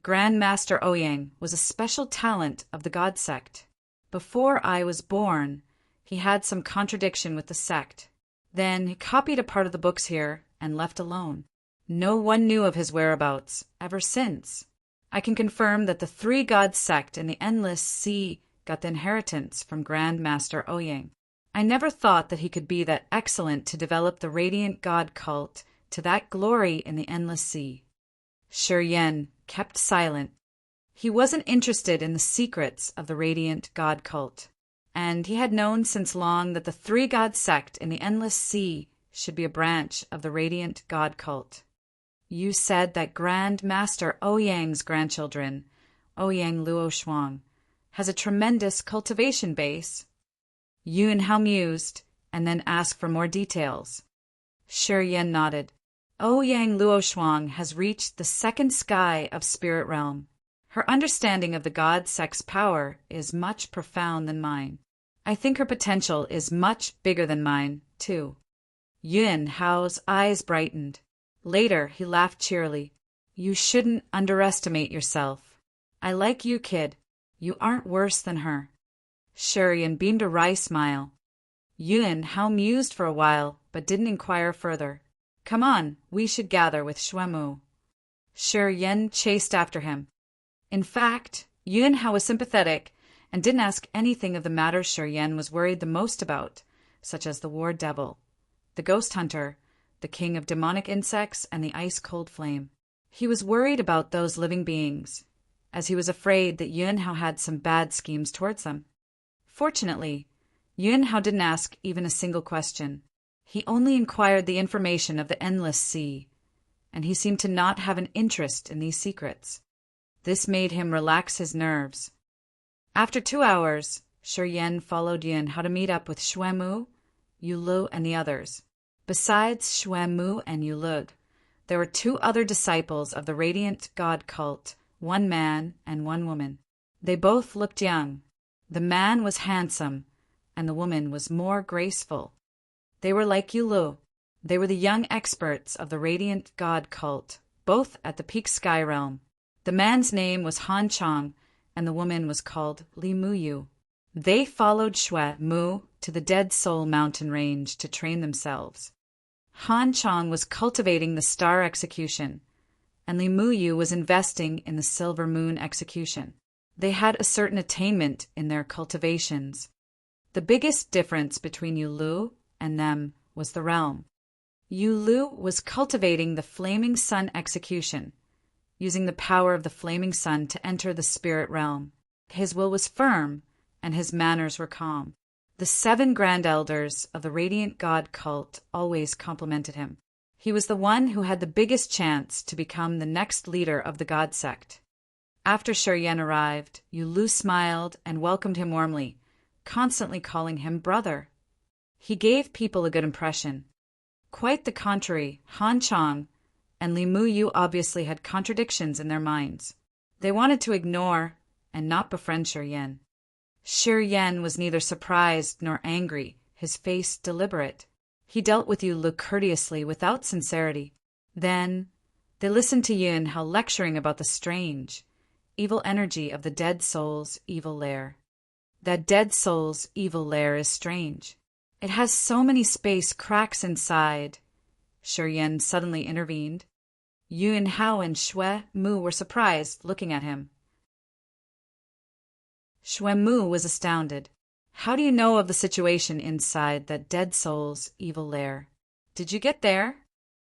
Grand Master Ouyang was a special talent of the god sect. Before I was born, he had some contradiction with the sect. Then he copied a part of the books here and left alone. No one knew of his whereabouts ever since. I can confirm that the three-god sect in the Endless Sea got the inheritance from Grand Master Ouyang. I never thought that he could be that excellent to develop the radiant god cult to that glory in the Endless Sea. Shi Yan kept silent. He wasn't interested in the secrets of the radiant god cult, and he had known since long that the three-god sect in the Endless Sea should be a branch of the radiant god cult. You said that Grand Master Ouyang's grandchildren, Ouyang Luo Shuang, has a tremendous cultivation base. Yuan Hao mused, and then asked for more details. Shi Yan nodded. Ouyang Luo Shuang has reached the second sky of spirit realm. Her understanding of the god sect's power is much profound than mine. I think her potential is much bigger than mine, too. Yuan Hao's eyes brightened. Later, he laughed cheerily. You shouldn't underestimate yourself. I like you, kid. You aren't worse than her. Shi Yan beamed a wry smile. Yuan Hao mused for a while, but didn't inquire further. Come on, we should gather with Xuemu. Shi Yan chased after him. In fact, Yuan Hao was sympathetic and didn't ask anything of the matters Shi Yan was worried the most about, such as the war devil, the ghost hunter, the king of demonic insects, and the ice-cold flame. He was worried about those living beings, as he was afraid that Yuan Hao had some bad schemes towards them. Fortunately, Yuan Hao didn't ask even a single question. He only inquired the information of the Endless Sea, and he seemed to not have an interest in these secrets. This made him relax his nerves. After 2 hours, Shi Yan followed Yuan Hao to meet up with Xuemu, Yulu, and the others. Besides Xuemu and Yulug, there were 2 other disciples of the radiant god cult, 1 man and 1 woman. They both looked young. The man was handsome, and the woman was more graceful. They were like Yulu. They were the young experts of the radiant god cult, both at the peak sky realm. The man's name was Han Chang, and the woman was called Li Muyu. They followed Xuemu to the Dead Soul mountain range to train themselves. Han Chang was cultivating the star execution, and Li Muyu was investing in the silver moon execution. They had a certain attainment in their cultivations. The biggest difference between Yulu and them was the realm. Yulu was cultivating the flaming sun execution, using the power of the flaming sun to enter the spirit realm. His will was firm, and his manners were calm. The 7 grand elders of the radiant god cult always complimented him. He was the one who had the biggest chance to become the next leader of the god sect. After Shi Yan arrived, Yulu smiled and welcomed him warmly, constantly calling him brother. He gave people a good impression. Quite the contrary, Han Chang and Li Muyu obviously had contradictions in their minds. They wanted to ignore and not befriend Shi Yan. Shi Yan was neither surprised nor angry, his face deliberate. He dealt with Yulu courteously without sincerity. Then they listened to Yuan Hao lecturing about the strange, evil energy of the dead soul's evil lair. That dead soul's evil lair is strange. It has so many space cracks inside. Shi Yan suddenly intervened. Yuan Hao and Xuemu were surprised, looking at him. Xuemu was astounded. How do you know of the situation inside that dead soul's evil lair? Did you get there?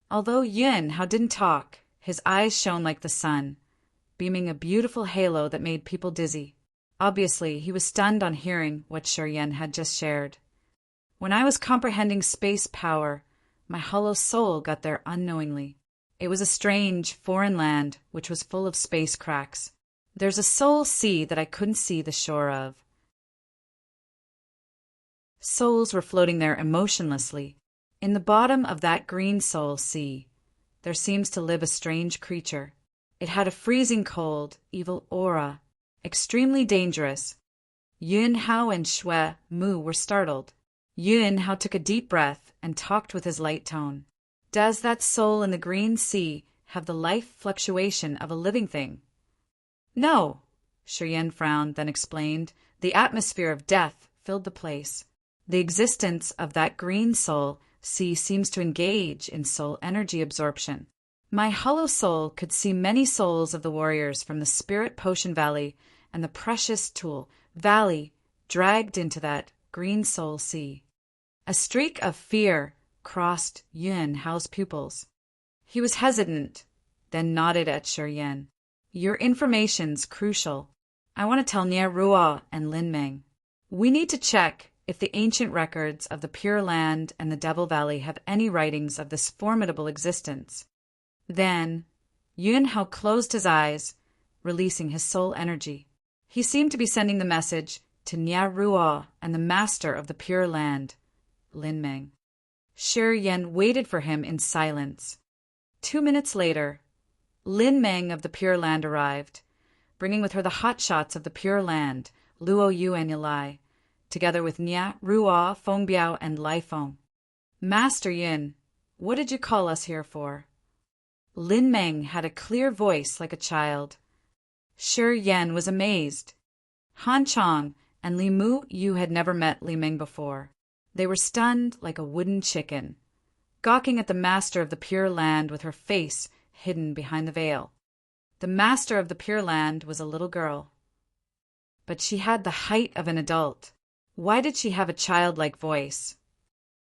Although Yuan Hao didn't talk, his eyes shone like the sun, beaming a beautiful halo that made people dizzy. Obviously, he was stunned on hearing what Shi Yan had just shared. When I was comprehending space power, my hollow soul got there unknowingly. It was a strange, foreign land which was full of space cracks. There's a soul sea that I couldn't see the shore of. Souls were floating there emotionlessly. In the bottom of that green soul sea, there seems to live a strange creature. It had a freezing cold, evil aura, extremely dangerous. Yun Hao and Shui Mu were startled. Yun Hao took a deep breath and talked with his light tone. Does that soul in the green sea have the life fluctuation of a living thing? No, Shi Yan frowned, then explained. The atmosphere of death filled the place. The existence of that green soul sea seems to engage in soul energy absorption. My hollow soul could see many souls of the warriors from the Spirit Potion Valley and the Precious Tool Valley dragged into that green soul sea. A streak of fear crossed Yun Hao's pupils. He was hesitant, then nodded at Shi Yan. Your information's crucial. I want to tell Nie Ruo and Lin Meng. We need to check if the ancient records of the Pure Land and the Devil Valley have any writings of this formidable existence. Then, Yun Hao closed his eyes, releasing his soul energy. He seemed to be sending the message to Nie Ruo and the master of the Pure Land, Lin Meng. Shi Yan waited for him in silence. 2 minutes later, Lin Meng of the Pure Land arrived, bringing with her the hotshots of the Pure Land, Luo Yu and Yilai, together with Nie Ruo, Feng Biao, and Lai Feng. Master Yin, what did you call us here for? Lin Meng had a clear voice like a child. Shi Yan was amazed. Han Chong and Li Mu Yu had never met Li Meng before. They were stunned like a wooden chicken, gawking at the master of the Pure Land with her face hidden behind the veil. The master of the Pure Land was a little girl, but she had the height of an adult. Why did she have a childlike voice?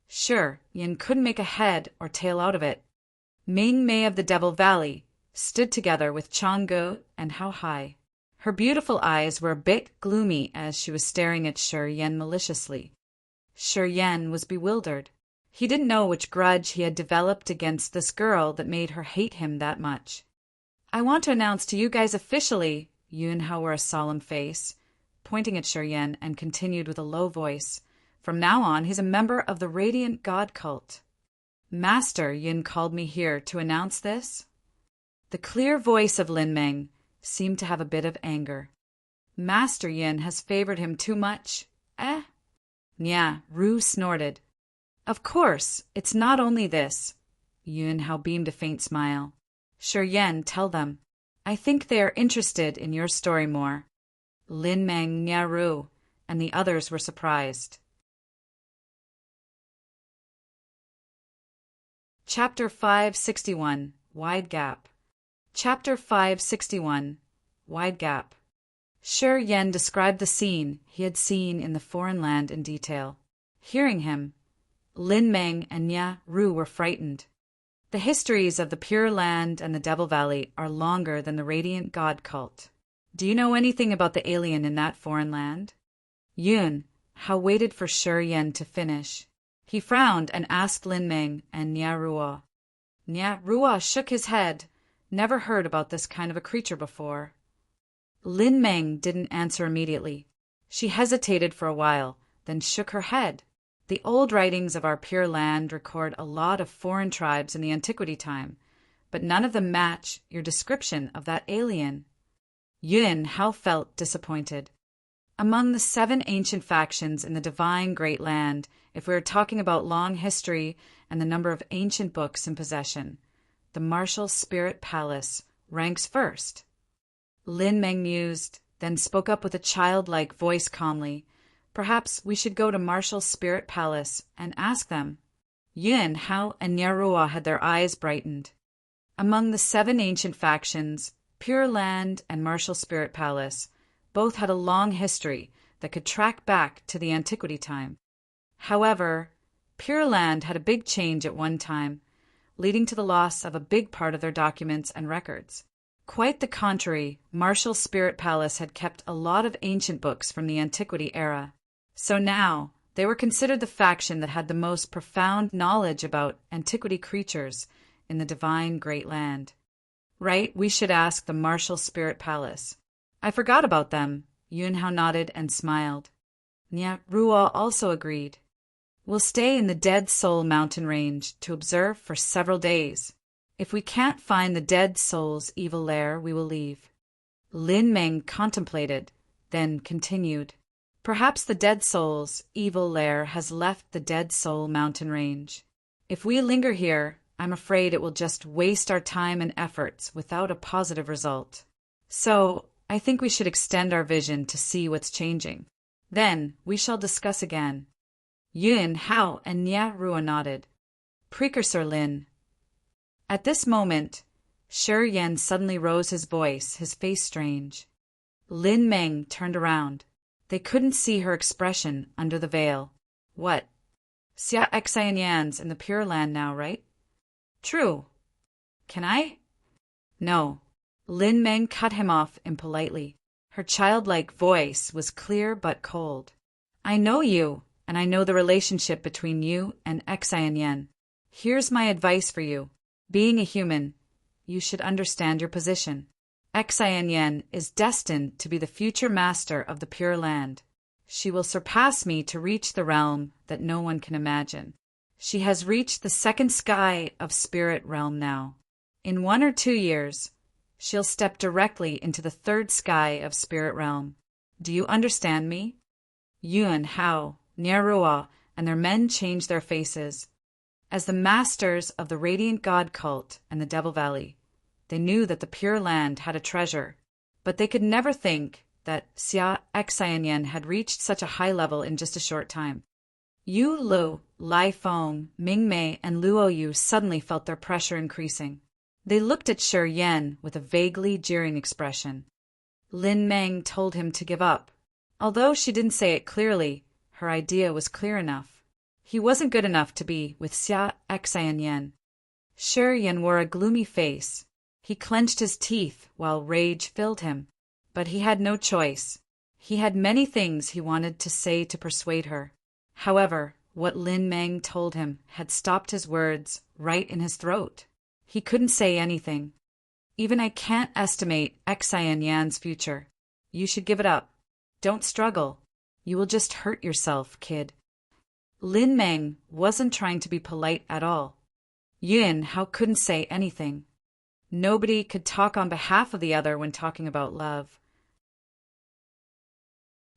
Sure, Yin couldn't make a head or tail out of it. Ming Mei of the Devil Valley stood together with Changgu and Hao Hai. Her beautiful eyes were a bit gloomy as she was staring at Shi Yan maliciously. Shi Yan was bewildered. He didn't know which grudge he had developed against this girl that made her hate him that much. I want to announce to you guys officially, Yun Hao wore a solemn face, pointing at Shi Yan, and continued with a low voice. From now on, he's a member of the Radiant God cult. Master, Yin called me here to announce this. The clear voice of Lin Meng seemed to have a bit of anger. Master Yin has favored him too much, eh? Nya, Ru snorted. Of course, it's not only this. Yun Hao beamed a faint smile. Shi Yan, tell them. I think they are interested in your story more. Lin Meng, Nya Ru, and the others were surprised. Chapter 561, Wide Gap. Chapter 561, Wide Gap. Shi Yan described the scene he had seen in the foreign land in detail. Hearing him, Lin Meng and Nya Ru were frightened. The histories of the Pure Land and the Devil Valley are longer than the Radiant God cult. Do you know anything about the alien in that foreign land? Yun Hao waited for Shi Yan to finish. He frowned and asked Lin Meng and Nya Ruo. Nya Ruo shook his head. Never heard about this kind of a creature before. Lin Meng didn't answer immediately. She hesitated for a while, then shook her head. The old writings of our Pure Land record a lot of foreign tribes in the antiquity time, but none of them match your description of that alien. Yun Hao felt disappointed. Among the 7 ancient factions in the divine Great Land, if we are talking about long history and the number of ancient books in possession, the Martial Spirit Palace ranks first. Lin Meng mused, then spoke up with a childlike voice calmly. Perhaps we should go to Martial Spirit Palace and ask them. Yun Hao and Nya Ruo had their eyes brightened. Among the 7 ancient factions, Pure Land and Martial Spirit Palace both had a long history that could track back to the antiquity time. However, Pure Land had a big change at one time, leading to the loss of a big part of their documents and records. Quite the contrary, Martial Spirit Palace had kept a lot of ancient books from the antiquity era. So now, they were considered the faction that had the most profound knowledge about antiquity creatures in the divine Great Land. Right, we should ask the Martial Spirit Palace. I forgot about them. Yunhao nodded and smiled. Nya Ruo also agreed. We'll stay in the Dead Soul mountain range to observe for several days. If we can't find the Dead Soul's evil lair, we will leave. Lin Meng contemplated, then continued. Perhaps the Dead Soul's evil lair has left the Dead Soul mountain range. If we linger here, I'm afraid it will just waste our time and efforts without a positive result. So, I think we should extend our vision to see what's changing. Then, we shall discuss again. Yun, Hao, and Nya Rua nodded. Precursor Lin. At this moment, Shi Yan suddenly rose his voice, his face strange. Lin Meng turned around. They couldn't see her expression under the veil. What? Xia Xianyan's in the Pure Land now, right? True. Can I? No. Lin Meng cut him off impolitely. Her childlike voice was clear but cold. I know you, and I know the relationship between you and Xianyan. Here's my advice for you. Being a human, you should understand your position. Xianyan is destined to be the future master of the Pure Land. She will surpass me to reach the realm that no one can imagine. She has reached the second sky of Spirit Realm now. In 1 or 2 years, she'll step directly into the third sky of Spirit Realm. Do you understand me? Yun, Hao, Nierua, and their men changed their faces. As the masters of the Radiant God cult and the Devil Valley, they knew that the Pure Land had a treasure, but they could never think that Xia Xianyan had reached such a high level in just a short time. Yu Lu, Lai Feng, Ming Mei, and Luo Yu suddenly felt their pressure increasing. They looked at Shi Yan with a vaguely jeering expression. Lin Meng told him to give up. Although she didn't say it clearly, her idea was clear enough. He wasn't good enough to be with Xia Xianyan. Shi Yan wore a gloomy face. He clenched his teeth while rage filled him. But he had no choice. He had many things he wanted to say to persuade her. However, what Lin Meng told him had stopped his words right in his throat. He couldn't say anything. Even I can't estimate Xianyan's future. You should give it up. Don't struggle. You will just hurt yourself, kid. Lin Meng wasn't trying to be polite at all. Yun Hao couldn't say anything. Nobody could talk on behalf of the other when talking about love.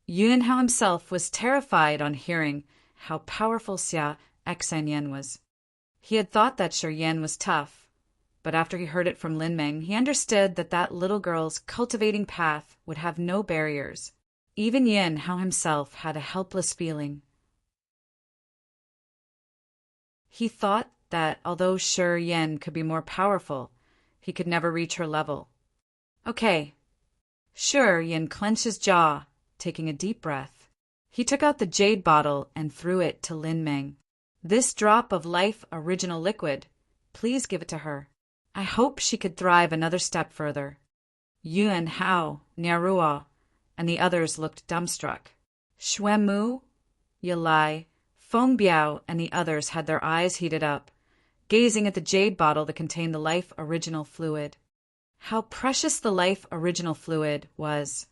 Yun Hao himself was terrified on hearing how powerful Xia Xianyan was. He had thought that Shi Yan was tough, but after he heard it from Lin Meng, he understood that that little girl's cultivating path would have no barriers. Even Yun Hao himself had a helpless feeling. He thought that although Shi Yan could be more powerful, he could never reach her level. Okay. Shi Yan clenched his jaw, taking a deep breath. He took out the jade bottle and threw it to Lin Meng. This drop of life original liquid, please give it to her. I hope she could thrive another step further. Yun Hao, Nierua, and the others looked dumbstruck. Xuemu, Yalai, Feng Biao, and the others had their eyes heated up, gazing at the jade bottle that contained the life original fluid. How precious the life original fluid was.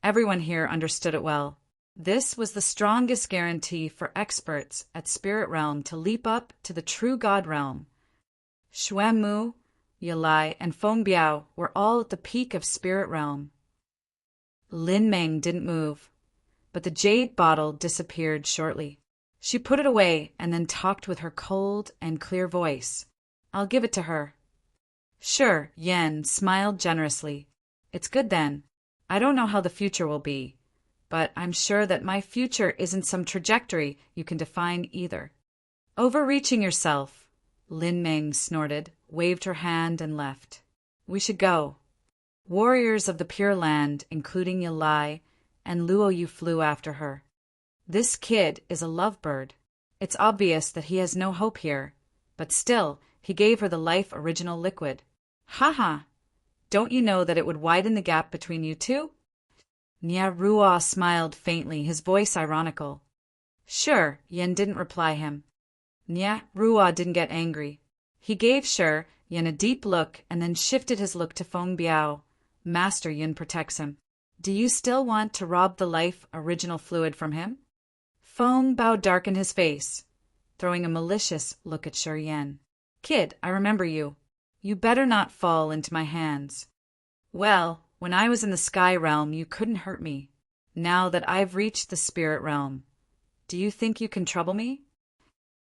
Everyone here understood it well. This was the strongest guarantee for experts at Spirit Realm to leap up to the true God Realm. Xuemu, Yalai, and Feng Biao were all at the peak of Spirit Realm. Lin Meng didn't move, but the jade bottle disappeared shortly. She put it away and then talked with her cold and clear voice. I'll give it to her. Sure, Yan smiled generously. It's good then. I don't know how the future will be, but I'm sure that my future isn't some trajectory you can define either. Overreaching yourself, Lin Meng snorted, waved her hand and left. We should go. Warriors of the Pure Land, including Yalai and Luo Yu, flew after her. This kid is a lovebird. It's obvious that he has no hope here, but still, he gave her the life original liquid. Ha! Don't you know that it would widen the gap between you two? Nya Rua smiled faintly, his voice ironical. Sure, Yen didn't reply him. Nya Rua didn't get angry. He gave Shi Yin a deep look and then shifted his look to Feng Biao. Master Yin protects him. Do you still want to rob the life original fluid from him? Feng Bao darkened his face, throwing a malicious look at Shi Yin. Kid, I remember you. You better not fall into my hands. Well, when I was in the sky realm, you couldn't hurt me. Now that I've reached the spirit realm, do you think you can trouble me?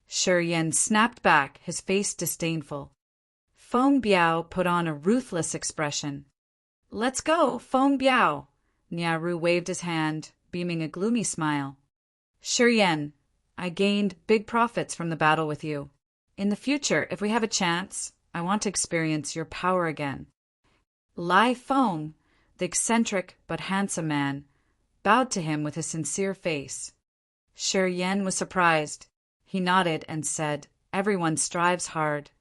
Shi Yin snapped back, his face disdainful. Feng Biao put on a ruthless expression. Let's go, Feng Biao. Niaru waved his hand, beaming a gloomy smile. Shi Yin, I gained big profits from the battle with you. In the future, if we have a chance, I want to experience your power again. Lai Feng, the eccentric but handsome man, bowed to him with a sincere face. Shi Yin was surprised. He nodded and said, Everyone strives hard.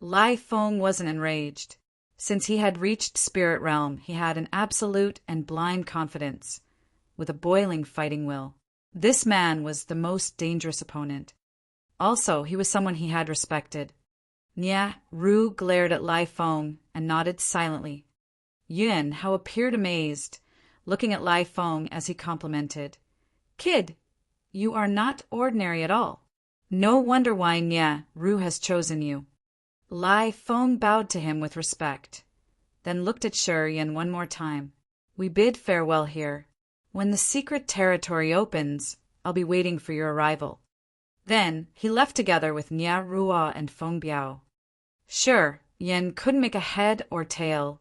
Lai Feng wasn't enraged. Since he had reached spirit realm, he had an absolute and blind confidence, with a boiling fighting will. This man was the most dangerous opponent. Also, he was someone he had respected. Nia Ru glared at Lai Feng and nodded silently. Yun Hao appeared amazed, looking at Lai Feng as he complimented. Kid, you are not ordinary at all. No wonder why Nia Ru has chosen you. Lai Feng bowed to him with respect, then looked at Shi Yin one more time. We bid farewell here. When the secret territory opens, I'll be waiting for your arrival. Then he left together with Nia Rua and Feng Biao. Sure, Yin couldn't make a head or tail,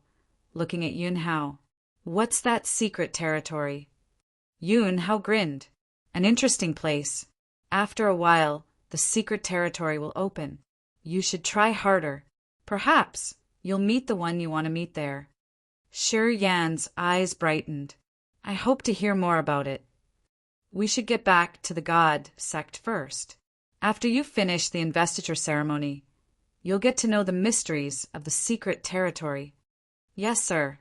looking at Yun Hao. What's that secret territory? Yun Hao grinned. An interesting place. After a while, the secret territory will open. You should try harder. Perhaps you'll meet the one you want to meet there. Shi Yan's eyes brightened. I hope to hear more about it. We should get back to the God sect first. After you finish the investiture ceremony, you'll get to know the mysteries of the secret territory. Yes, sir.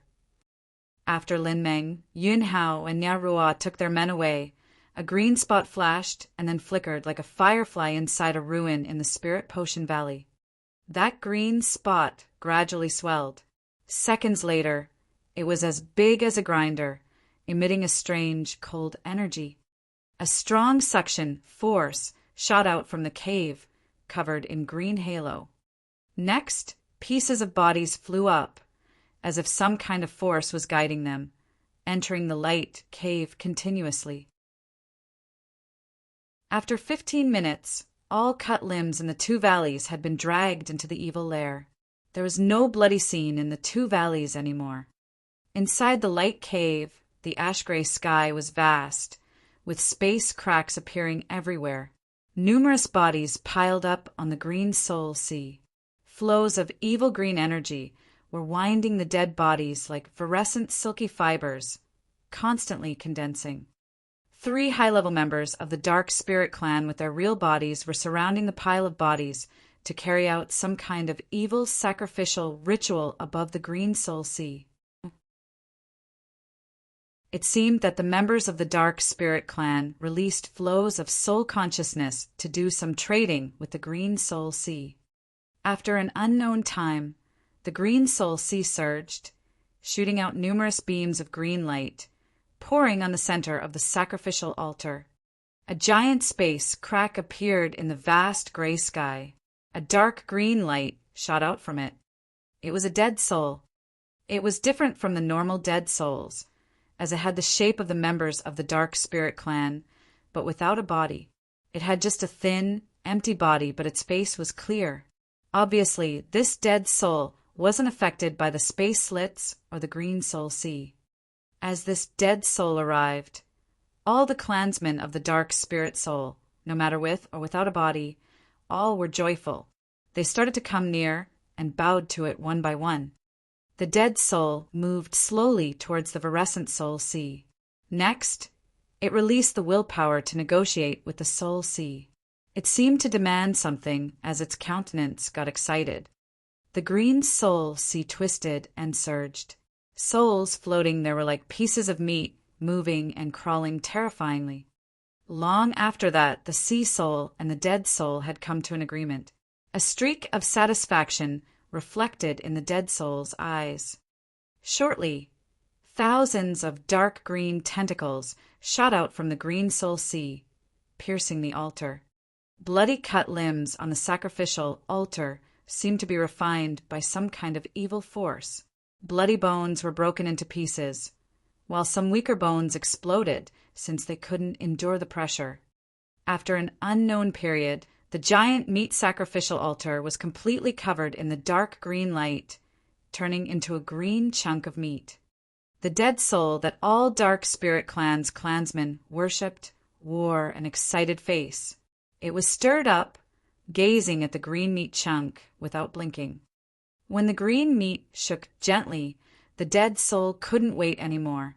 After Lin Meng, Yun Hao and Nia Rua took their men away, a green spot flashed and then flickered like a firefly inside a ruin in the Spirit Potion Valley. That green spot gradually swelled. Seconds later, it was as big as a grinder, emitting a strange, cold energy. A strong suction force shot out from the cave, covered in green halo. Next, pieces of bodies flew up, as if some kind of force was guiding them, entering the light cave continuously. After 15 minutes, all cut limbs in the two valleys had been dragged into the evil lair. There was no bloody scene in the two valleys anymore. Inside the light cave, the ash-gray sky was vast, with space cracks appearing everywhere. Numerous bodies piled up on the green soul sea. Flows of evil green energy were winding the dead bodies like fluorescent silky fibers, constantly condensing. 3 high-level members of the Dark Spirit clan with their real bodies were surrounding the pile of bodies to carry out some kind of evil sacrificial ritual above the green soul sea. It seemed that the members of the Dark Spirit clan released flows of soul consciousness to do some trading with the green soul sea. After an unknown time, the green soul sea surged, shooting out numerous beams of green light, pouring on the center of the sacrificial altar. A giant space crack appeared in the vast gray sky. A dark green light shot out from it. It was a dead soul. It was different from the normal dead souls, as it had the shape of the members of the Dark Spirit clan, but without a body. It had just a thin, empty body, but its face was clear. Obviously, this dead soul wasn't affected by the space slits or the green soul sea. As this dead soul arrived, all the clansmen of the Dark Spirit soul, no matter with or without a body, all were joyful. They started to come near and bowed to it one by one. The dead soul moved slowly towards the fluorescent soul sea. Next, it released the willpower to negotiate with the soul sea. It seemed to demand something as its countenance got excited. The green soul sea twisted and surged. Souls floating there were like pieces of meat, moving and crawling terrifyingly. Long after that, the sea soul and the dead soul had come to an agreement. a streak of satisfaction reflected in the dead soul's eyes. Shortly, thousands of dark green tentacles shot out from the green soul sea, piercing the altar. Bloody cut limbs on the sacrificial altar seemed to be refined by some kind of evil force. Bloody bones were broken into pieces, while some weaker bones exploded since they couldn't endure the pressure. After an unknown period, the giant meat sacrificial altar was completely covered in the dark green light, turning into a green chunk of meat. The dead soul that all dark spirit clans' clansmen worshipped wore an excited face. It was stirred up, gazing at the green meat chunk without blinking. When the green meat shook gently, the dead soul couldn't wait anymore,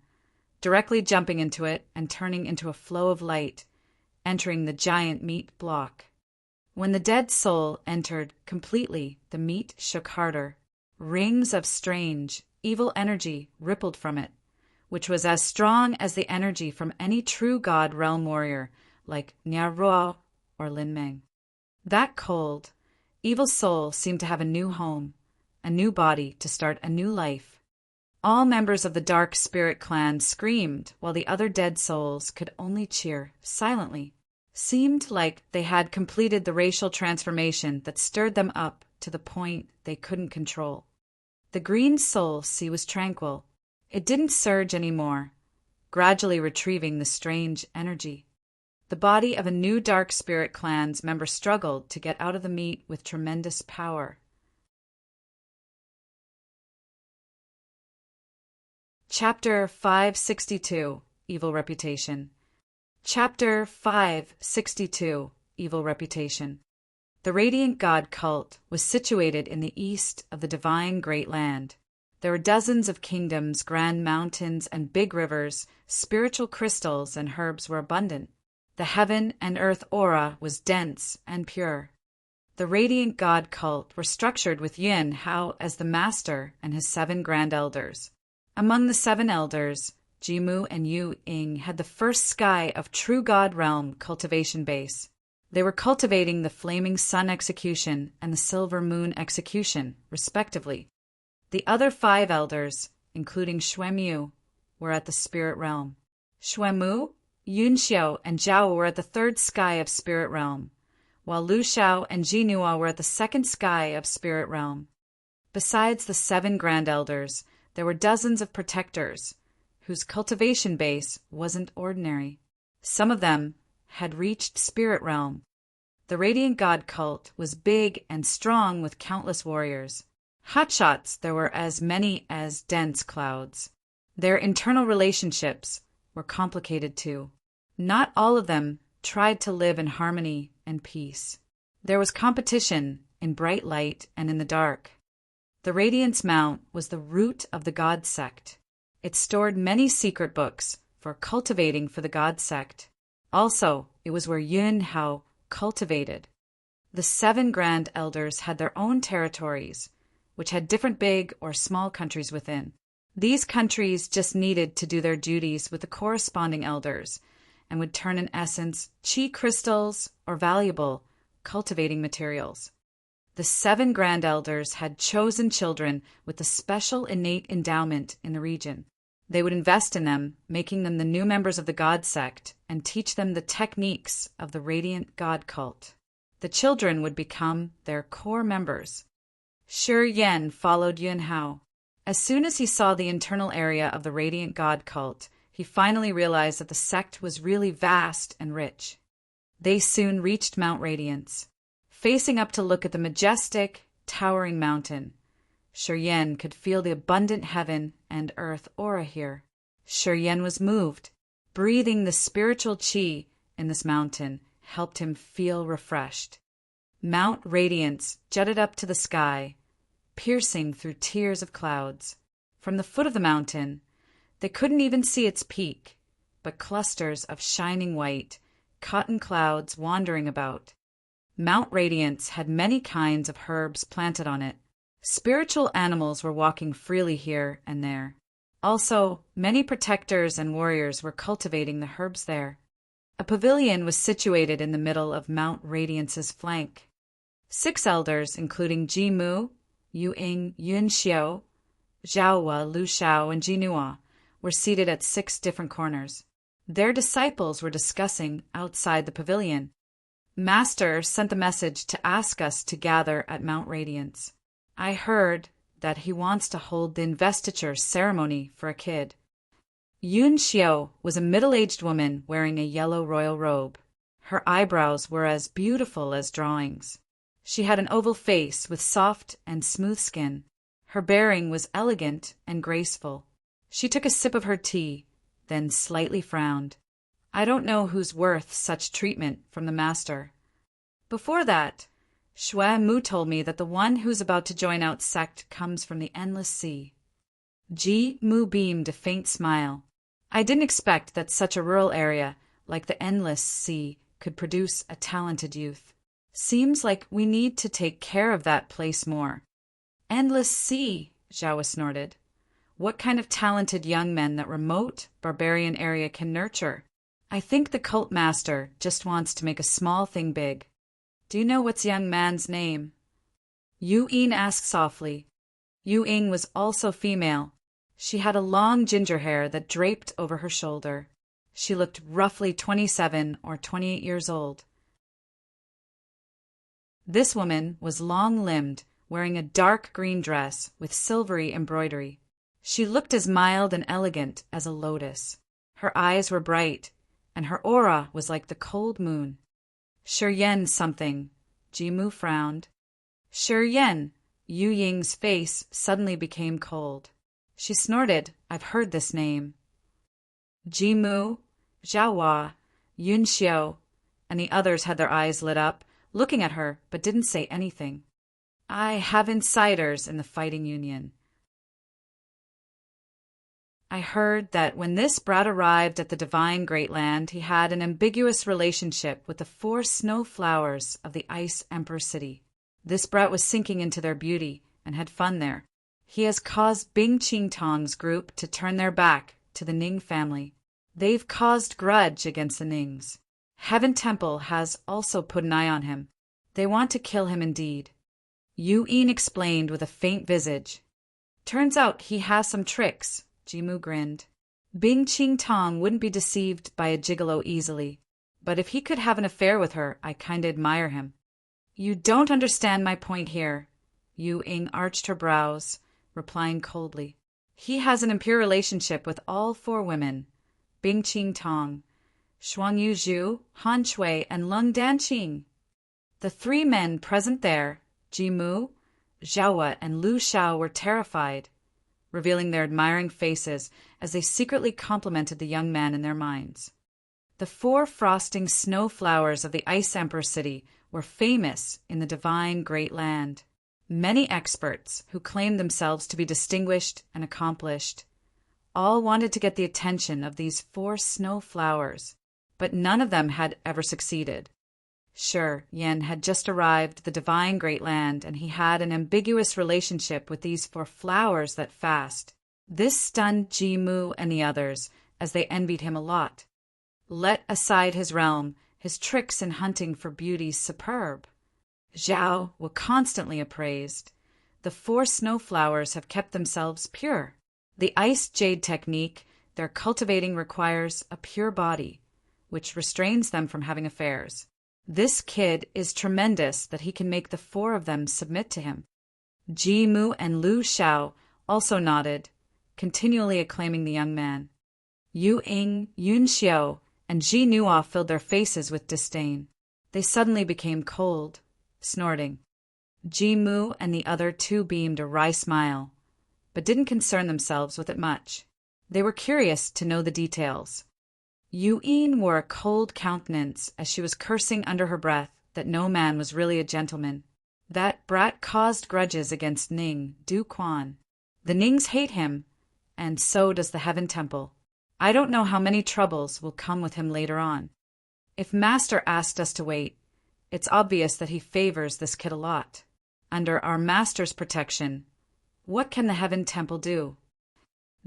directly jumping into it and turning into a flow of light, entering the giant meat block. When the dead soul entered completely, the meat shook harder. Rings of strange, evil energy rippled from it, which was as strong as the energy from any true god realm warrior like Nyarro or Lin Meng. That cold, evil soul seemed to have a new home, a new body to start a new life. All members of the dark spirit clan screamed while the other dead souls could only cheer silently. Seemed like they had completed the racial transformation that stirred them up to the point they couldn't control. The green soul sea was tranquil. It didn't surge anymore, gradually retrieving the strange energy. The body of a new dark spirit clan's member struggled to get out of the meat with tremendous power. Chapter 562, Evil Reputation. Chapter 562, Evil Reputation. The Radiant God cult was situated in the east of the divine Great Land. There were dozens of kingdoms, grand mountains, and big rivers. Spiritual crystals and herbs were abundant. The heaven and earth aura was dense and pure. The Radiant God cult were structured with Yun Hao as the master and his 7 grand elders. Among the 7 elders, Jimu and Yu Ying had the first sky of true God realm cultivation base. They were cultivating the flaming sun execution and the silver moon execution, respectively. The other 5 elders, including Xuemu, were at the spirit realm. Xuemu, Yunxiao, and Zhao were at the 3rd sky of spirit realm, while Lu Xiao and Jinua were at the 2nd sky of spirit realm. Besides the 7 grand elders, there were dozens of protectors, whose cultivation base wasn't ordinary. Some of them had reached spirit realm. The Radiant God cult was big and strong with countless warriors. Hotshots there were as many as dense clouds. Their internal relationships were complicated too. Not all of them tried to live in harmony and peace. There was competition in bright light and in the dark. The Radiance Mount was the root of the God sect. It stored many secret books for cultivating for the God sect. Also, it was where Yun Hao cultivated. The 7 grand elders had their own territories, which had different big or small countries within. These countries just needed to do their duties with the corresponding elders and would turn in essence chi crystals or valuable cultivating materials. The 7 grand elders had chosen children with a special innate endowment in the region. They would invest in them, making them the new members of the God sect, and teach them the techniques of the Radiant God cult. The children would become their core members. Shi Yan followed Yun Hao. As soon as he saw the internal area of the Radiant God cult, he finally realized that the sect was really vast and rich. They soon reached Mount Radiance. Facing up to look at the majestic, towering mountain, Shi Yan could feel the abundant heaven and earth aura here. Shi Yan was moved. Breathing the spiritual chi in this mountain helped him feel refreshed. Mount Radiance jutted up to the sky, piercing through tiers of clouds. From the foot of the mountain, they couldn't even see its peak, but clusters of shining white, cotton clouds wandering about. Mount Radiance had many kinds of herbs planted on it. Spiritual animals were walking freely here and there. Also, many protectors and warriors were cultivating the herbs there. A pavilion was situated in the middle of Mount Radiance's flank. 6 elders, including Ji Mu, Yu Ying, Yun Xiao, Zhao Hua, Lu Shao, and Ji Nua, were seated at 6 different corners. Their disciples were discussing outside the pavilion. Master sent the message to ask us to gather at Mount Radiance. I heard that he wants to hold the investiture ceremony for a kid. Yun Xiao was a middle-aged woman wearing a yellow royal robe. Her eyebrows were as beautiful as drawings. She had an oval face with soft and smooth skin. Her bearing was elegant and graceful. She took a sip of her tea, then slightly frowned. I don't know who's worth such treatment from the master. Before that, Shui Mu told me that the one who's about to join out sect comes from the endless sea. Ji Mu beamed a faint smile. I didn't expect that such a rural area like the endless sea could produce a talented youth. Seems like we need to take care of that place more. Endless sea, Zhao snorted. What kind of talented young men that remote, barbarian area can nurture? I think the cult master just wants to make a small thing big. Do you know what's young man's name? Yu Ying asked softly. Yu Ying was also female. She had a long ginger hair that draped over her shoulder. She looked roughly 27 or 28 years old. This woman was long-limbed, wearing a dark green dress with silvery embroidery. She looked as mild and elegant as a lotus. Her eyes were bright, and her aura was like the cold moon. Yen something. Ji Mu frowned. Yen. Yu Ying's face suddenly became cold. She snorted. I've heard this name. Ji Mu, Zhao Hua, Yun Xiao, and the others had their eyes lit up, looking at her, but didn't say anything. I have insiders in the fighting union. I heard that when this brat arrived at the divine Great Land, he had an ambiguous relationship with the 4 snow flowers of the Ice Emperor City. This brat was sinking into their beauty and had fun there. He has caused Bing Qingtong's group to turn their back to the Ning family. They've caused grudge against the Nings. Heaven Temple has also put an eye on him. They want to kill him indeed. Yu Ying explained with a faint visage. Turns out he has some tricks. Ji Mu grinned. Bing Qingtong wouldn't be deceived by a gigolo easily, but if he could have an affair with her, I kinda admire him. You don't understand my point here. Yu Ying arched her brows, replying coldly. He has an impure relationship with all 4 women. Bing Qingtong, Shuangyu Zhu, Han Shui, and Lung Danqing. The 3 men present there, Ji Mu, Zhao Hua, and Lu Shao, were terrified, revealing their admiring faces as they secretly complimented the young man in their minds. The 4 frosting snow flowers of the Ice Emperor City were famous in the divine Great Land. Many experts, who claimed themselves to be distinguished and accomplished, all wanted to get the attention of these 4 snow flowers, but none of them had ever succeeded. Sure, Yen had just arrived at the divine Great Land, and he had an ambiguous relationship with these 4 flowers that fast. This stunned Ji Mu and the others, as they envied him a lot. Let aside his realm, his tricks in hunting for beauty's superb. Zhao were constantly appraised. The 4 snow flowers have kept themselves pure. The ice jade technique they're cultivating requires a pure body, which restrains them from having affairs. This kid is tremendous that he can make the 4 of them submit to him. Ji Mu and Lu Shao also nodded, continually acclaiming the young man. Yu Ying, Yun Xiao, and Ji Nua filled their faces with disdain. They suddenly became cold, snorting. Ji Mu and the other 2 beamed a wry smile, but didn't concern themselves with it much. They were curious to know the details. Yu Ying wore a cold countenance as she was cursing under her breath that no man was really a gentleman. That brat caused grudges against Ning, Du Quan. The Nings hate him, and so does the Heaven Temple. I don't know how many troubles will come with him later on. If Master asked us to wait, it's obvious that he favors this kid a lot. Under our Master's protection, what can the Heaven Temple do?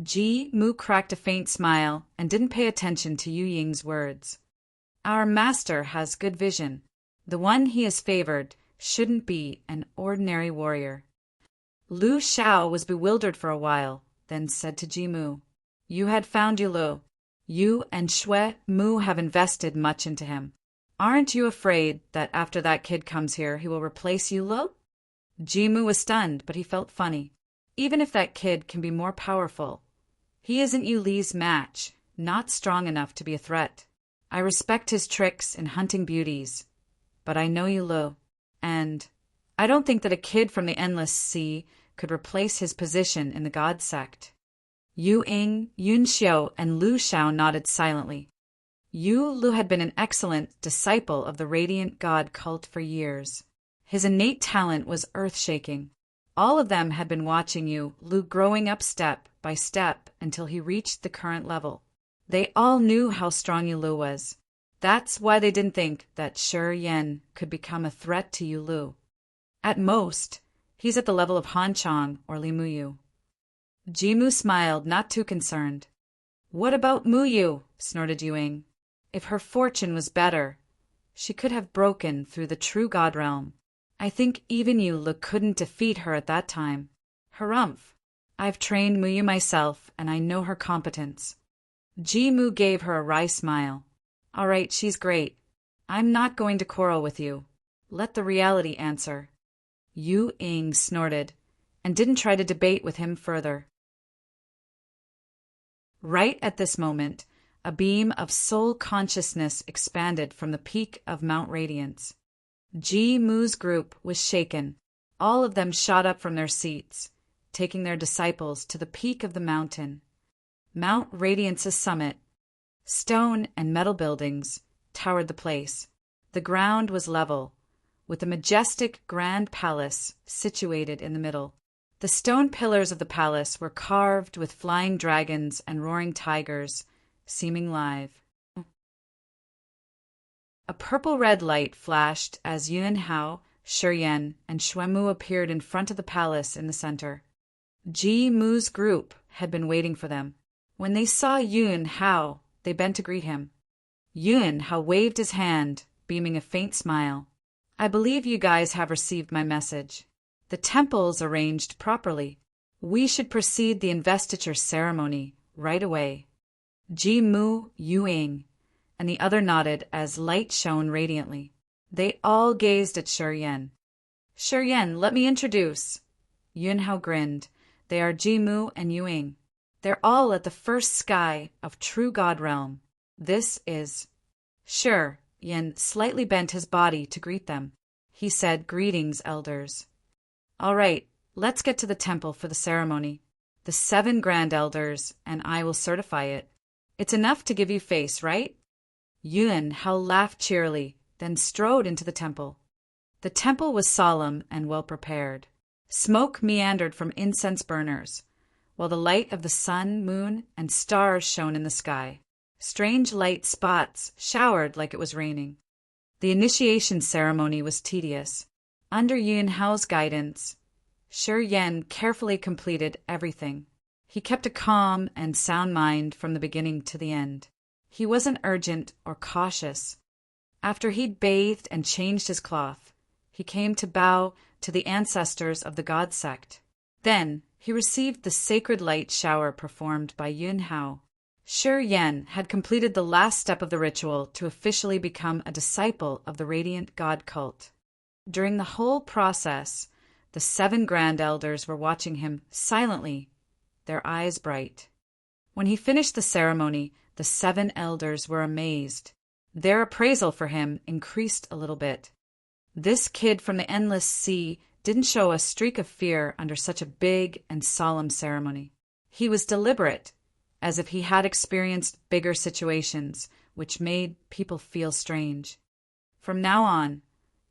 Ji Mu cracked a faint smile and didn't pay attention to Yu Ying's words. Our master has good vision. The one he has favored shouldn't be an ordinary warrior. Lu Xiao was bewildered for a while, then said to Ji Mu, "You had found Yulu. You and Shui Mu have invested much into him. Aren't you afraid that after that kid comes here, he will replace Yulu?" Ji Mu was stunned, but he felt funny. Even if that kid can be more powerful, he isn't Yu Li's match, not strong enough to be a threat. I respect his tricks in hunting beauties, but I know Yulu, and I don't think that a kid from the Endless Sea could replace his position in the God sect. Yu Ying, Yun Xiao, and Lu Xiao nodded silently. Yu Lu had been an excellent disciple of the Radiant God cult for years. His innate talent was earth-shaking. All of them had been watching Yu Lu growing up step by step until he reached the current level. They all knew how strong Yu Lu was. That's why they didn't think that Shi Yan could become a threat to Yu Lu. At most, he's at the level of Han Chang or Li Muyu. Ji Mu smiled, not too concerned. "What about Muyu?" snorted Yu Ying. "If her fortune was better, she could have broken through the true God realm. I think even Yu Lu couldn't defeat her at that time. Harumph. I've trained Muyu myself, and I know her competence." Ji Mu gave her a wry smile. "All right, she's great. I'm not going to quarrel with you. Let the reality answer." Yu Ying snorted, and didn't try to debate with him further. Right at this moment, a beam of soul consciousness expanded from the peak of Mount Radiance. Ji Mu's group was shaken. All of them shot up from their seats, taking their disciples to the peak of the mountain. Mount Radiance's summit. Stone and metal buildings towered the place. The ground was level, with a majestic grand palace situated in the middle. The stone pillars of the palace were carved with flying dragons and roaring tigers, seeming live. A purple-red light flashed as Yun Hao, Shi Yan, and Shui Mu appeared in front of the palace in the center. Ji Mu's group had been waiting for them. When they saw Yun Hao, they bent to greet him. Yun Hao waved his hand, beaming a faint smile. "I believe you guys have received my message. The temple's arranged properly. We should proceed the investiture ceremony right away." Ji Mu, Yu Ying, and the other nodded as light shone radiantly. They all gazed at Shi Yan. "Shi Yan, let me introduce." Yun Hao grinned. "They are Ji Mu and Yu Ying. They're all at the first sky of True God Realm. This is..." Shi Yan slightly bent his body to greet them. He said, "Greetings, elders." "All right, let's get to the temple for the ceremony. The 7 grand elders, and I will certify it. It's enough to give you face, right?" Yun Hao laughed cheerily, then strode into the temple. The temple was solemn and well prepared. Smoke meandered from incense burners, while the light of the sun, moon, and stars shone in the sky. Strange light spots showered like it was raining. The initiation ceremony was tedious. Under Yun Hao's guidance, Shi Yan carefully completed everything. He kept a calm and sound mind from the beginning to the end. He wasn't urgent or cautious. After he'd bathed and changed his cloth, he came to bow to the ancestors of the God sect. Then he received the sacred light shower performed by Yun Hao. Shi Yan had completed the last step of the ritual to officially become a disciple of the Radiant God cult. During the whole process, the 7 grand elders were watching him silently, their eyes bright. When he finished the ceremony, the 7 elders were amazed. Their appraisal for him increased a little bit. This kid from the Endless Sea didn't show a streak of fear under such a big and solemn ceremony. He was deliberate, as if he had experienced bigger situations, which made people feel strange. "From now on,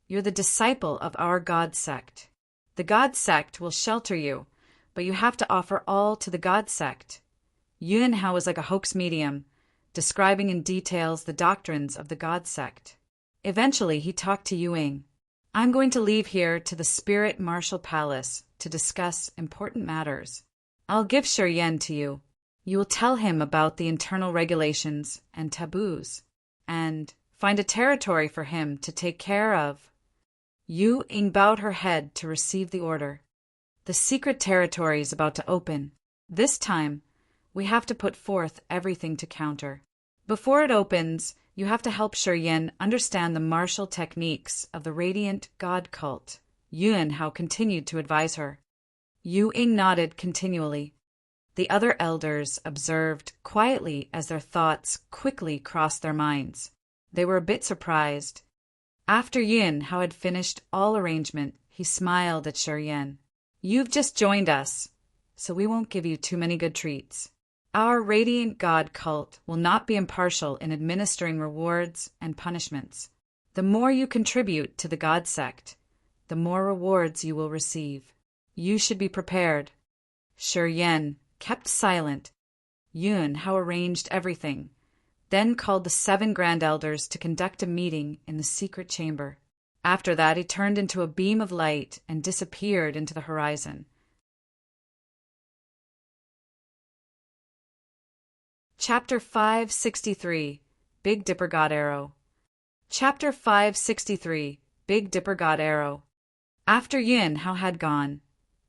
you're the disciple of our God sect. The God sect will shelter you, but you have to offer all to the God sect." Yun Hao was like a hoax medium, describing in details the doctrines of the God sect. Eventually, he talked to Yu Ying. "I'm going to leave here to the Spirit Martial Palace to discuss important matters. I'll give Shi Yan to you. You will tell him about the internal regulations and taboos, and find a territory for him to take care of." Yu Ying bowed her head to receive the order. The secret territory is about to open. This time, we have to put forth everything to counter. Before it opens, you have to help Shiryen understand the martial techniques of the radiant god cult. Yuan Hao continued to advise her. Yu Ying nodded continually. The other elders observed quietly as their thoughts quickly crossed their minds. They were a bit surprised. After Yuan Hao had finished all arrangement, he smiled at Shiryen. You've just joined us, so we won't give you too many good treats. Our radiant god cult will not be impartial in administering rewards and punishments. The more you contribute to the god sect, the more rewards you will receive. You should be prepared. Shiryen kept silent. Yuan Hao arranged everything, then called the 7 grand elders to conduct a meeting in the secret chamber. After that, he turned into a beam of light and disappeared into the horizon. Chapter 563, Big Dipper God Arrow. Chapter 563, Big Dipper God Arrow. After Yuan Hao had gone,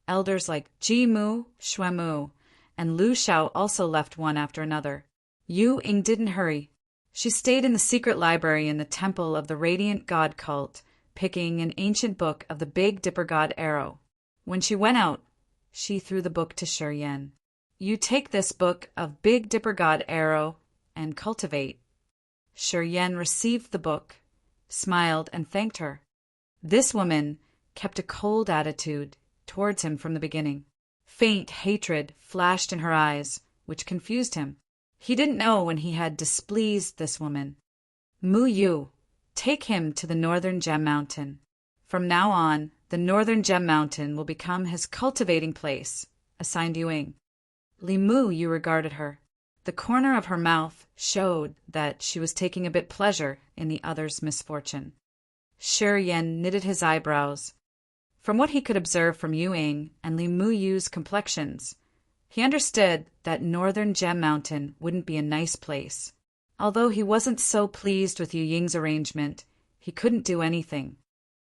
elders like Ji Mu, Shui Mu, and Lu Shao also left one after another. Yu Ying didn't hurry. She stayed in the secret library in the temple of the radiant god cult, picking an ancient book of the Big Dipper God Arrow. When she went out, she threw the book to Shiryen. You take this book of Big Dipper God Arrow and cultivate. Shiryen received the book, smiled, and thanked her. This woman kept a cold attitude towards him from the beginning. Faint hatred flashed in her eyes, which confused him. He didn't know when he had displeased this woman. Mu Yu, take him to the Northern Gem Mountain. From now on, the Northern Gem Mountain will become his cultivating place, assigned Yu Ying. Li Mu Yu regarded her. The corner of her mouth showed that she was taking a bit pleasure in the other's misfortune. Shiryen knitted his eyebrows. From what he could observe from Yu Ying and Li Mu Yu's complexions, he understood that Northern Gem Mountain wouldn't be a nice place. Although he wasn't so pleased with Yu Ying's arrangement, he couldn't do anything.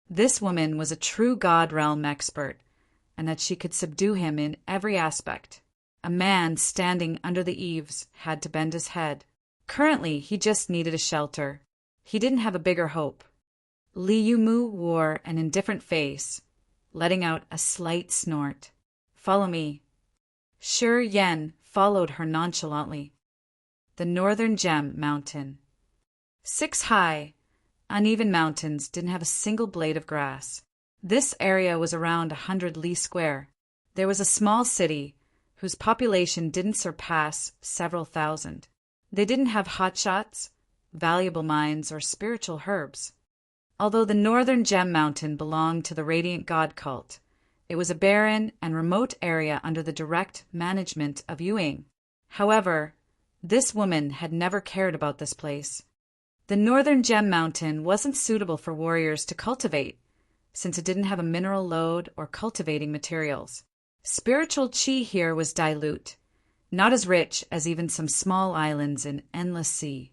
This woman was a true God realm expert, and that she could subdue him in every aspect. A man standing under the eaves had to bend his head. Currently, he just needed a shelter. He didn't have a bigger hope. Li Yumu wore an indifferent face, letting out a slight snort. Follow me. Shiryen followed her nonchalantly. The Northern Gem Mountain. 6 high, uneven mountains didn't have a single blade of grass. This area was around 100 li square. There was a small city whose population didn't surpass several thousand. They didn't have hotshots, valuable mines, or spiritual herbs. Although the Northern Gem Mountain belonged to the Radiant God cult, it was a barren and remote area under the direct management of Yu Ying. However, this woman had never cared about this place. The Northern Gem Mountain wasn't suitable for warriors to cultivate, since it didn't have a mineral load or cultivating materials. Spiritual qi here was dilute, not as rich as even some small islands in Endless Sea.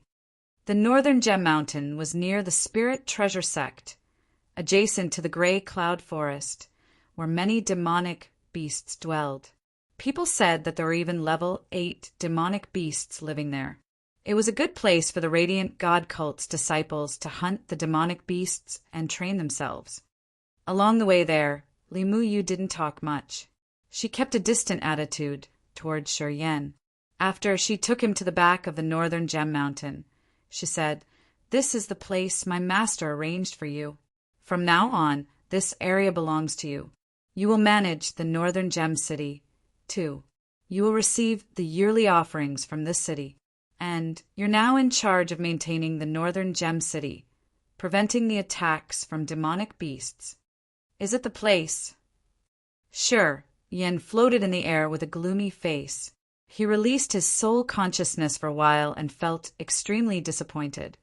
The Northern Gem Mountain was near the Spirit Treasure Sect, adjacent to the Gray Cloud Forest, where many demonic beasts dwelled. People said that there were even level 8 demonic beasts living there. It was a good place for the Radiant God cult's disciples to hunt the demonic beasts and train themselves. Along the way there, Li Mu Yu didn't talk much. She kept a distant attitude towards Shiryen. After she took him to the back of the Northern Gem Mountain, she said, "This is the place my master arranged for you. From now on, this area belongs to you. You will manage the Northern Gem City, too. You will receive the yearly offerings from this city. And you're now in charge of maintaining the Northern Gem City, preventing the attacks from demonic beasts. Is it the place?" Sure. Yen floated in the air with a gloomy face. He released his soul consciousness for a while and felt extremely disappointed.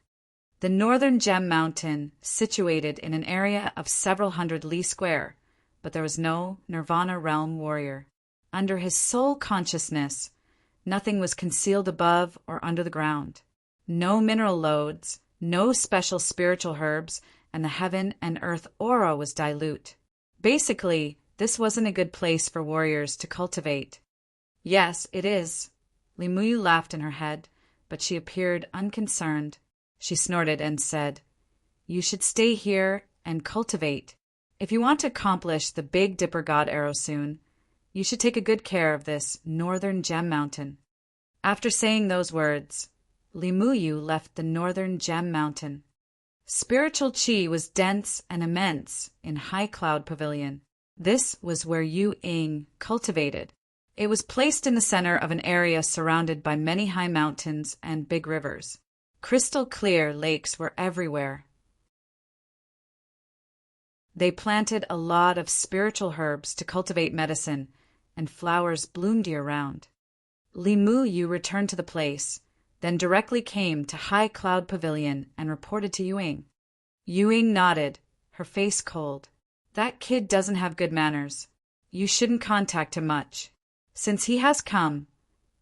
The Northern Gem Mountain, situated in an area of several hundred li square, but there was no Nirvana Realm warrior. Under his soul consciousness, nothing was concealed above or under the ground. No mineral lodes, no special spiritual herbs, and the heaven and earth aura was dilute. Basically, this wasn't a good place for warriors to cultivate. Yes, it is. Limuyu laughed in her head, but she appeared unconcerned. She snorted and said, "You should stay here and cultivate. If you want to accomplish the Big Dipper God arrow soon, you should take a good care of this northern gem mountain." After saying those words, Limuyu left the northern gem mountain. Spiritual chi was dense and immense in High Cloud Pavilion. This was where Yu Ing cultivated. It was placed in the center of an area surrounded by many high mountains and big rivers. Crystal clear lakes were everywhere. They planted a lot of spiritual herbs to cultivate medicine, and flowers bloomed year-round. Limuyu returned to the place, then directly came to High Cloud Pavilion and reported to Yuing. Yuing nodded, her face cold. "That kid doesn't have good manners. You shouldn't contact him much. Since he has come,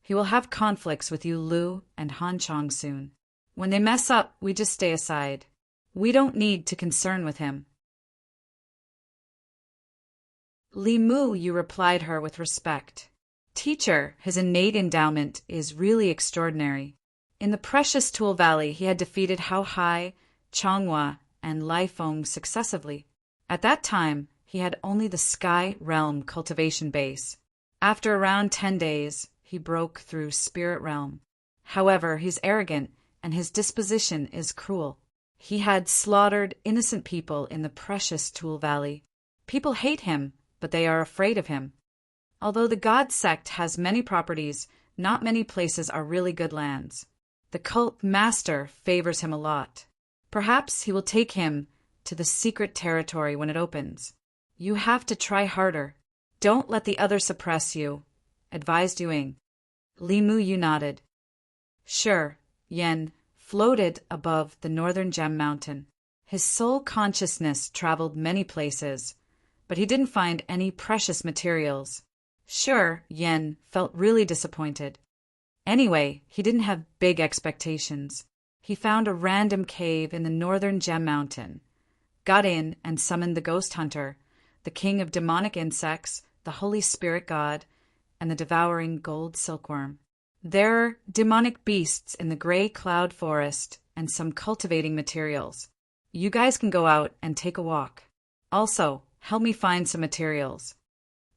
he will have conflicts with Yu Lu and Han Chong soon. When they mess up, we just stay aside. We don't need to concern with him." Limuyu replied her with respect. "Teacher, his innate endowment is really extraordinary. In the Precious Tool Valley, he had defeated Hao Hai, Changhua, and Lai Feng successively. At that time, he had only the Sky Realm cultivation base. After around 10 days, he broke through Spirit Realm. However, he's arrogant, and his disposition is cruel. He had slaughtered innocent people in the Precious Tool Valley. People hate him, but they are afraid of him. Although the God sect has many properties, not many places are really good lands. The cult master favors him a lot. Perhaps he will take him to the secret territory when it opens. You have to try harder. Don't let the others suppress you," advised Yuing. Limuyu nodded. Sure, Yen floated above the northern gem mountain. His soul consciousness traveled many places, but he didn't find any precious materials. Sure, Yen felt really disappointed. Anyway, he didn't have big expectations. He found a random cave in the northern gem mountain, got in and summoned the ghost hunter, the king of demonic insects, the Holy Spirit God, and the devouring gold silkworm. There are demonic beasts in the gray cloud forest and some cultivating materials. You guys can go out and take a walk. Also, help me find some materials.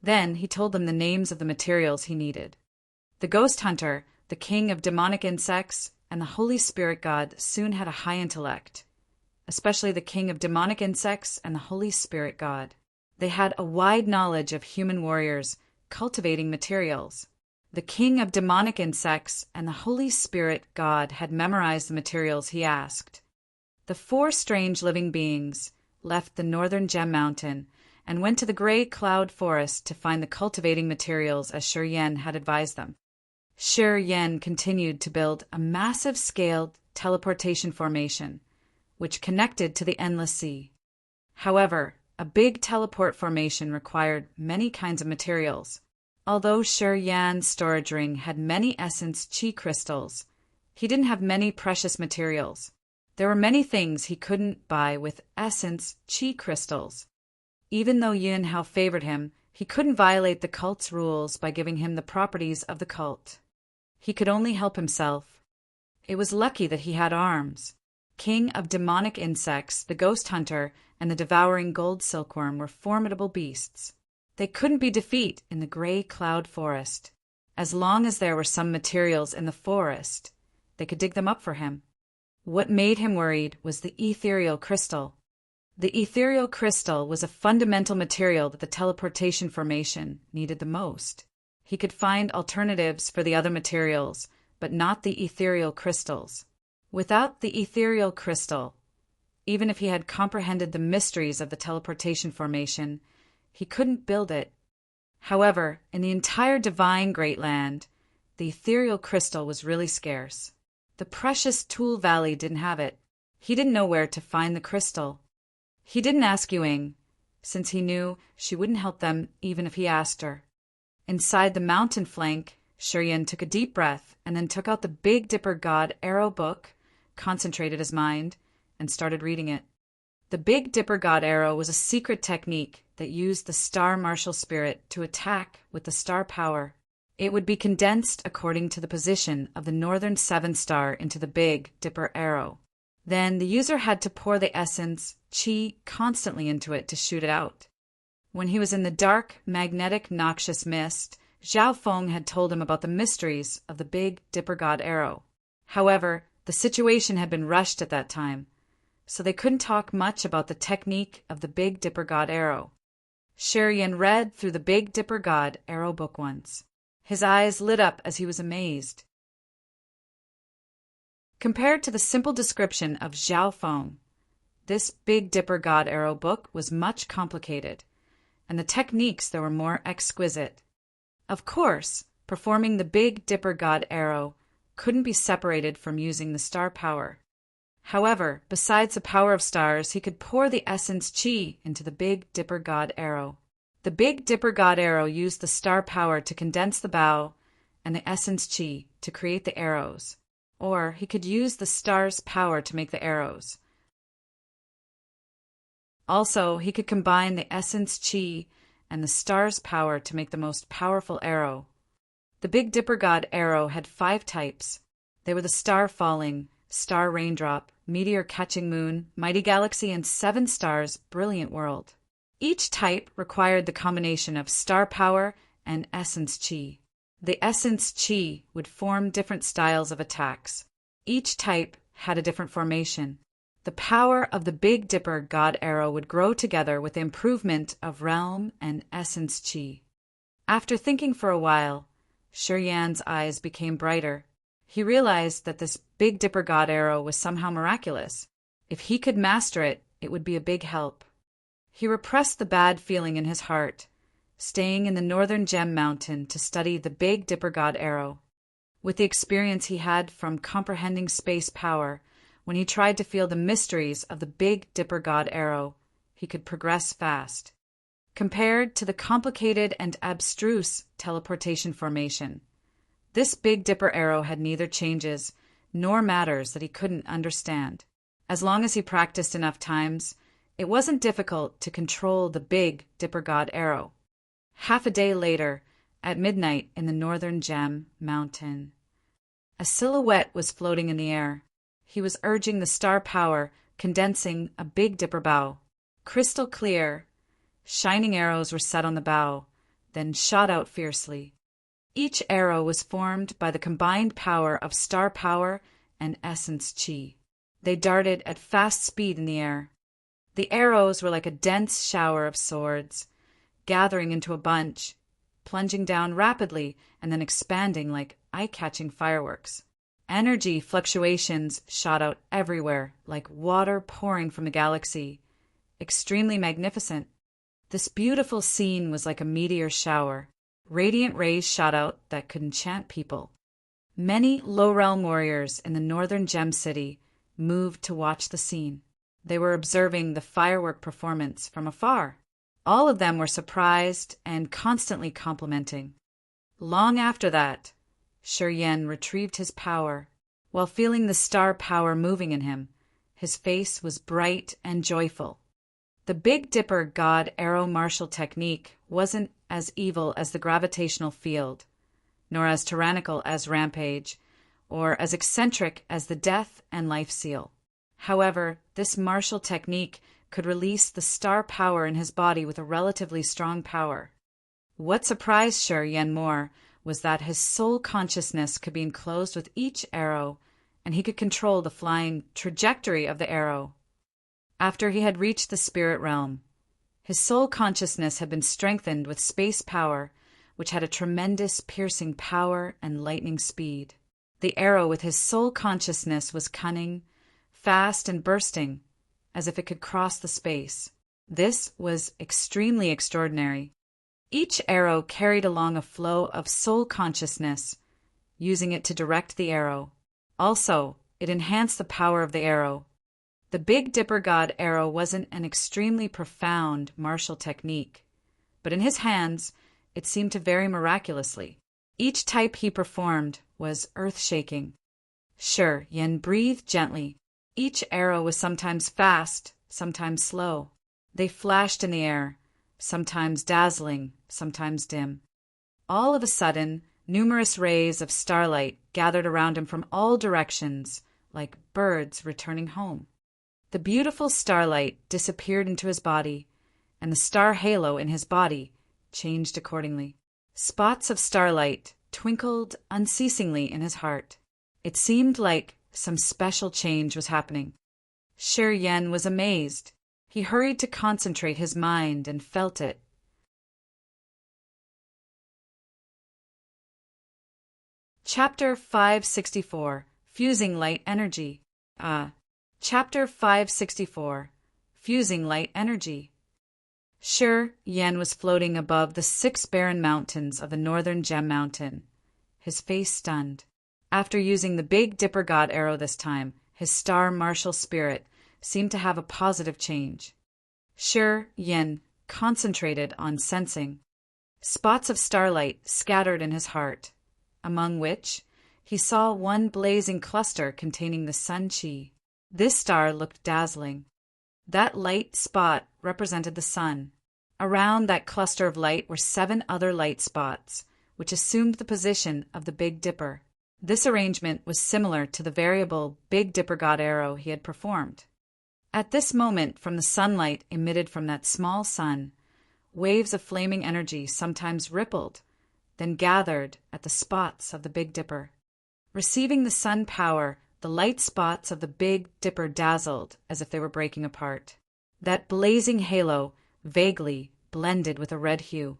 Then he told them the names of the materials he needed. The ghost hunter, the king of demonic insects, and the Holy Spirit God soon had a high intellect, especially the king of demonic insects and the Holy Spirit God. They had a wide knowledge of human warriors cultivating materials. The king of demonic insects and the Holy Spirit God had memorized the materials he asked. The 4 strange living beings left the northern gem mountain and went to the gray cloud forest to find the cultivating materials as Shi Yen had advised them. Shi Yen continued to build a massive scaled teleportation formation, which connected to the endless sea. However, a big teleport formation required many kinds of materials. Although Shi Yan's storage ring had many essence chi crystals, he didn't have many precious materials. There were many things he couldn't buy with essence chi crystals. Even though Yun Hao favored him, he couldn't violate the cult's rules by giving him the properties of the cult. He could only help himself. It was lucky that he had arms. King of demonic insects, the ghost hunter, and the devouring gold silkworm were formidable beasts. They couldn't be defeated in the gray cloud forest. As long as there were some materials in the forest, they could dig them up for him. What made him worried was the ethereal crystal. The ethereal crystal was a fundamental material that the teleportation formation needed the most. He could find alternatives for the other materials, but not the ethereal crystals. Without the ethereal crystal, even if he had comprehended the mysteries of the teleportation formation, he couldn't build it. However, in the entire divine Great Land, the ethereal crystal was really scarce. The Precious Tool Valley didn't have it. He didn't know where to find the crystal. He didn't ask Yuing, since he knew she wouldn't help them even if he asked her. Inside the mountain flank, Shi Yen took a deep breath and then took out the Big Dipper God Arrow book, concentrated his mind, and started reading it. The Big Dipper God arrow was a secret technique that used the star martial spirit to attack with the star power. It would be condensed according to the position of the northern seventh star into the Big Dipper arrow. Then the user had to pour the essence, chi, constantly into it to shoot it out. When he was in the dark, magnetic, noxious mist, Zhao Feng had told him about the mysteries of the Big Dipper God arrow. However, the situation had been rushed at that time, so they couldn't talk much about the technique of the Big Dipper God arrow. Sherian read through the Big Dipper God arrow book once. His eyes lit up as he was amazed. Compared to the simple description of Zhao Feng, this Big Dipper God arrow book was much complicated, and the techniques there were more exquisite. Of course, performing the Big Dipper God arrow couldn't be separated from using the star power. However, besides the power of stars, he could pour the essence chi into the Big Dipper God arrow. The Big Dipper God arrow used the star power to condense the bow and the essence chi to create the arrows, or he could use the star's power to make the arrows. Also, he could combine the essence chi and the star's power to make the most powerful arrow. The Big Dipper God arrow had 5 types. They were the star falling, star raindrop, meteor catching moon, mighty galaxy, and 7 stars, brilliant world. Each type required the combination of star power and essence chi. The essence chi would form different styles of attacks. Each type had a different formation. The power of the Big Dipper God arrow would grow together with the improvement of realm and essence chi. After thinking for a while, Sherian's eyes became brighter. He realized that this Big Dipper God arrow was somehow miraculous. If he could master it, it would be a big help. He repressed the bad feeling in his heart, staying in the northern gem mountain to study the Big Dipper God arrow. With the experience he had from comprehending space power, when he tried to feel the mysteries of the Big Dipper God arrow, he could progress fast. Compared to the complicated and abstruse teleportation formation, this Big Dipper arrow had neither changes nor matters that he couldn't understand. As long as he practiced enough times, it wasn't difficult to control the Big Dipper God arrow. Half a day later, at midnight in the northern gem mountain, a silhouette was floating in the air. He was urging the star power, condensing a Big Dipper bow. Crystal clear, shining arrows were set on the bow, then shot out fiercely. Each arrow was formed by the combined power of star power and essence chi. They darted at fast speed in the air. The arrows were like a dense shower of swords, gathering into a bunch, plunging down rapidly and then expanding like eye-catching fireworks. Energy fluctuations shot out everywhere, like water pouring from the galaxy. Extremely magnificent. This beautiful scene was like a meteor shower. Radiant rays shot out that could enchant people. Many low-realm warriors in the northern gem city moved to watch the scene. They were observing the firework performance from afar. All of them were surprised and constantly complimenting. Long after that, Sherian retrieved his power. While feeling the star power moving in him, his face was bright and joyful. The Big Dipper God arrow martial technique wasn't as evil as the gravitational field, nor as tyrannical as Rampage, or as eccentric as the Death and Life Seal. However, this martial technique could release the star power in his body with a relatively strong power. What surprised Sherian more was that his soul consciousness could be enclosed with each arrow, and he could control the flying trajectory of the arrow. After he had reached the spirit realm, his soul consciousness had been strengthened with space power, which had a tremendous piercing power and lightning speed. The arrow with his soul consciousness was cunning, fast and bursting, as if it could cross the space. This was extremely extraordinary. Each arrow carried along a flow of soul consciousness, using it to direct the arrow. Also, it enhanced the power of the arrow. The Big Dipper God arrow wasn't an extremely profound martial technique, but in his hands, it seemed to vary miraculously. Each type he performed was earth-shaking. Sure, Yen breathed gently. Each arrow was sometimes fast, sometimes slow. They flashed in the air, sometimes dazzling, sometimes dim. All of a sudden, numerous rays of starlight gathered around him from all directions, like birds returning home. The beautiful starlight disappeared into his body, and the star halo in his body changed accordingly. Spots of starlight twinkled unceasingly in his heart. It seemed like some special change was happening. Shi Yan was amazed. He hurried to concentrate his mind and felt it. Chapter 564, Fusing Light Energy. Chapter 564, Fusing Light Energy. Shi Yan was floating above the 6 barren mountains of the northern Gem Mountain, his face stunned. After using the Big Dipper God arrow this time, his star martial spirit seemed to have a positive change. Shi Yan concentrated on sensing. Spots of starlight scattered in his heart, among which he saw one blazing cluster containing the sun chi. This star looked dazzling. That light spot represented the sun. Around that cluster of light were 7 other light spots, which assumed the position of the Big Dipper. This arrangement was similar to the variable Big Dipper God arrow he had performed. At this moment, from the sunlight emitted from that small sun, waves of flaming energy sometimes rippled, then gathered at the spots of the Big Dipper. Receiving the sun power, the light spots of the Big Dipper dazzled as if they were breaking apart. That blazing halo vaguely blended with a red hue.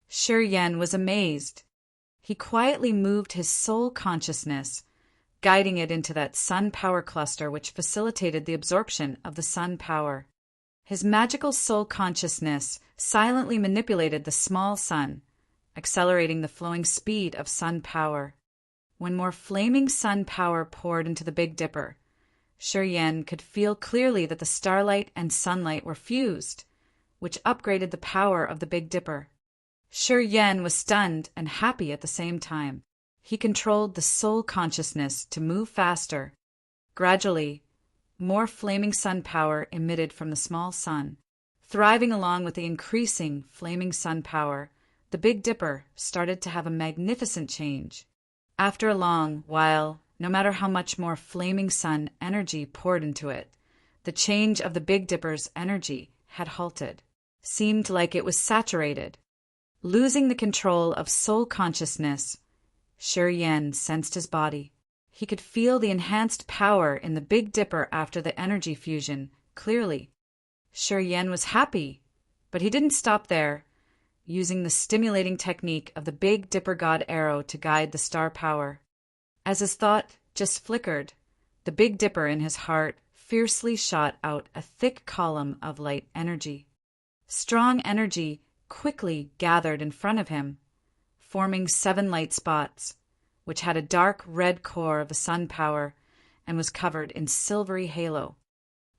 Shi Yan was amazed. He quietly moved his soul consciousness, guiding it into that sun power cluster which facilitated the absorption of the sun power. His magical soul consciousness silently manipulated the small sun, accelerating the flowing speed of sun power. When more flaming sun power poured into the Big Dipper, Shi Yan could feel clearly that the starlight and sunlight were fused, which upgraded the power of the Big Dipper. Shi Yan was stunned and happy at the same time. He controlled the soul consciousness to move faster. Gradually, more flaming sun power emitted from the small sun. Thriving along with the increasing flaming sun power, the Big Dipper started to have a magnificent change. After a long while, no matter how much more flaming sun energy poured into it, the change of the Big Dipper's energy had halted. Seemed like it was saturated. Losing the control of soul consciousness, Shi Yan sensed his body. He could feel the enhanced power in the Big Dipper after the energy fusion clearly. Shi Yan was happy, but he didn't stop there, using the stimulating technique of the Big Dipper God arrow to guide the star power. As his thought just flickered, the Big Dipper in his heart fiercely shot out a thick column of light energy. Strong energy quickly gathered in front of him, forming 7 light spots, which had a dark red core of the sun power and was covered in silvery halo.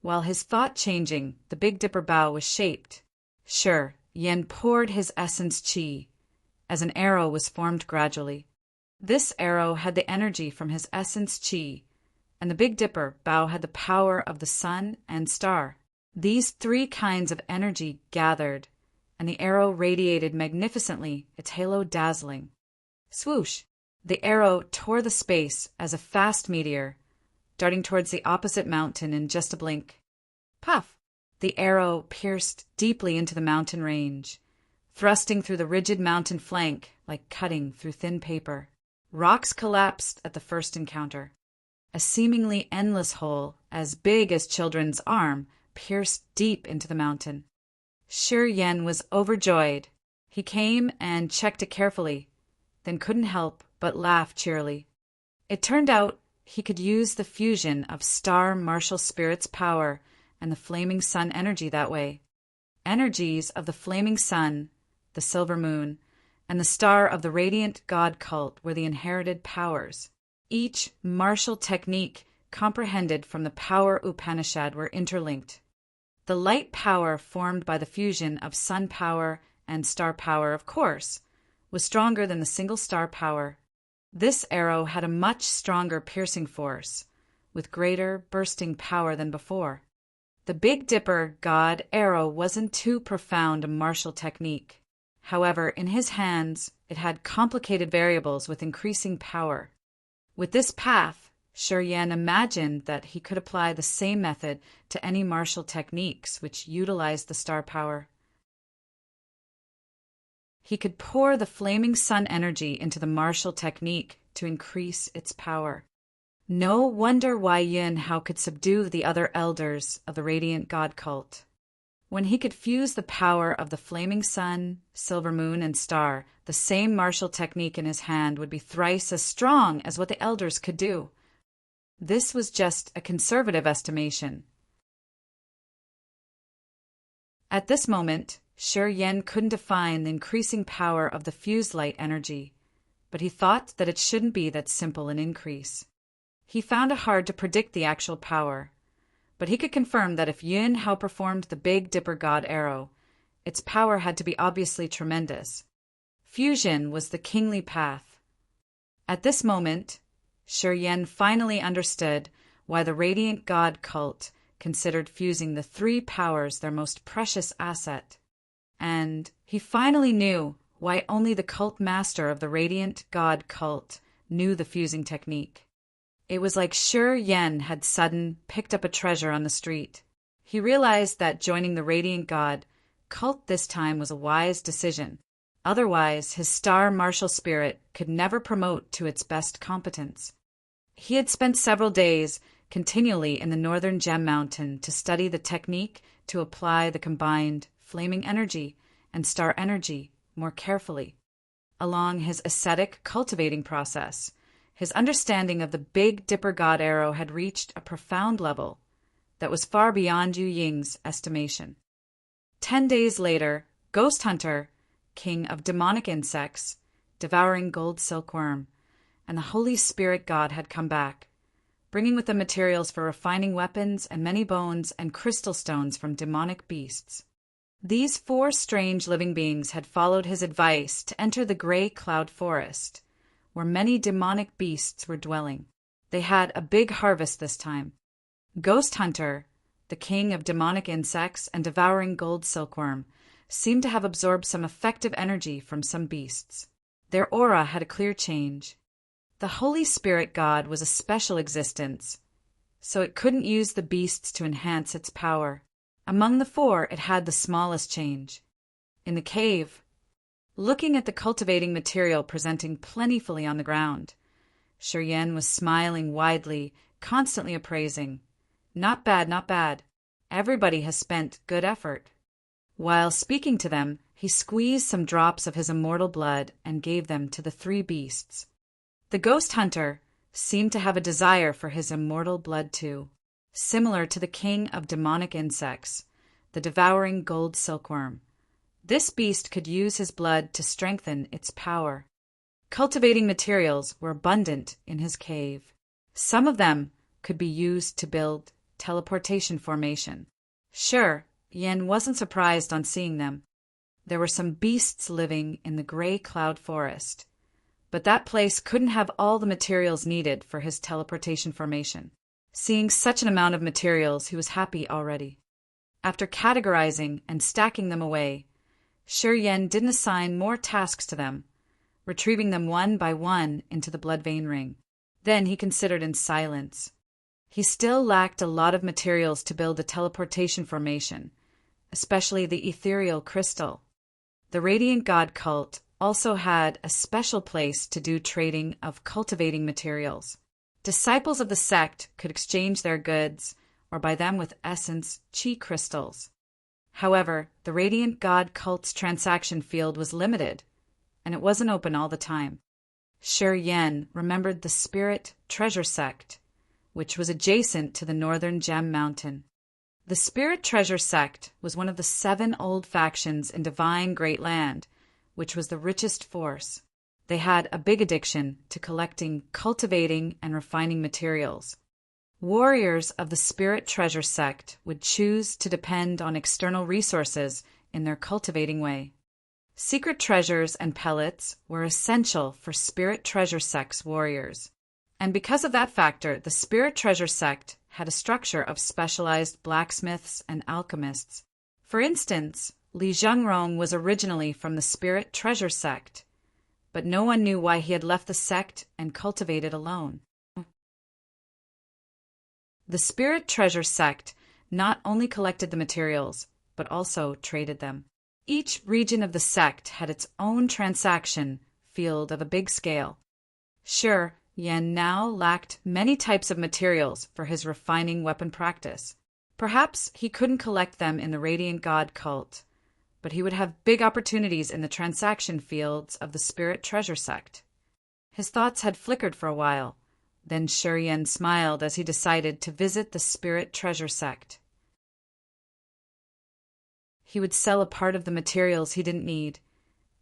While his thought changing, the Big Dipper bow was shaped. Shi Yan poured his essence chi, as an arrow was formed gradually. This arrow had the energy from his essence chi, and the Big Dipper bow had the power of the sun and star. These 3 kinds of energy gathered, and the arrow radiated magnificently, its halo dazzling. Swoosh! The arrow tore the space as a fast meteor, darting towards the opposite mountain in just a blink. Puff! The arrow pierced deeply into the mountain range, thrusting through the rigid mountain flank like cutting through thin paper. Rocks collapsed at the first encounter. A seemingly endless hole, as big as children's arm, pierced deep into the mountain. Shi Yan was overjoyed. He came and checked it carefully, then couldn't help but laugh cheerily. It turned out he could use the fusion of star martial spirit's power and the flaming sun energy that way. Energies of the flaming sun, the silver moon, and the star of the radiant god cult were the inherited powers. Each martial technique comprehended from the Power Upanishad were interlinked. The light power formed by the fusion of sun power and star power, of course, was stronger than the single star power. This arrow had a much stronger piercing force, with greater bursting power than before. The Big Dipper god arrow wasn't too profound a martial technique. However, in his hands, it had complicated variables with increasing power. With this path, Shi Yan imagined that he could apply the same method to any martial techniques which utilized the star power. He could pour the flaming sun energy into the martial technique to increase its power. No wonder why Yin Hao could subdue the other elders of the radiant god cult. When he could fuse the power of the flaming sun, silver moon, and star, the same martial technique in his hand would be thrice as strong as what the elders could do. This was just a conservative estimation. At this moment, Shi Yan couldn't define the increasing power of the fused light energy, but he thought that it shouldn't be that simple an increase. He found it hard to predict the actual power, but he could confirm that if Yin Hao performed the Big Dipper god arrow, its power had to be obviously tremendous. Fusion was the kingly path. At this moment, Shi Yan finally understood why the radiant god cult considered fusing the three powers their most precious asset. And he finally knew why only the cult master of the radiant god cult knew the fusing technique. It was like Shi Yan had suddenly picked up a treasure on the street. He realized that joining the radiant god cult this time was a wise decision. Otherwise, his star martial spirit could never promote to its best competence. He had spent several days continually in the northern Gem Mountain to study the technique to apply the combined flaming energy and star energy more carefully. Along his ascetic cultivating process, his understanding of the Big Dipper god arrow had reached a profound level that was far beyond Yu Ying's estimation. 10 days later, Ghost Hunter, king of demonic insects, devouring gold silkworm, and the Holy Spirit god had come back, bringing with them materials for refining weapons and many bones and crystal stones from demonic beasts. These 4 strange living beings had followed his advice to enter the gray cloud forest, where many demonic beasts were dwelling. They had a big harvest this time. Ghost Hunter, the king of demonic insects and devouring gold silkworm, seemed to have absorbed some effective energy from some beasts. Their aura had a clear change. The Holy Spirit God was a special existence, so it couldn't use the beasts to enhance its power. Among the 4, it had the smallest change. In the cave, looking at the cultivating material presenting plentifully on the ground, Shi Yan was smiling widely, constantly appraising. Not bad, not bad. Everybody has spent good effort. While speaking to them, he squeezed some drops of his immortal blood and gave them to the 3 beasts. The Ghost Hunter seemed to have a desire for his immortal blood too, similar to the king of demonic insects, the devouring gold silkworm. This beast could use his blood to strengthen its power. Cultivating materials were abundant in his cave. Some of them could be used to build teleportation formation. Sure, Yen wasn't surprised on seeing them. There were some beasts living in the gray cloud forest, but that place couldn't have all the materials needed for his teleportation formation. Seeing such an amount of materials, he was happy already. After categorizing and stacking them away, Shi Yan didn't assign more tasks to them, retrieving them one by one into the blood vein ring. Then he considered in silence. He still lacked a lot of materials to build a teleportation formation, especially the ethereal crystal. The Radiant God cult also had a special place to do trading of cultivating materials. Disciples of the sect could exchange their goods or buy them with essence chi crystals. However, the Radiant God cult's transaction field was limited, and it wasn't open all the time. Shi Yan remembered the Spirit Treasure Sect, which was adjacent to the northern Gem Mountain. The Spirit Treasure Sect was one of the 7 old factions in Divine Great Land, which was the richest force. They had a big addiction to collecting, cultivating, and refining materials. Warriors of the Spirit Treasure Sect would choose to depend on external resources in their cultivating way. Secret treasures and pellets were essential for Spirit Treasure Sect's warriors. And because of that factor, the Spirit Treasure sect had a structure of specialized blacksmiths and alchemists. For instance, Li Zhengrong was originally from the Spirit Treasure sect, but no one knew why he had left the sect and cultivated alone. The Spirit Treasure sect not only collected the materials, but also traded them. Each region of the sect had its own transaction field of a big scale. Sure, Yan now lacked many types of materials for his refining weapon practice. Perhaps he couldn't collect them in the Radiant God cult, but he would have big opportunities in the transaction fields of the Spirit Treasure sect. His thoughts had flickered for a while. Then Shi Yan smiled as he decided to visit the Spirit Treasure sect. He would sell a part of the materials he didn't need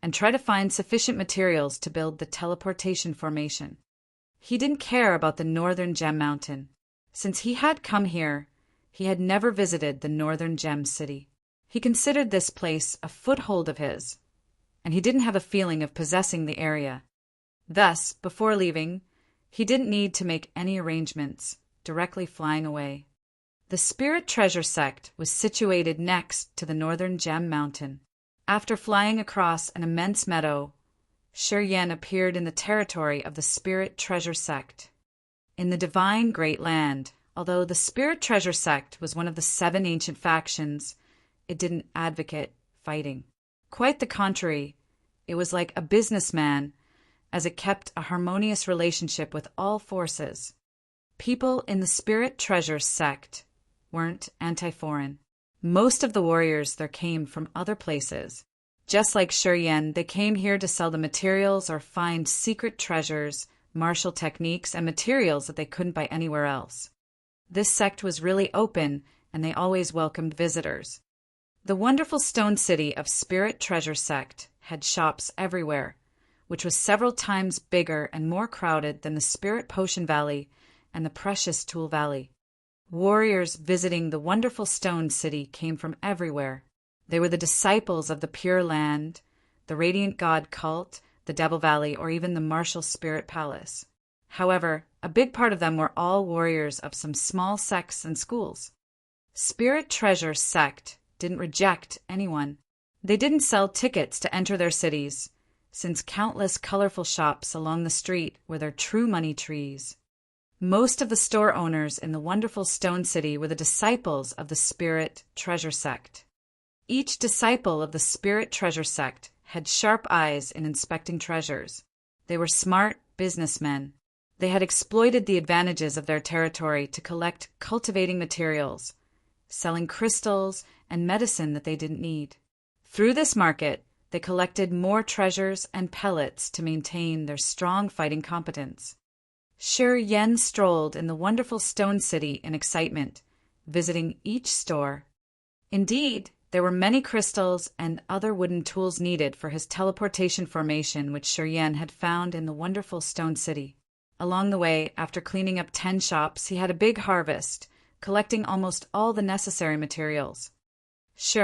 and try to find sufficient materials to build the teleportation formation. He didn't care about the Northern Gem Mountain. Since he had come here, he had never visited the Northern Gem City. He considered this place a foothold of his, and he didn't have a feeling of possessing the area. Thus, before leaving, he didn't need to make any arrangements, directly flying away. The Spirit Treasure sect was situated next to the Northern Gem Mountain. After flying across an immense meadow, Shi Yan appeared in the territory of the Spirit Treasure sect. In the divine Great Land, although the Spirit Treasure sect was one of the 7 ancient factions, it didn't advocate fighting. Quite the contrary, it was like a businessman, as it kept a harmonious relationship with all forces. People in the Spirit Treasure sect weren't anti-foreign. Most of the warriors there came from other places. Just like Shi Yan, they came here to sell the materials or find secret treasures, martial techniques, and materials that they couldn't buy anywhere else. This sect was really open, and they always welcomed visitors. The wonderful stone city of Spirit Treasure sect had shops everywhere, which was several times bigger and more crowded than the Spirit Potion Valley and the Precious Tool Valley. Warriors visiting the wonderful stone city came from everywhere. They were the disciples of the Pure Land, the Radiant God cult, the Devil Valley, or even the Martial Spirit Palace. However, a big part of them were all warriors of some small sects and schools. Spirit Treasure sect didn't reject anyone. They didn't sell tickets to enter their cities, since countless colorful shops along the street were their true money trees. Most of the store owners in the wonderful stone city were the disciples of the Spirit Treasure sect. Each disciple of the Spirit Treasure sect had sharp eyes in inspecting treasures. They were smart businessmen. They had exploited the advantages of their territory to collect cultivating materials, selling crystals and medicine that they didn't need. Through this market, they collected more treasures and pellets to maintain their strong fighting competence. Shi Yan strolled in the wonderful stone city in excitement, visiting each store. Indeed, there were many crystals and other wooden tools needed for his teleportation formation, which Shi Yan had found in the wonderful stone city. Along the way, after cleaning up 10 shops, he had a big harvest, collecting almost all the necessary materials. Shi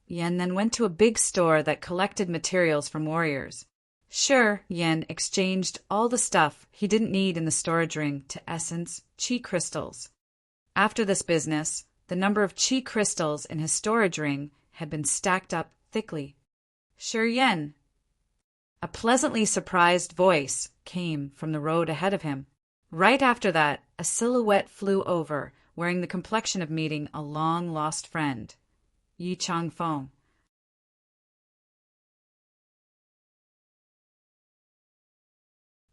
Yan then went to a big store that collected materials from warriors. Shi Yan exchanged all the stuff he didn't need in the storage ring to essence chi crystals. After this business, the number of chi crystals in his storage ring had been stacked up thickly. Shi Yan. A pleasantly surprised voice came from the road ahead of him. Right after that, a silhouette flew over, wearing the complexion of meeting a long-lost friend, Yi Changfeng.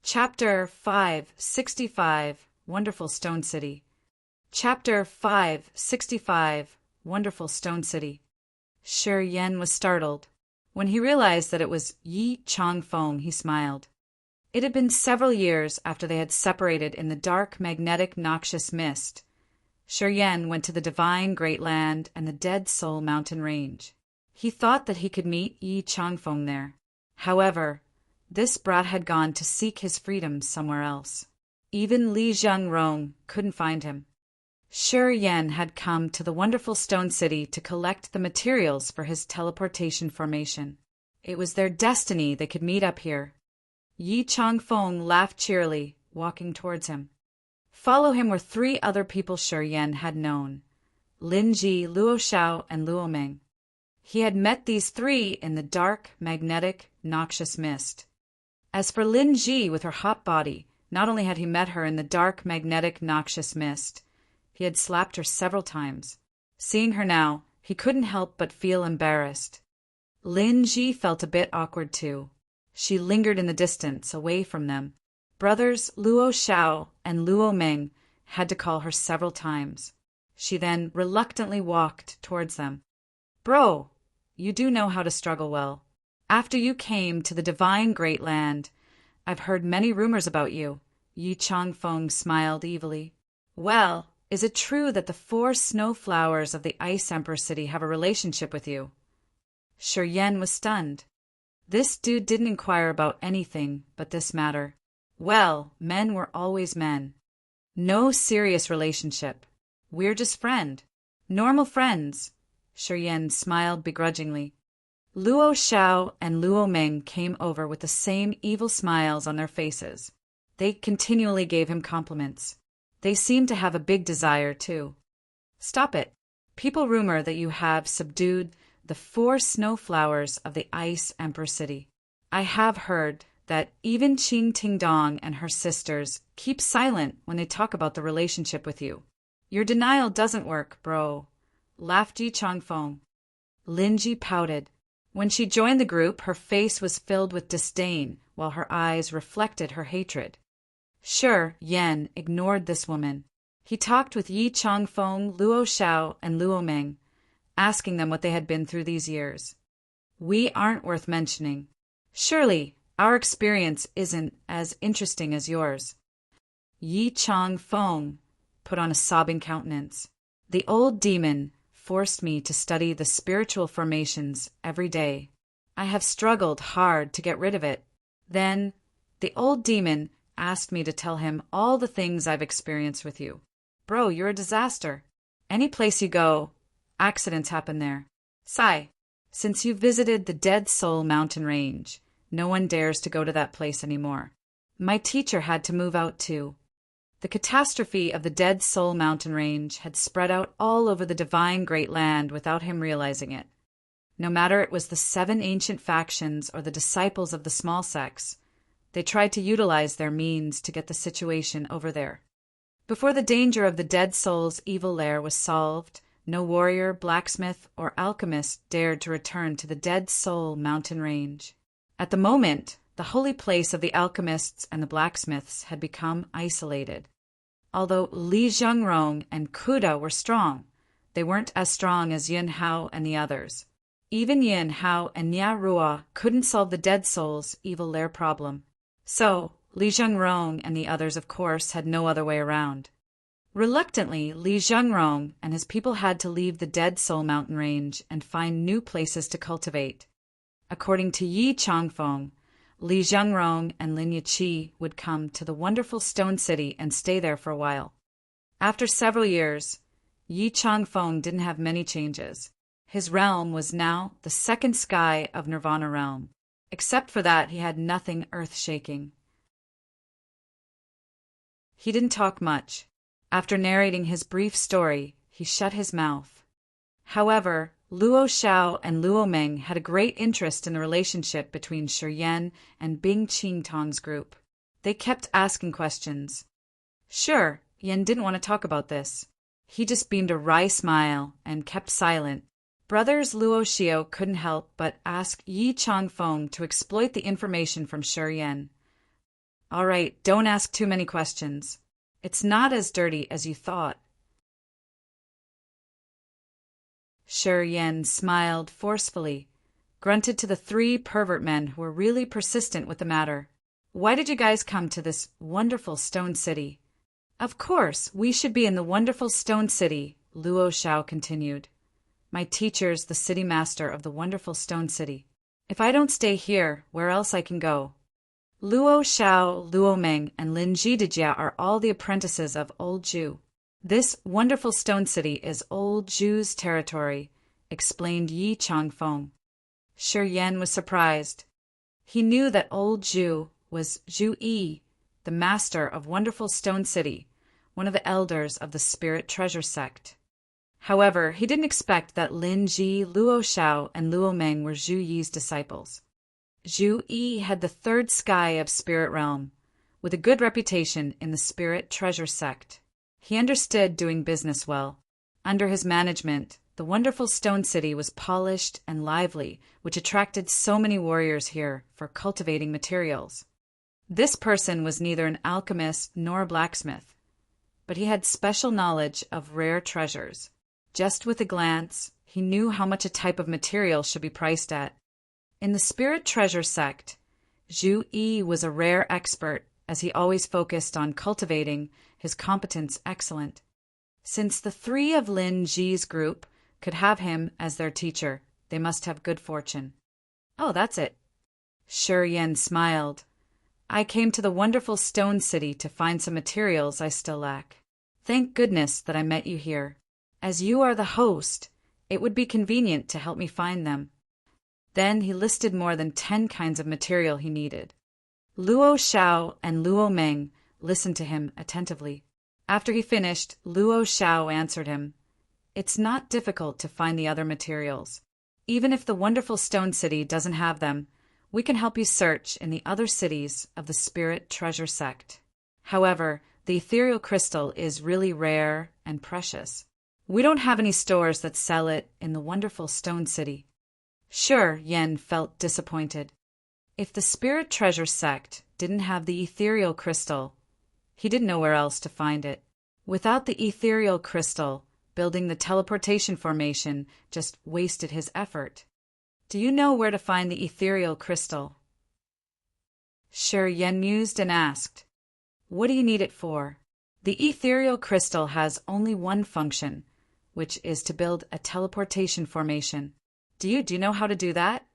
Chapter 565, Wonderful Stone City. Chapter 565, Wonderful Stone City. Shi Yan was startled. When he realized that it was Yi Changfeng, he smiled. It had been several years after they had separated in the dark, magnetic, noxious mist. Shi Yan went to the divine Great Land and the Dead Soul Mountain Range. He thought that he could meet Yi Changfeng there. However, this brat had gone to seek his freedom somewhere else. Even Li Zhengrong couldn't find him. Shi Yan had come to the wonderful stone city to collect the materials for his teleportation formation. It was their destiny they could meet up here. Yi Changfeng laughed cheerily, walking towards him. Follow him were three other people Shi Yan had known: Lin Ji, Luo Xiao, and Luo Ming. He had met these three in the dark, magnetic, noxious mist. As for Lin Ji with her hot body, not only had he met her in the dark, magnetic, noxious mist, he had slapped her several times. Seeing her now, he couldn't help but feel embarrassed. Lin Ji felt a bit awkward too. She lingered in the distance, away from them. Brothers Luo Xiao and Luo Ming had to call her several times. She then reluctantly walked towards them. "Bro, you do know how to struggle well. After you came to the divine great land, I've heard many rumors about you." Yi Changfeng smiled evilly. "Well, is it true that the 4 snow flowers of the Ice Emperor City have a relationship with you?" Shi Yan was stunned. This dude didn't inquire about anything but this matter. Well, men were always men. No serious relationship. We're just normal friends. Shi Yan smiled begrudgingly. Luo Xiao and Luo Ming came over with the same evil smiles on their faces. They continually gave him compliments. They seemed to have a big desire, too. "Stop it. People rumor that you have subdued the 4 snow flowers of the Ice Emperor City. I have heard that even Qing Tingdong and her sisters keep silent when they talk about the relationship with you. Your denial doesn't work, bro," laughed Yi Changfeng. Lin Ji pouted. When she joined the group, her face was filled with disdain, while her eyes reflected her hatred. Shi Yan ignored this woman. He talked with Yi Changfeng, Luo Xiao, and Luo Ming, asking them what they had been through these years. "We aren't worth mentioning. Surely, our experience isn't as interesting as yours." Yi Changfeng put on a sobbing countenance. "The old demon forced me to study the spiritual formations every day. I have struggled hard to get rid of it. Then, the old demon asked me to tell him all the things I've experienced with you. Bro, you're a disaster. Any place you go, accidents happen there. Sai, since you visited the Dead Soul mountain range, no one dares to go to that place anymore. My teacher had to move out too. The catastrophe of the Dead Soul mountain range had spread out all over the divine great land without him realizing it. No matter it was the 7 ancient factions or the disciples of the small sects, they tried to utilize their means to get the situation over there. Before the danger of the Dead Soul's evil lair was solved, no warrior, blacksmith, or alchemist dared to return to the Dead Soul mountain range. At the moment, the holy place of the alchemists and the blacksmiths had become isolated. Although Li Zhengrong and Kuda were strong, they weren't as strong as Yin Hao and the others. Even Yin Hao and Nia Rua couldn't solve the Dead Soul's evil lair problem. So, Li Zhengrong and the others, of course, had no other way around. Reluctantly, Li Zhengrong and his people had to leave the Dead Soul mountain range and find new places to cultivate. According to Yi Changfeng, Li Zhengrong and Lin Yiqi would come to the wonderful stone city and stay there for a while. After several years, Yi Changfeng didn't have many changes. His realm was now the second sky of Nirvana realm. Except for that, he had nothing earth-shaking. He didn't talk much. After narrating his brief story, he shut his mouth. However, Luo Xiao and Luo Ming had a great interest in the relationship between Shi Yan and Bing Qingtong's group. They kept asking questions. Sure, Yan didn't want to talk about this. He just beamed a wry smile and kept silent. Brothers Luo Xiao couldn't help but ask Yi Changfeng to exploit the information from Shi Yan. "All right, don't ask too many questions. It's not as dirty as you thought." Shi Yan smiled forcefully, grunted to the 3 pervert men who were really persistent with the matter. "Why did you guys come to this wonderful stone city?" "Of course, we should be in the wonderful stone city," Luo Xiao continued. "My teacher's the city master of the wonderful stone city. If I don't stay here, where else I can go?" Luo Xiao, Luo Ming, and Lin Jidijia are all the apprentices of Old Ju. This wonderful stone city is Old Ju's territory, explained Yi Changfeng. Shi Yan was surprised. He knew that Old Ju was Ju Yi, the master of wonderful Stone City, one of the elders of the Spirit Treasure sect. However, he didn't expect that Lin Ji, Luo Xiao, and Luo Meng were Zhu Yi's disciples. Zhu Yi had the third sky of Spirit Realm, with a good reputation in the Spirit Treasure sect. He understood doing business well. Under his management, the wonderful Stone City was polished and lively, which attracted so many warriors here for cultivating materials. This person was neither an alchemist nor a blacksmith, but he had special knowledge of rare treasures. Just with a glance, he knew how much a type of material should be priced at. In the Spirit Treasure sect, Zhu Yi was a rare expert, as he always focused on cultivating his competence excellent. Since the three of Lin Ji's group could have him as their teacher, they must have good fortune. Oh, that's it. Shi Yan smiled. I came to the wonderful Stone City to find some materials I still lack. Thank goodness that I met you here. As you are the host, it would be convenient to help me find them. Then he listed more than 10 kinds of material he needed. Luo Xiao and Luo Meng listened to him attentively. After he finished, Luo Xiao answered him. It's not difficult to find the other materials. Even if the wonderful Stone City doesn't have them, we can help you search in the other cities of the Spirit Treasure sect. However, the ethereal crystal is really rare and precious. We don't have any stores that sell it in the wonderful Stone City. Shi Yan felt disappointed. If the Spirit Treasure sect didn't have the ethereal crystal, he didn't know where else to find it. Without the ethereal crystal, building the teleportation formation just wasted his effort. Do you know where to find the ethereal crystal? Shi Yan mused and asked, What do you need it for? The ethereal crystal has only one function, which is to build a teleportation formation. Do you know how to do that?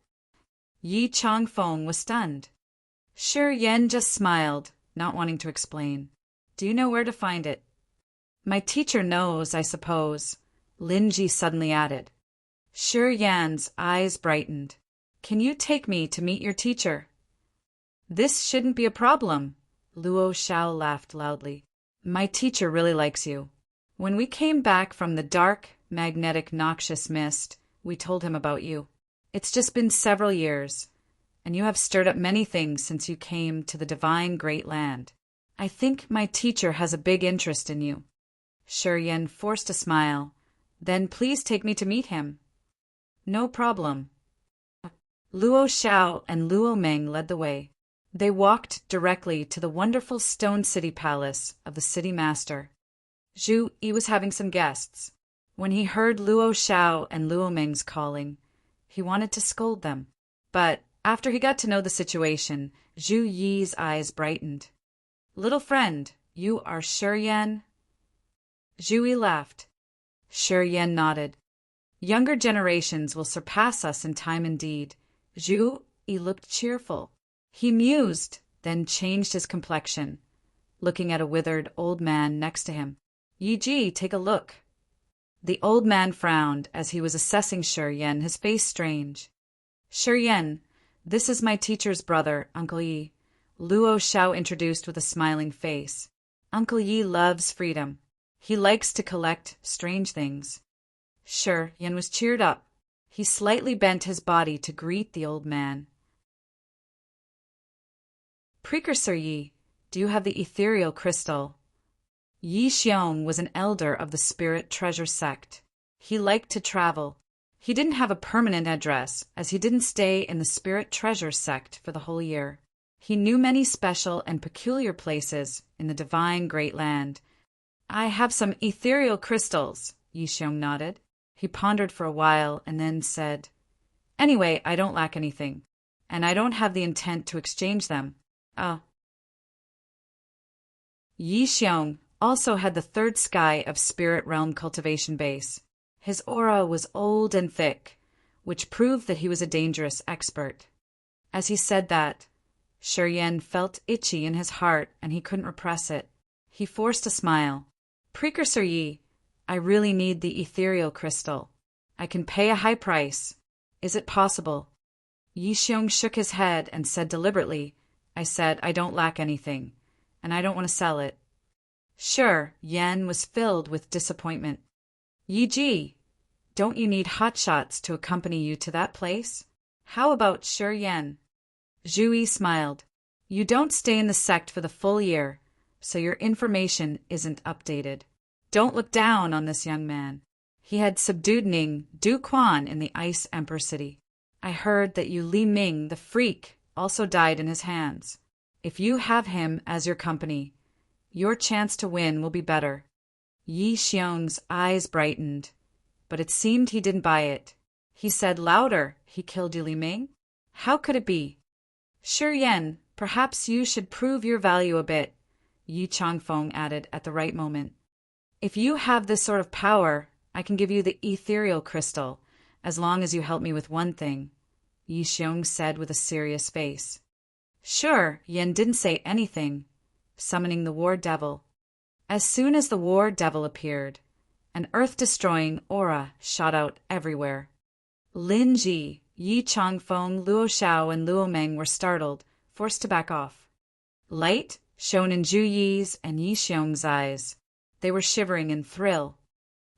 Yi Changfeng was stunned. Shi Yan just smiled, not wanting to explain. Do you know where to find it? My teacher knows, I suppose, Lin Ji suddenly added. Shi Yan's eyes brightened. Can you take me to meet your teacher? This shouldn't be a problem, Luo Xiao laughed loudly. My teacher really likes you. When we came back from the dark, magnetic, noxious mist, we told him about you. It's just been several years, and you have stirred up many things since you came to the divine great land. I think my teacher has a big interest in you. Shi Yan forced a smile. Then please take me to meet him. No problem. Luo Xiao and Luo Meng led the way. They walked directly to the wonderful Stone City Palace of the City Master. Zhu Yi was having some guests. When he heard Luo Xiao and Luo Meng's calling, he wanted to scold them. But after he got to know the situation, Zhu Yi's eyes brightened. Little friend, you are Shi Yan? Zhu Yi laughed. Shi Yan nodded. Younger generations will surpass us in time indeed. Zhu Yi looked cheerful. He mused, then changed his complexion, looking at a withered old man next to him. Yi Ji, take a look. The old man frowned as he was assessing Shi Yan, his face strange. Shi Yan, this is my teacher's brother, Uncle Yi. Luo Xiao introduced with a smiling face. Uncle Yi loves freedom. He likes to collect strange things. Shi Yan was cheered up. He slightly bent his body to greet the old man. Precursor Yi, do you have the ethereal crystal? Yi Xiong was an elder of the Spirit Treasure sect. He liked to travel. He didn't have a permanent address, as he didn't stay in the Spirit Treasure sect for the whole year. He knew many special and peculiar places in the divine great land. I have some ethereal crystals, Yi Xiong nodded. He pondered for a while and then said, Anyway, I don't lack anything, and I don't have the intent to exchange them. Yi Xiong also had the third sky of Spirit Realm cultivation base. His aura was old and thick, which proved that he was a dangerous expert. As he said that, Shi Yan felt itchy in his heart and he couldn't repress it. He forced a smile. Precursor Yi, I really need the ethereal crystal. I can pay a high price. Is it possible? Yi Xiong shook his head and said deliberately, I said I don't lack anything, and I don't want to sell it. Sure, Yen was filled with disappointment. Yi, don't you need hotshots to accompany you to that place? How about Sure Yen? Zhu Yi smiled. You don't stay in the sect for the full year, so your information isn't updated. Don't look down on this young man. He had subdued Ning Du Quan in the Ice Emperor City. I heard that you Li Ming, the freak, also died in his hands. If you have him as your company, your chance to win will be better. Yi Xiong's eyes brightened, but it seemed he didn't buy it. He said louder, he killed you, Li Ming? How could it be? Sure Yen, perhaps you should prove your value a bit, Yi Changfeng added at the right moment. If you have this sort of power, I can give you the ethereal crystal, as long as you help me with one thing, Yi Xiong said with a serious face. Sure, Yen didn't say anything, summoning the War Devil. As soon as the War Devil appeared, an earth-destroying aura shot out everywhere. Lin Ji, Yi Changfeng, Luo Xiao, and Luo Meng were startled, forced to back off. Light shone in Zhu Yi's and Yi Xiong's eyes. They were shivering in thrill.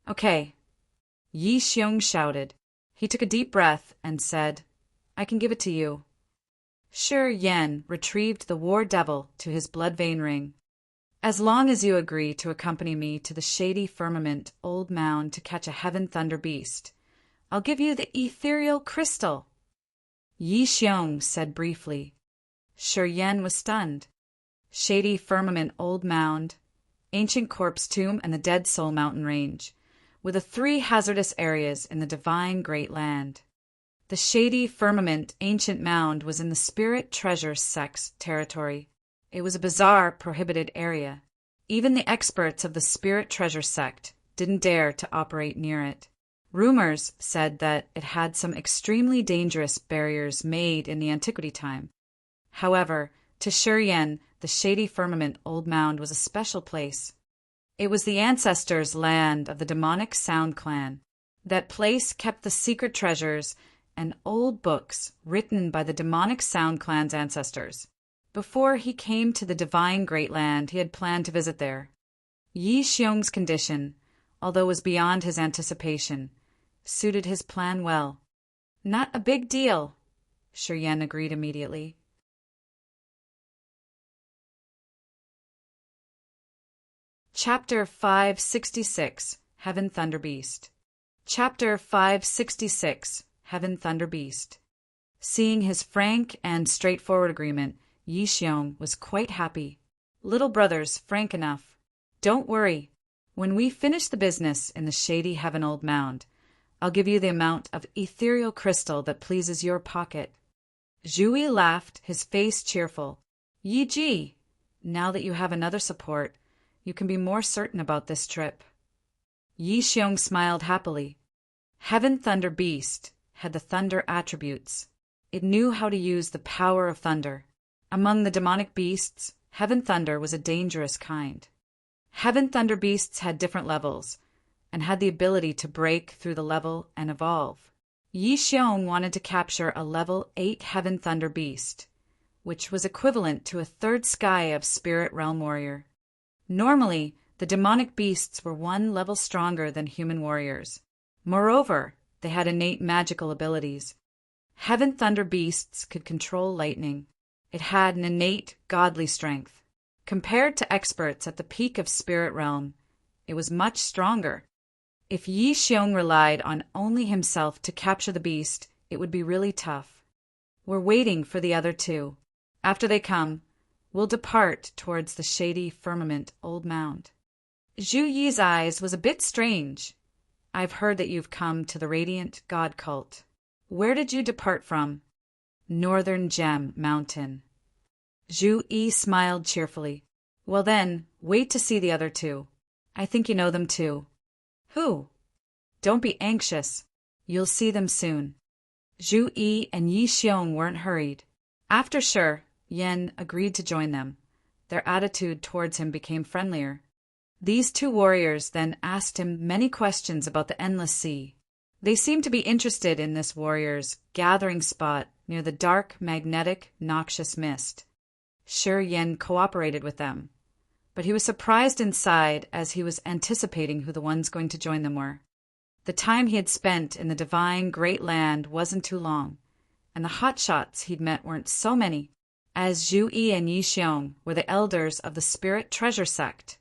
Okay, Yi Xiong shouted. He took a deep breath and said, I can give it to you. Sure Yen retrieved the War Devil to his blood vein ring. As long as you agree to accompany me to the shady firmament Old Mound to catch a Heaven Thunder Beast, I'll give you the ethereal crystal. Yi Xiong said briefly. Sure Yen was stunned. Shady firmament Old Mound, Ancient Corpse Tomb, and the Dead Soul Mountain Range were the three hazardous areas in the Divine Great Land. The shady firmament Ancient Mound was in the Spirit Treasure Sect's territory. It was a bizarre, prohibited area. Even the experts of the Spirit Treasure Sect didn't dare to operate near it. Rumors said that it had some extremely dangerous barriers made in the antiquity time. However, to Sure Yen, the shady firmament Old Mound was a special place. It was the ancestors' land of the demonic Sound Clan. That place kept the secret treasures and old books written by the demonic Sound Clan's ancestors. Before he came to the Divine Great Land, he had planned to visit there. Yi Xiong's condition, although it was beyond his anticipation, suited his plan well. Not a big deal, Sure Yen agreed immediately. Chapter 566, Heaven Thunder Beast. Chapter 566, Heaven Thunder Beast. Seeing his frank and straightforward agreement, Yi Xiong was quite happy. Little brother's frank enough. Don't worry. When we finish the business in the shady Heaven Old Mound, I'll give you the amount of ethereal crystal that pleases your pocket. Zhu Yi laughed, his face cheerful. Yi Ji, now that you have another support, you can be more certain about this trip. Yi Xiong smiled happily. Heaven Thunder Beast had the thunder attributes. It knew how to use the power of thunder. Among the demonic beasts, Heaven Thunder was a dangerous kind. Heaven Thunder Beasts had different levels, and had the ability to break through the level and evolve. Yi Xiong wanted to capture a level 8 Heaven Thunder Beast, which was equivalent to a third sky of Spirit Realm Warrior. Normally, the demonic beasts were one level stronger than human warriors. Moreover, they had innate magical abilities. Heaven Thunder Beasts could control lightning. It had an innate godly strength. Compared to experts at the peak of Spirit Realm, it was much stronger. If Yi Xiong relied on only himself to capture the beast, it would be really tough. We're waiting for the other two. After they come, we'll depart towards the shady firmament Old Mound. Zhu Yi's eyes was a bit strange. I've heard that you've come to the Radiant God Cult. Where did you depart from? Northern Gem Mountain. Zhu Yi smiled cheerfully. Well then, wait to see the other two. I think you know them too. Who? Don't be anxious. You'll see them soon. Zhu Yi and Yi Xiong weren't hurried. After Sure Yen agreed to join them, their attitude towards him became friendlier. These two warriors then asked him many questions about the Endless Sea. They seemed to be interested in this warrior's gathering spot near the dark, magnetic, noxious mist. Shi Yan cooperated with them, but he was surprised inside as he was anticipating who the ones going to join them were. The time he had spent in the divine great land wasn't too long, and the hotshots he'd met weren't so many. As Zhu Yi and Yi Xiong were the elders of the Spirit Treasure Sect,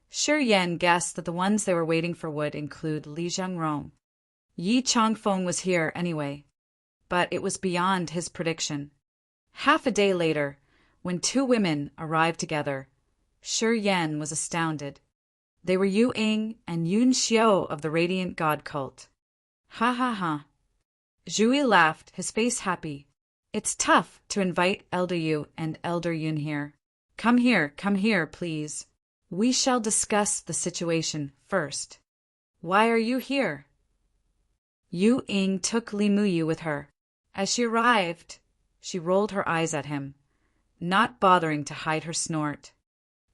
Shi Yan guessed that the ones they were waiting for would include Li Zhengrong. Yi Changfeng was here anyway, but it was beyond his prediction. Half a day later, when two women arrived together, Shi Yan was astounded. They were Yu Ying and Yun Xiao of the Radiant God Cult. Ha ha ha. Zhu Yi laughed, his face happy. It's tough to invite Elder Yu and Elder Yun here. Come here, please. We shall discuss the situation first. Why are you here? Yu Ying took Li Muyu with her. As she arrived, she rolled her eyes at him, not bothering to hide her snort.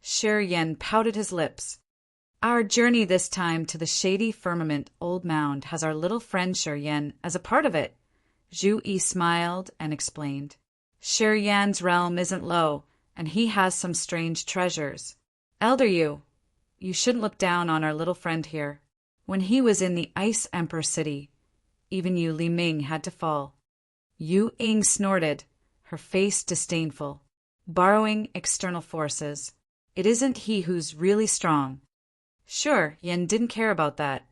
Shi Yan pouted his lips. Our journey this time to the shady firmament old mound has our little friend Shi Yan as a part of it. Zhu Yi smiled and explained. Shi Yan's realm isn't low, and he has some strange treasures. Elder Yu, you shouldn't look down on our little friend here. When he was in the Ice Emperor city, even you Li Ming had to fall. Yu Ying snorted, her face disdainful. Borrowing external forces. It isn't he who's really strong. Sure, Yan didn't care about that.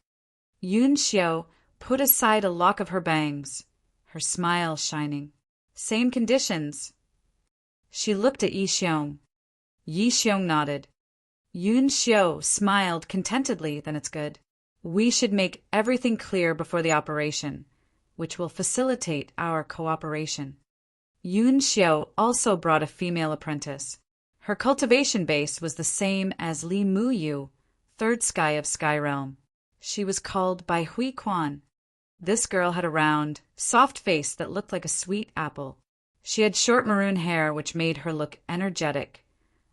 Yun Xiao put aside a lock of her bangs, her smile shining. Same conditions. She looked at Yi Xiong. Yi Xiong nodded. Yun Xiao smiled contentedly, then it's good. We should make everything clear before the operation, which will facilitate our cooperation. Yun Xiao also brought a female apprentice. Her cultivation base was the same as Li Muyu, third sky of Sky Realm. She was called Bai Hui Quan. This girl had a round, soft face that looked like a sweet apple. She had short maroon hair which made her look energetic,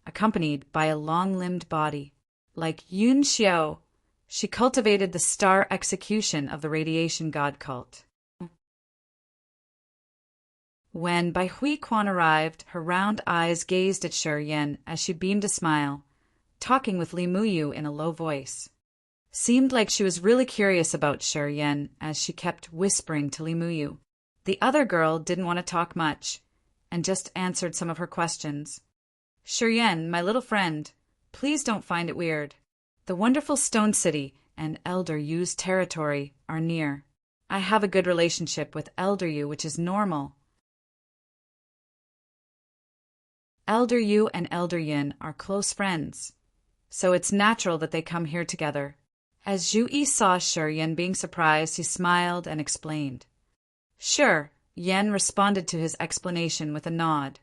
accompanied by a long-limbed body. Like Yun Xiao, she cultivated the star execution of the radiation god cult. When Bai Hui Quan arrived, her round eyes gazed at Shi Yan as she beamed a smile, talking with Li Muyu in a low voice. Seemed like she was really curious about Shi Yan as she kept whispering to Li Muyu. The other girl didn't want to talk much, and just answered some of her questions. Shi Yan, my little friend, please don't find it weird. The wonderful Stone City and Elder Yu's territory are near. I have a good relationship with Elder Yu, which is normal. Elder Yu and Elder Yin are close friends, so it's natural that they come here together. As Zhu Yi saw Shi Yan being surprised, he smiled and explained. Sure, Yan responded to his explanation with a nod.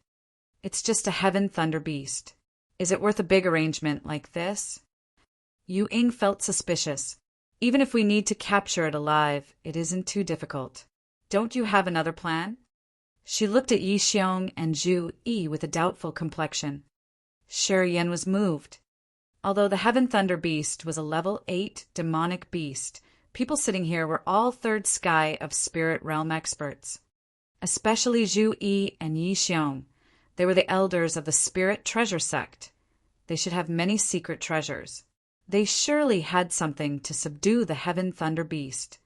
It's just a heaven thunder beast. Is it worth a big arrangement like this? Yu Ying felt suspicious. Even if we need to capture it alive, it isn't too difficult. Don't you have another plan? She looked at Yi Xiong and Zhu Yi with a doubtful complexion. Shi Yan was moved. Although the Heaven Thunder Beast was a level 8 demonic beast, people sitting here were all third sky of spirit realm experts. Especially Zhu Yi and Yi Xiong. They were the elders of the Spirit Treasure Sect. They should have many secret treasures. They surely had something to subdue the Heaven Thunder Beast.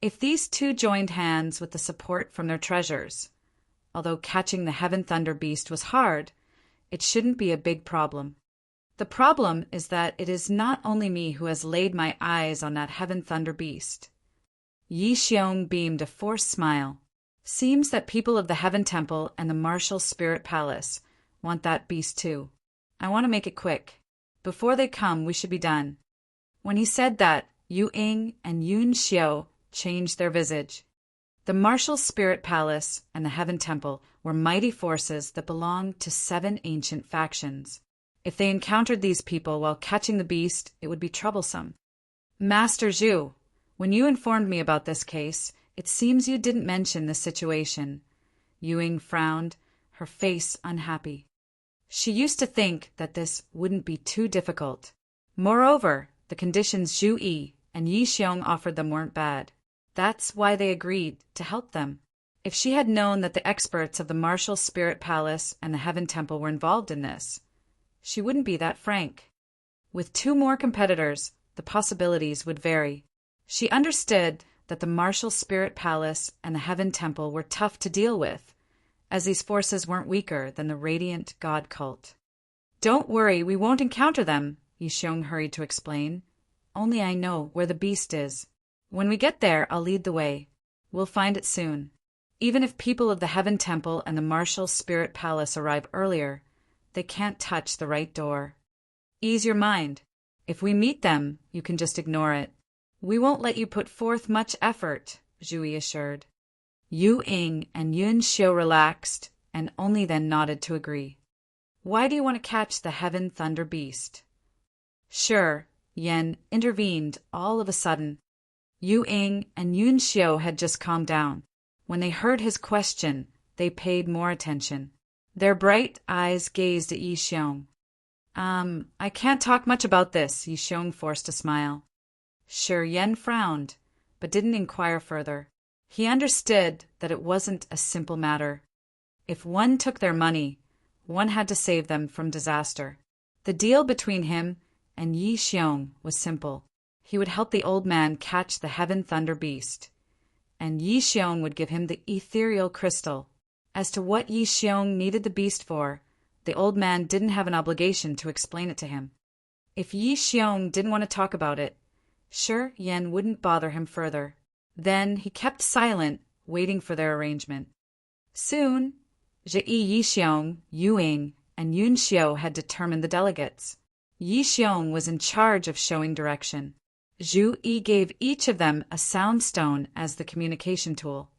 If these two joined hands with the support from their treasures, although catching the Heaven Thunder Beast was hard, it shouldn't be a big problem. The problem is that it is not only me who has laid my eyes on that Heaven Thunder Beast. Yi Xiong beamed a forced smile. Seems that people of the Heaven Temple and the Martial Spirit Palace want that beast too. I want to make it quick. Before they come, we should be done. When he said that, Yu Ying and Yun Xiao changed their visage. The Martial Spirit Palace and the Heaven Temple were mighty forces that belonged to 7 ancient factions. If they encountered these people while catching the beast, it would be troublesome. Master Zhu, when you informed me about this case, it seems you didn't mention this situation. Yu Ying frowned, her face unhappy. She used to think that this wouldn't be too difficult. Moreover, the conditions Zhu Yi and Yi Xiong offered them weren't bad. That's why they agreed to help them. If she had known that the experts of the Martial Spirit Palace and the Heaven Temple were involved in this, she wouldn't be that frank. With 2 more competitors, the possibilities would vary. She understood that the Martial Spirit Palace and the Heaven Temple were tough to deal with, as these forces weren't weaker than the Radiant God Cult. "Don't worry, we won't encounter them," Yixiong hurried to explain. "Only I know where the beast is. When we get there, I'll lead the way. We'll find it soon. Even if people of the Heaven Temple and the Martial Spirit Palace arrive earlier, they can't touch the right door. Ease your mind. If we meet them, you can just ignore it. We won't let you put forth much effort," Zhu assured. Yu Ying and Yun Xiu relaxed and only then nodded to agree. "Why do you want to catch the Heaven Thunder Beast?" "Sure," Yen intervened all of a sudden. Yu Ying and Yun Xiu had just calmed down. When they heard his question, they paid more attention. Their bright eyes gazed at Yixiong. I can't talk much about this," Yixiong forced a smile. Sure, Yen frowned, but didn't inquire further. He understood that it wasn't a simple matter. If one took their money, one had to save them from disaster. The deal between him and Yixiong was simple. He would help the old man catch the Heaven Thunder Beast, and Yixiong would give him the ethereal crystal. As to what Yixiong needed the beast for, the old man didn't have an obligation to explain it to him. If Yixiong didn't want to talk about it, sure, Yen wouldn't bother him further. Then he kept silent, waiting for their arrangement. Soon, Zhi Yixiong, Yu Ying, and Yun Xiu had determined the delegates. Yixiong was in charge of showing direction. Zhu Yi gave each of them a sound stone as the communication tool.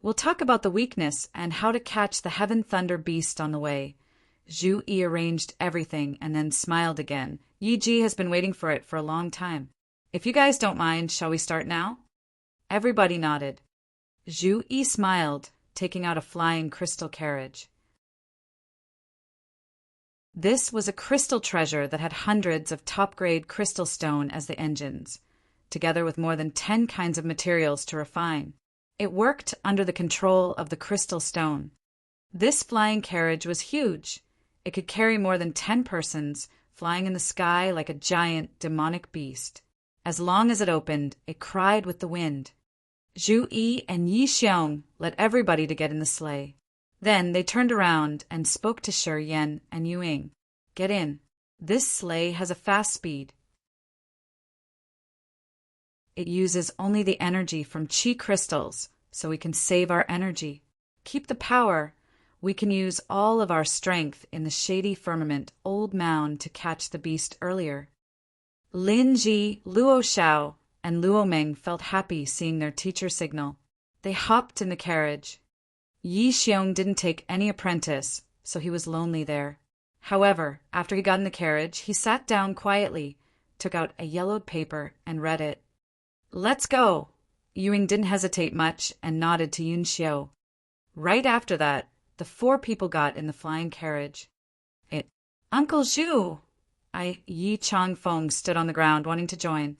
"We'll talk about the weakness and how to catch the Heaven Thunder Beast on the way." Zhu Yi arranged everything and then smiled again. "Yi Ji has been waiting for it for a long time. If you guys don't mind, shall we start now?" Everybody nodded. Zhu Yi smiled, taking out a flying crystal carriage. This was a crystal treasure that had hundreds of top-grade crystal stone as the engines, together with more than 10 kinds of materials to refine. It worked under the control of the crystal stone. This flying carriage was huge. It could carry more than 10 persons, flying in the sky like a giant demonic beast. As long as it opened, it cried with the wind. Zhu Yi and Yixiong led everybody to get in the sleigh. Then they turned around and spoke to Shi Yen and Yu Ying. "Get in. This sleigh has a fast speed. It uses only the energy from qi crystals, so we can save our energy. Keep the power. We can use all of our strength in the shady firmament old mound to catch the beast earlier." Lin Ji, Luo Xiao, and Luo Meng felt happy seeing their teacher signal. They hopped in the carriage. Yixiong didn't take any apprentice, so he was lonely there. However, after he got in the carriage, he sat down quietly, took out a yellowed paper, and read it. "Let's go." Yu Ying didn't hesitate much and nodded to Yun Xiu. Right after that, the 4 people got in the flying carriage. "Uncle Zhu!" Yi Chang Feng stood on the ground wanting to join.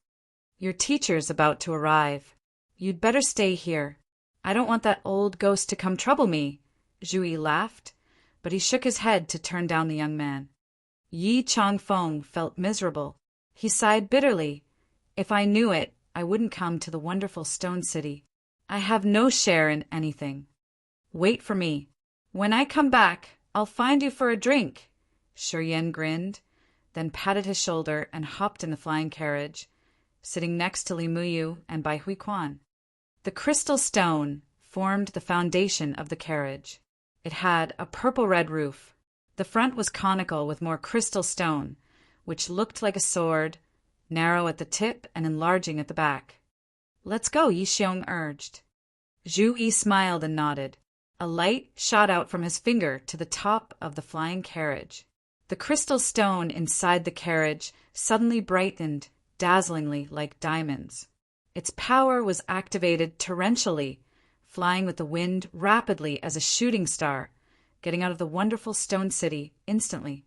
"Your teacher's about to arrive. You'd better stay here. I don't want that old ghost to come trouble me." Zhu Yi laughed, but he shook his head to turn down the young man. Yi Chang Feng felt miserable. He sighed bitterly. "If I knew it, I wouldn't come to the wonderful Stone City. I have no share in anything. Wait for me. When I come back, I'll find you for a drink." Shi Yen grinned, then patted his shoulder and hopped in the flying carriage, sitting next to Li Muyu and Bai Hui Quan. The crystal stone formed the foundation of the carriage. It had a purple-red roof. The front was conical with more crystal stone, which looked like a sword, narrow at the tip and enlarging at the back. "Let's go," Yixiong urged. Zhu Yi smiled and nodded. A light shot out from his finger to the top of the flying carriage. The crystal stone inside the carriage suddenly brightened, dazzlingly like diamonds. Its power was activated torrentially, flying with the wind rapidly as a shooting star, getting out of the wonderful Stone City instantly.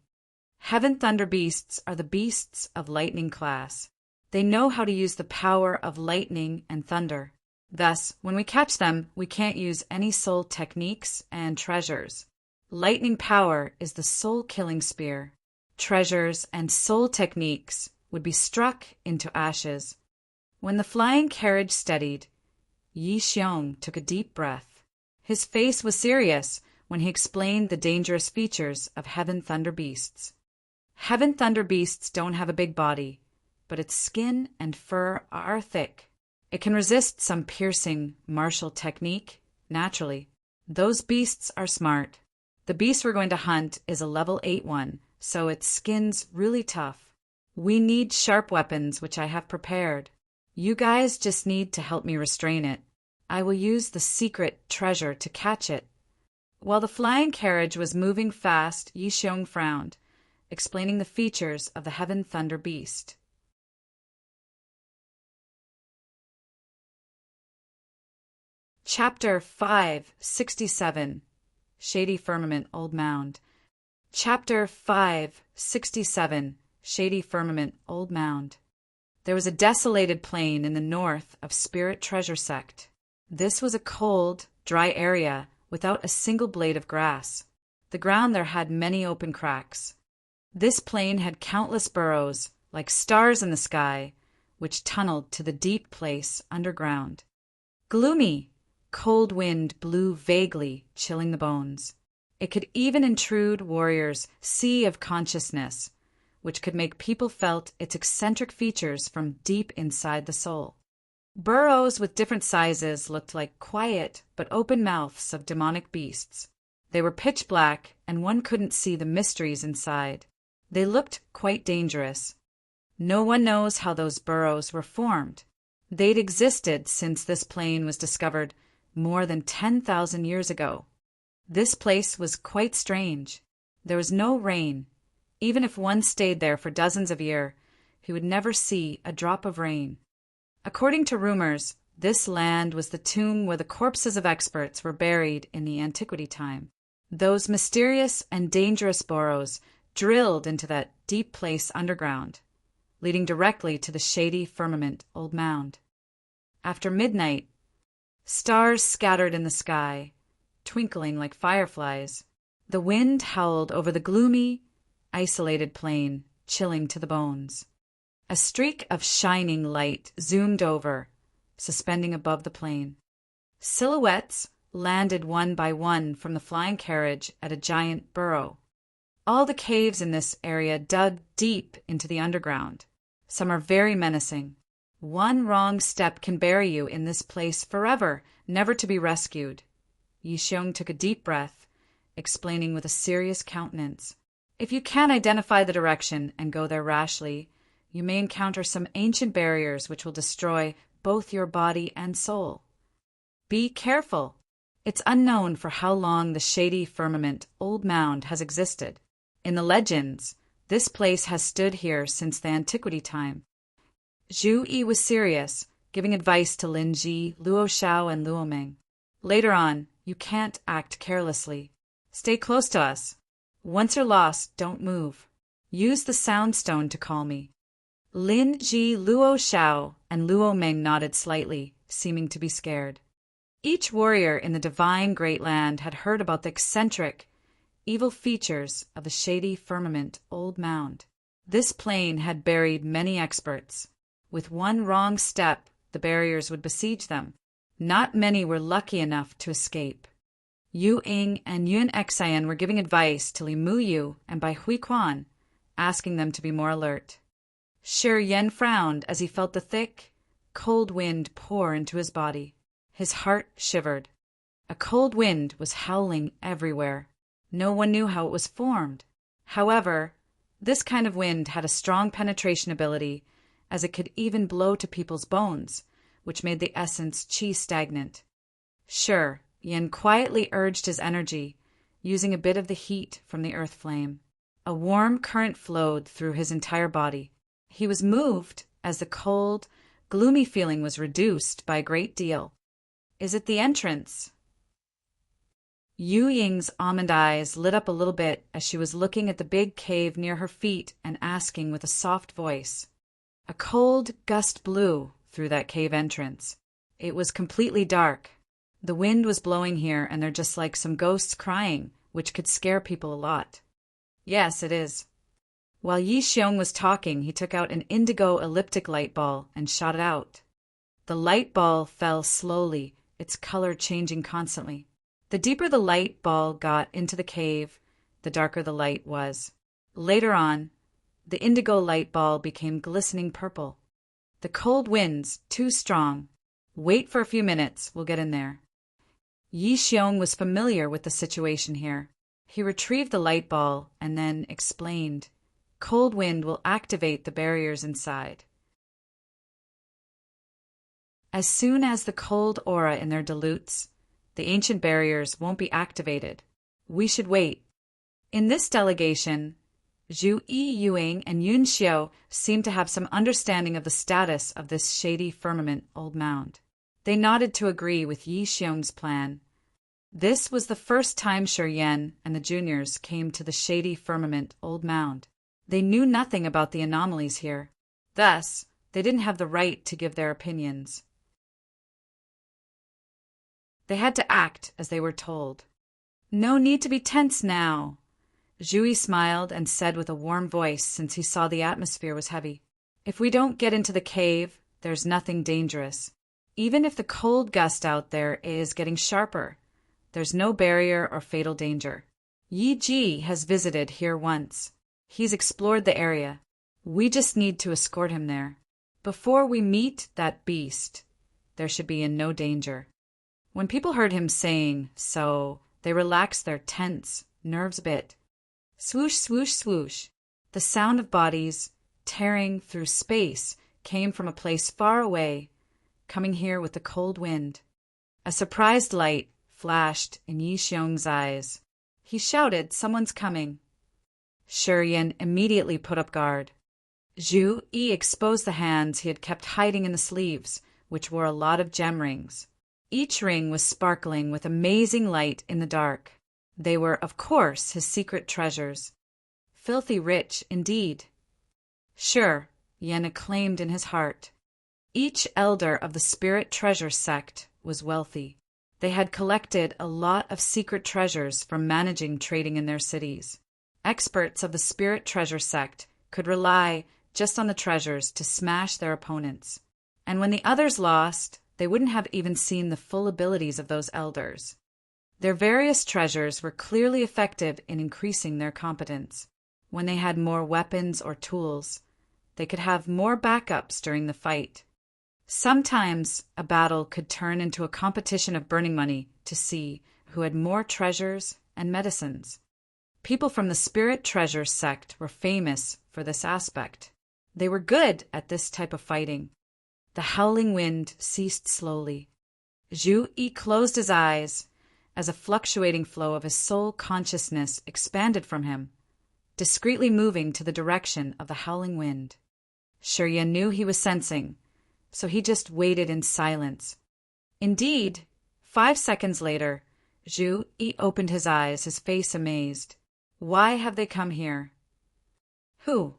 Heaven Thunder Beasts are the beasts of lightning class. They know how to use the power of lightning and thunder. Thus, when we catch them, we can't use any soul techniques and treasures. Lightning power is the soul-killing spear. Treasures and soul techniques would be struck into ashes. When the flying carriage steadied, Yi Xiong took a deep breath. His face was serious when he explained the dangerous features of Heaven Thunder Beasts. Heaven Thunder Beasts don't have a big body, but its skin and fur are thick. It can resist some piercing martial technique, naturally. Those beasts are smart. The beast we're going to hunt is a level 8 one, so its skin's really tough. We need sharp weapons, which I have prepared. You guys just need to help me restrain it. I will use the secret treasure to catch it. While the flying carriage was moving fast, Yi Xiong frowned, explaining the features of the Heaven Thunder Beast. Chapter 567 Shady Firmament Old Mound. Chapter 567 Shady Firmament Old Mound. There was a desolated plain in the north of Spirit Treasure Sect. This was a cold, dry area without a single blade of grass. The ground there had many open cracks. This plain had countless burrows, like stars in the sky, which tunneled to the deep place underground. Gloomy, cold wind blew vaguely, chilling the bones. It could even intrude warriors' sea of consciousness, which could make people felt its eccentric features from deep inside the soul. Burrows with different sizes looked like quiet but open mouths of demonic beasts. They were pitch black, and one couldn't see the mysteries inside. They looked quite dangerous. No one knows how those burrows were formed. They'd existed since this plain was discovered more than 10,000 years ago. This place was quite strange. There was no rain. Even if one stayed there for dozens of years, he would never see a drop of rain. According to rumors, this land was the tomb where the corpses of experts were buried in the antiquity time. Those mysterious and dangerous burrows drilled into that deep place underground, leading directly to the shady firmament old mound. After midnight, stars scattered in the sky, twinkling like fireflies. The wind howled over the gloomy, isolated plain, chilling to the bones. A streak of shining light zoomed over, suspending above the plain. Silhouettes landed one by one from the flying carriage at a giant burrow. All the caves in this area dug deep into the underground. Some are very menacing. One wrong step can bury you in this place forever, never to be rescued. Yi Xiong took a deep breath, explaining with a serious countenance. If you can't identify the direction and go there rashly, you may encounter some ancient barriers which will destroy both your body and soul. Be careful. It's unknown for how long the shady firmament old mound has existed. In the legends, this place has stood here since the antiquity time. Zhu Yi was serious, giving advice to Lin Ji, Luo Xiao, and Luo Meng. Later on, you can't act carelessly. Stay close to us. Once you're lost, don't move. Use the sound stone to call me. Lin Ji, Luo Xiao, and Luo Meng nodded slightly, seeming to be scared. Each warrior in the divine great land had heard about the eccentric, evil features of the shady firmament old mound. This plain had buried many experts. With one wrong step, the barriers would besiege them. Not many were lucky enough to escape. Yu Ying and Yun Xian were giving advice to Li Muyu and Bai Hui Quan, asking them to be more alert. Shi Yan frowned as he felt the thick, cold wind pour into his body. His heart shivered. A cold wind was howling everywhere. No one knew how it was formed. However, this kind of wind had a strong penetration ability, as it could even blow to people's bones, which made the essence qi stagnant. Sure, Yin quietly urged his energy, using a bit of the heat from the earth flame. A warm current flowed through his entire body. He was moved as the cold, gloomy feeling was reduced by a great deal. Is it the entrance? Yu Ying's almond eyes lit up a little bit as she was looking at the big cave near her feet and asking with a soft voice. A cold gust blew through that cave entrance. It was completely dark. The wind was blowing here, and they're just like some ghosts crying, which could scare people a lot. Yes, it is. While Yi Xiong was talking, he took out an indigo elliptic light ball and shot it out. The light ball fell slowly, its color changing constantly. The deeper the light ball got into the cave, the darker the light was. Later on, the indigo light ball became glistening purple. The cold wind's too strong. Wait for a few minutes, we'll get in there. Yi Xiong was familiar with the situation here. He retrieved the light ball and then explained, "Cold wind will activate the barriers inside. As soon as the cold aura in there dilutes, the ancient barriers won't be activated. We should wait." In this delegation, Zhu Yiying and Yun Xiao seemed to have some understanding of the status of this shady firmament old mound. They nodded to agree with Yi Xiong's plan. This was the first time Shi Yan and the juniors came to the shady firmament old mound. They knew nothing about the anomalies here. Thus, they didn't have the right to give their opinions. They had to act as they were told. "No need to be tense now." Zhui smiled and said with a warm voice, since he saw the atmosphere was heavy, "If we don't get into the cave, there's nothing dangerous. Even if the cold gust out there is getting sharper, there's no barrier or fatal danger. Yi Ji has visited here once. He's explored the area. We just need to escort him there. Before we meet that beast, there should be in no danger." When people heard him saying so, they relaxed their tense nerves a bit. Swoosh, swoosh, swoosh. The sound of bodies tearing through space came from a place far away, coming here with the cold wind. A surprised light flashed in Yi Xiong's eyes. He shouted, "Someone's coming." Shi Yan immediately put up guard. Zhu Yi exposed the hands he had kept hiding in the sleeves, which wore a lot of gem rings. Each ring was sparkling with amazing light in the dark. They were, of course, his secret treasures. Filthy rich, indeed. Sure, Yan acclaimed in his heart. Each elder of the Spirit Treasure sect was wealthy. They had collected a lot of secret treasures from managing trading in their cities. Experts of the Spirit Treasure sect could rely just on the treasures to smash their opponents. And when the others lost, they wouldn't have even seen the full abilities of those elders. Their various treasures were clearly effective in increasing their competence. When they had more weapons or tools, they could have more backups during the fight. Sometimes a battle could turn into a competition of burning money to see who had more treasures and medicines. People from the Spirit Treasure sect were famous for this aspect. They were good at this type of fighting. The howling wind ceased slowly. Zhu Yi closed his eyes as a fluctuating flow of his soul consciousness expanded from him, discreetly moving to the direction of the howling wind. Shi Yan knew he was sensing, so he just waited in silence. Indeed, 5 seconds later, Zhu Yi opened his eyes, his face amazed. "Why have they come here?" "Who?"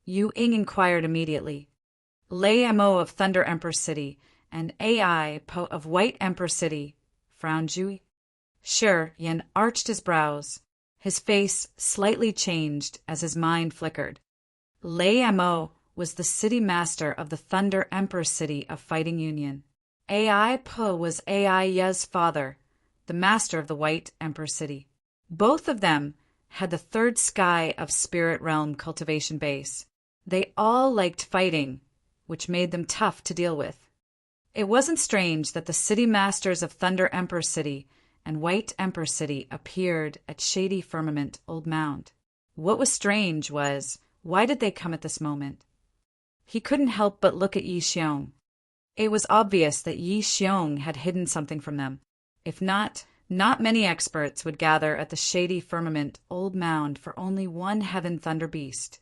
Yu Ying inquired immediately. "Lei Mo of Thunder Emperor City and Ai Po of White Emperor City," frowned Zhu Yi. Shi Yan arched his brows. His face slightly changed as his mind flickered. Lei Mo was the city master of the Thunder Emperor City of Fighting Union. Ai Po was Ai Ye's father, the master of the White Emperor City. Both of them had the third sky of Spirit Realm cultivation base. They all liked fighting, which made them tough to deal with. It wasn't strange that the city masters of Thunder Emperor City and White Emperor City appeared at Shady Firmament Old Mound. What was strange was, why did they come at this moment? He couldn't help but look at Yi Xiong. It was obvious that Yi Xiong had hidden something from them. If not many experts would gather at the Shady Firmament Old Mound for only one Heaven Thunder Beast.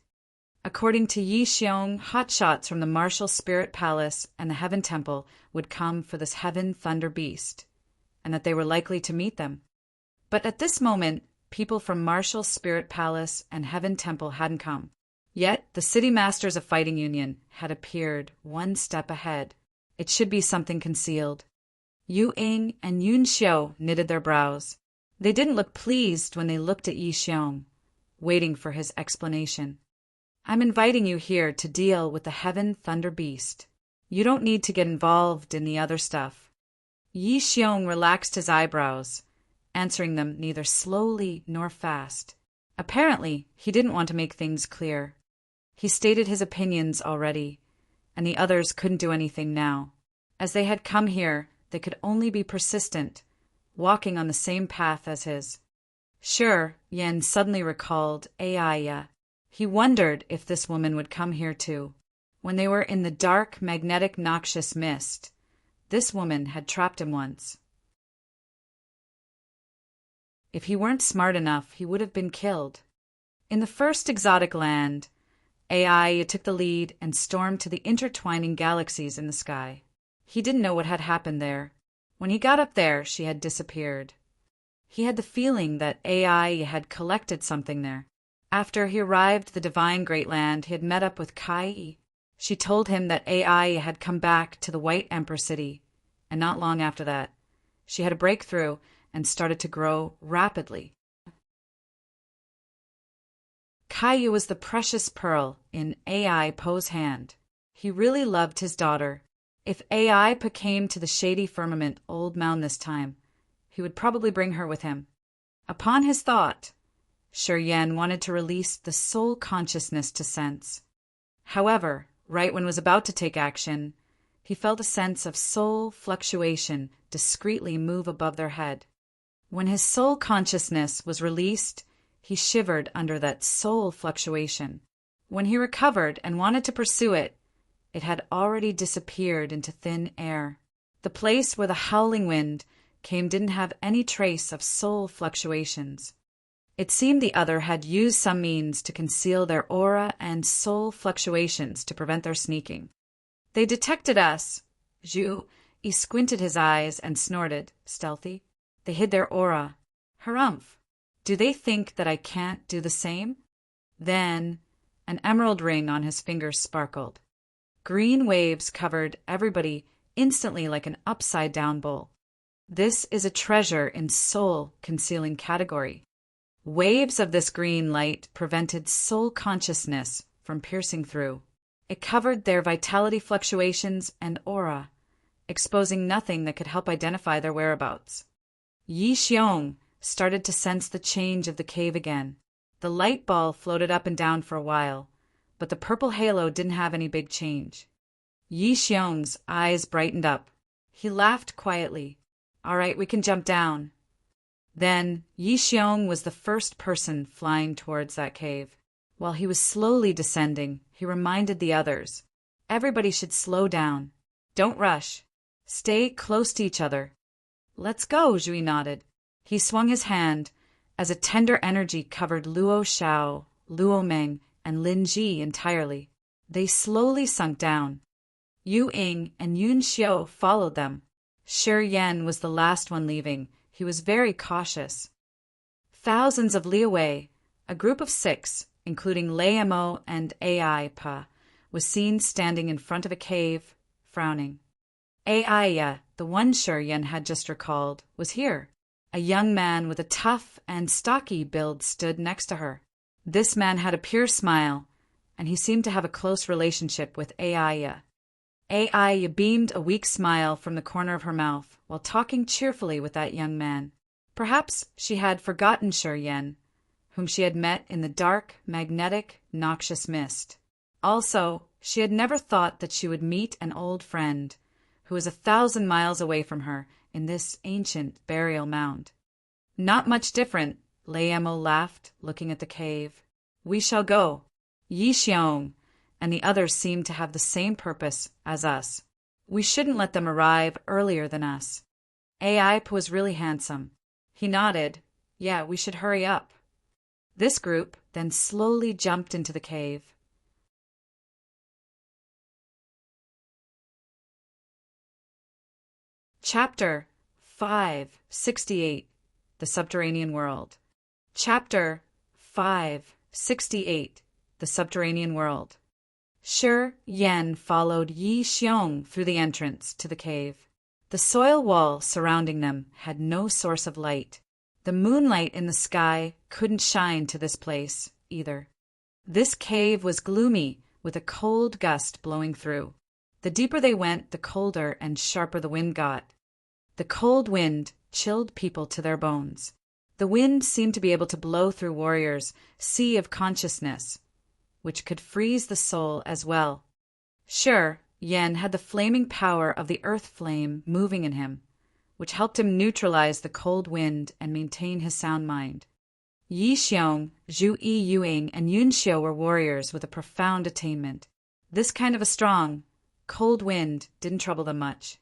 According to Yi Xiong, hotshots from the Martial Spirit Palace and the Heaven Temple would come for this Heaven Thunder Beast, and that they were likely to meet them. But at this moment, people from Martial Spirit Palace and Heaven Temple hadn't come. Yet the City Masters of Fighting Union had appeared one step ahead. It should be something concealed. Yu Ying and Yun Xiao knitted their brows. They didn't look pleased when they looked at Yi Xiong, waiting for his explanation. I'm inviting you here to deal with the Heaven Thunder Beast. You don't need to get involved in the other stuff. Yi Xiong relaxed his eyebrows, answering them neither slowly nor fast. Apparently, he didn't want to make things clear. He stated his opinions already, and the others couldn't do anything now. As they had come here, they could only be persistent, walking on the same path as his. Sure, Yen suddenly recalled Aiya. He wondered if this woman would come here too. When they were in the dark, magnetic, noxious mist, this woman had trapped him once. If he weren't smart enough, he would have been killed. In the first exotic land, Aiya took the lead and stormed to the intertwining galaxies in the sky. He didn't know what had happened there. When he got up there, she had disappeared. He had the feeling that Aiya had collected something there. After he arrived at the divine Great Land, he had met up with Kai. She told him that Aiya had come back to the White Emperor City, and not long after that, she had a breakthrough and started to grow rapidly. Kai was the precious pearl in Ai Po's hand. He really loved his daughter. If Ai Po came to the shady firmament Old Mound this time, he would probably bring her with him. Upon his thought, Shi Yan wanted to release the soul consciousness to sense. However, right when he was about to take action, he felt a sense of soul fluctuation discreetly move above their head. When his soul consciousness was released, he shivered under that soul fluctuation. When he recovered and wanted to pursue it, it had already disappeared into thin air. The place where the howling wind came didn't have any trace of soul fluctuations. It seemed the other had used some means to conceal their aura and soul fluctuations to prevent their sneaking. They detected us. He squinted his eyes and snorted, stealthy. They hid their aura. Harumph. Do they think that I can't do the same? Then an emerald ring on his finger sparkled. Green waves covered everybody instantly like an upside-down bowl. This is a treasure in soul-concealing category. Waves of this green light prevented soul consciousness from piercing through. It covered their vitality fluctuations and aura, exposing nothing that could help identify their whereabouts. Yi Xiong started to sense the change of the cave again. The light ball floated up and down for a while, but the purple halo didn't have any big change. Yi Xiong's eyes brightened up. He laughed quietly. All right, we can jump down. Then Yi Xiong was the first person flying towards that cave. While he was slowly descending, he reminded the others. Everybody should slow down. Don't rush. Stay close to each other. Let's go, Zhui nodded. He swung his hand as a tender energy covered Luo Xiao, Luo Meng, and Lin Ji entirely. They slowly sunk down. Yu Ying and Yun Xiao followed them. Shi Yan was the last one leaving. He was very cautious. Thousands of li away, a group of 6, including Lei Mo and Ai Pa, was seen standing in front of a cave, frowning. Aiya, the one Shi Yan had just recalled, was here. A young man with a tough and stocky build stood next to her. This man had a pure smile, and he seemed to have a close relationship with Aiya. Aiya beamed a weak smile from the corner of her mouth while talking cheerfully with that young man. Perhaps she had forgotten Shi Yan, whom she had met in the dark, magnetic, noxious mist. Also, she had never thought that she would meet an old friend who was 1,000 miles away from her in this ancient burial mound. Not much different, Lei Mo laughed, looking at the cave. We shall go. Yi Xiong and the others seemed to have the same purpose as us. We shouldn't let them arrive earlier than us. Ai Po was really handsome. He nodded. Yeah, we should hurry up. This group then slowly jumped into the cave. Chapter 568, The Subterranean World. Chapter 568, The Subterranean World. Shi Yan followed Yi Xiong through the entrance to the cave. The soil wall surrounding them had no source of light. The moonlight in the sky couldn't shine to this place, either. This cave was gloomy, with a cold gust blowing through. The deeper they went, the colder and sharper the wind got. The cold wind chilled people to their bones. The wind seemed to be able to blow through warriors' sea of consciousness, which could freeze the soul as well. Sure, Yen had the flaming power of the earth flame moving in him, which helped him neutralize the cold wind and maintain his sound mind. Yi Xiong, Zhu Yi Yuing, and Yun Xiu were warriors with a profound attainment. This kind of a strong, cold wind didn't trouble them much.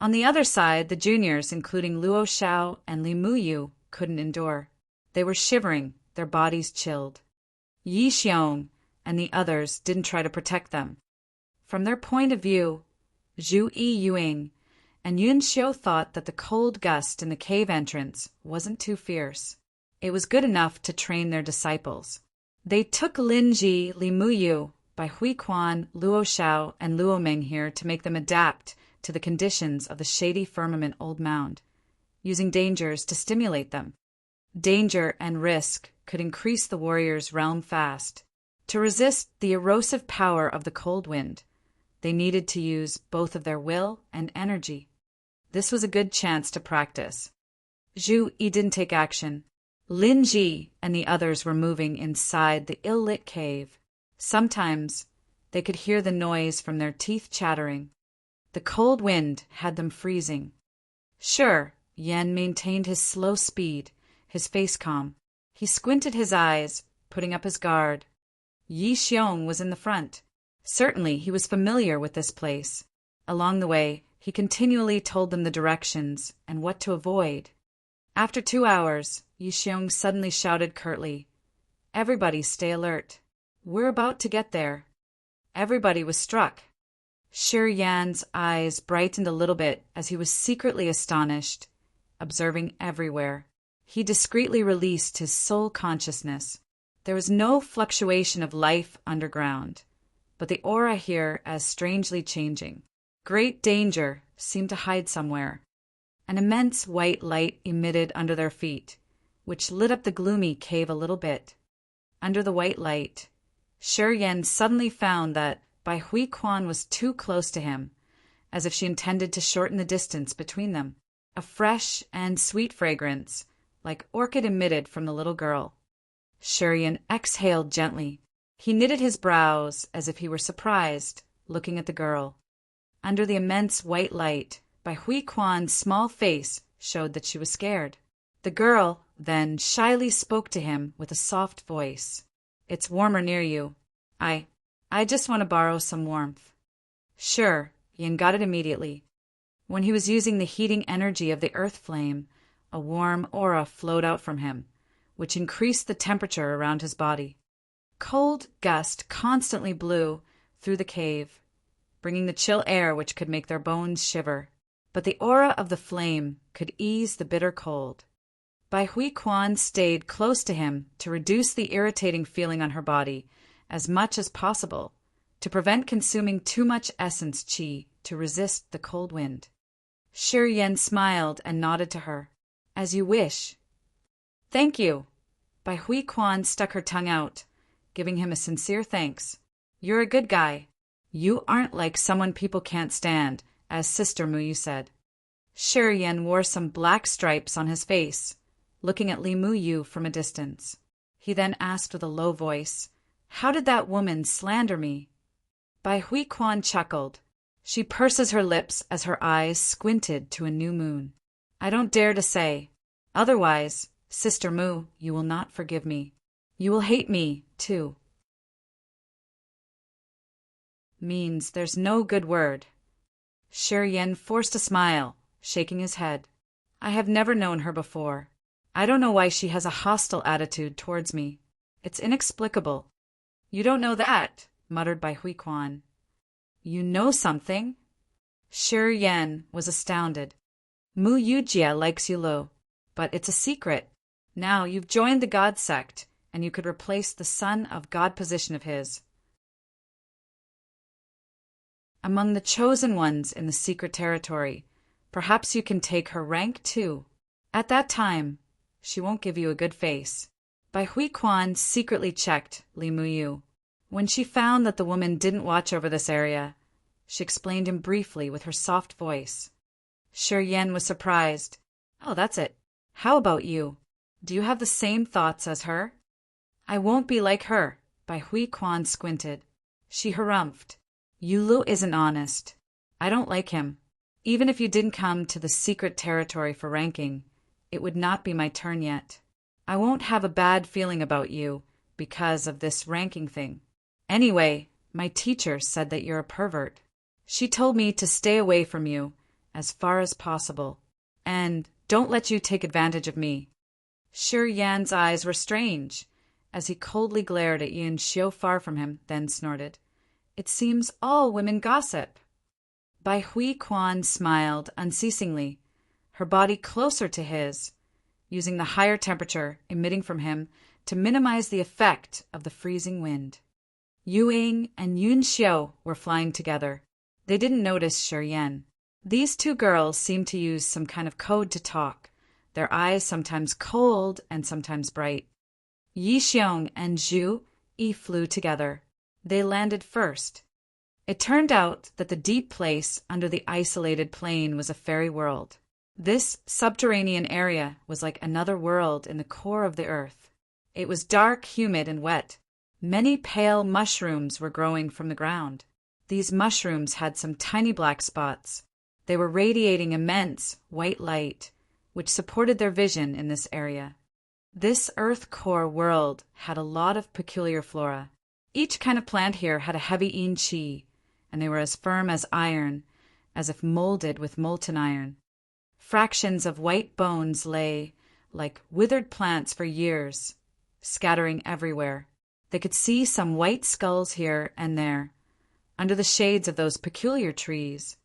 On the other side, the juniors, including Luo Xiao and Li Muyu, couldn't endure. They were shivering, their bodies chilled. Yi Xiong and the others didn't try to protect them. From their point of view, Zhu Yi Yuing and Yun Xiu thought that the cold gust in the cave entrance wasn't too fierce. It was good enough to train their disciples. They took Lin Ji, Li Muyu, Bai Hui Quan, Luo Xiao, and Luo Meng here to make them adapt to the conditions of the shady firmament old mound, using dangers to stimulate them. Danger and risk could increase the warriors' realm fast. To resist the erosive power of the cold wind, they needed to use both of their will and energy. This was a good chance to practice. Zhu Yi didn't take action. Lin Ji and the others were moving inside the ill-lit cave. Sometimes they could hear the noise from their teeth chattering. The cold wind had them freezing. Sure, Yen maintained his slow speed, his face calm. He squinted his eyes, putting up his guard. Yi Xiong was in the front. Certainly he was familiar with this place. Along the way, he continually told them the directions and what to avoid. After 2 hours, Yi Xiong suddenly shouted curtly, "Everybody stay alert. We're about to get there." Everybody was struck. Shi Yan's eyes brightened a little bit as he was secretly astonished, observing everywhere. He discreetly released his soul consciousness. There was no fluctuation of life underground, but the aura here as strangely changing. Great danger seemed to hide somewhere. An immense white light emitted under their feet, which lit up the gloomy cave a little bit. Under the white light, Shi Yan suddenly found that Bai Hui Quan was too close to him, as if she intended to shorten the distance between them. A fresh and sweet fragrance, like orchid, emitted from the little girl. Shi Yan exhaled gently. He knitted his brows as if he were surprised, looking at the girl. Under the immense white light, Bai Hui Quan's small face showed that she was scared. The girl then shyly spoke to him with a soft voice. "It's warmer near you. I just want to borrow some warmth." Sure, Yin got it immediately. When he was using the heating energy of the earth flame, a warm aura flowed out from him, which increased the temperature around his body. Cold gust constantly blew through the cave, bringing the chill air which could make their bones shiver. But the aura of the flame could ease the bitter cold. Bai Hui Quan stayed close to him to reduce the irritating feeling on her body as much as possible, to prevent consuming too much essence qi to resist the cold wind. Shi Yan smiled and nodded to her. "As you wish." "Thank you." Bai Hui Quan stuck her tongue out, giving him a sincere thanks. "You're a good guy. You aren't like someone people can't stand, as Sister Muyu said." Shi Yan wore some black stripes on his face, looking at Li Muyu from a distance. He then asked with a low voice, "How did that woman slander me?" Bai Hui Quan chuckled. She purses her lips as her eyes squinted to a new moon. "I don't dare to say. Otherwise, Sister Mu, you will not forgive me. You will hate me, too." Means there's no good word. Shi Yan forced a smile, shaking his head. "I have never known her before. I don't know why she has a hostile attitude towards me. It's inexplicable." "You don't know that," muttered Bai Hui Quan. "You know something?" Shi Yan was astounded. "Mu Yujia likes you low, but it's a secret. Now you've joined the God sect, and you could replace the son of God position of his." among the chosen ones in the secret territory. Perhaps you can take her rank too. At that time, she won't give you a good face. Bai Hui Quan secretly checked Li Muyu. When she found that the woman didn't watch over this area, she explained him briefly with her soft voice. Shi Yan was surprised. Oh, that's it. How about you? Do you have the same thoughts as her? I won't be like her. Bai Hui Quan squinted. She harumphed. Yulu isn't honest. I don't like him. Even if you didn't come to the secret territory for ranking, it would not be my turn yet. I won't have a bad feeling about you because of this ranking thing. Anyway, my teacher said that you're a pervert. She told me to stay away from you as far as possible, and don't let you take advantage of me. Shi Yan's eyes were strange as he coldly glared at Yin Xiu far from him, then snorted. It seems all women gossip. Bai Hui Quan smiled unceasingly, her body closer to his, using the higher temperature emitting from him to minimize the effect of the freezing wind. Yu Ying and Yun Xiu were flying together. They didn't notice Shi Yan. These two girls seemed to use some kind of code to talk, their eyes sometimes cold and sometimes bright. Yi Xiong and Zhu Yi flew together. They landed first. It turned out that the deep place under the isolated plain was a fairy world. This subterranean area was like another world in the core of the earth. It was dark, humid, and wet. Many pale mushrooms were growing from the ground. These mushrooms had some tiny black spots. They were radiating immense white light, which supported their vision in this area. This earth core world had a lot of peculiar flora. Each kind of plant here had a heavy yin qi, and they were as firm as iron, as if molded with molten iron. Fractions of white bones lay, like withered plants for years, scattering everywhere. They could see some white skulls here and there, under the shades of those peculiar trees.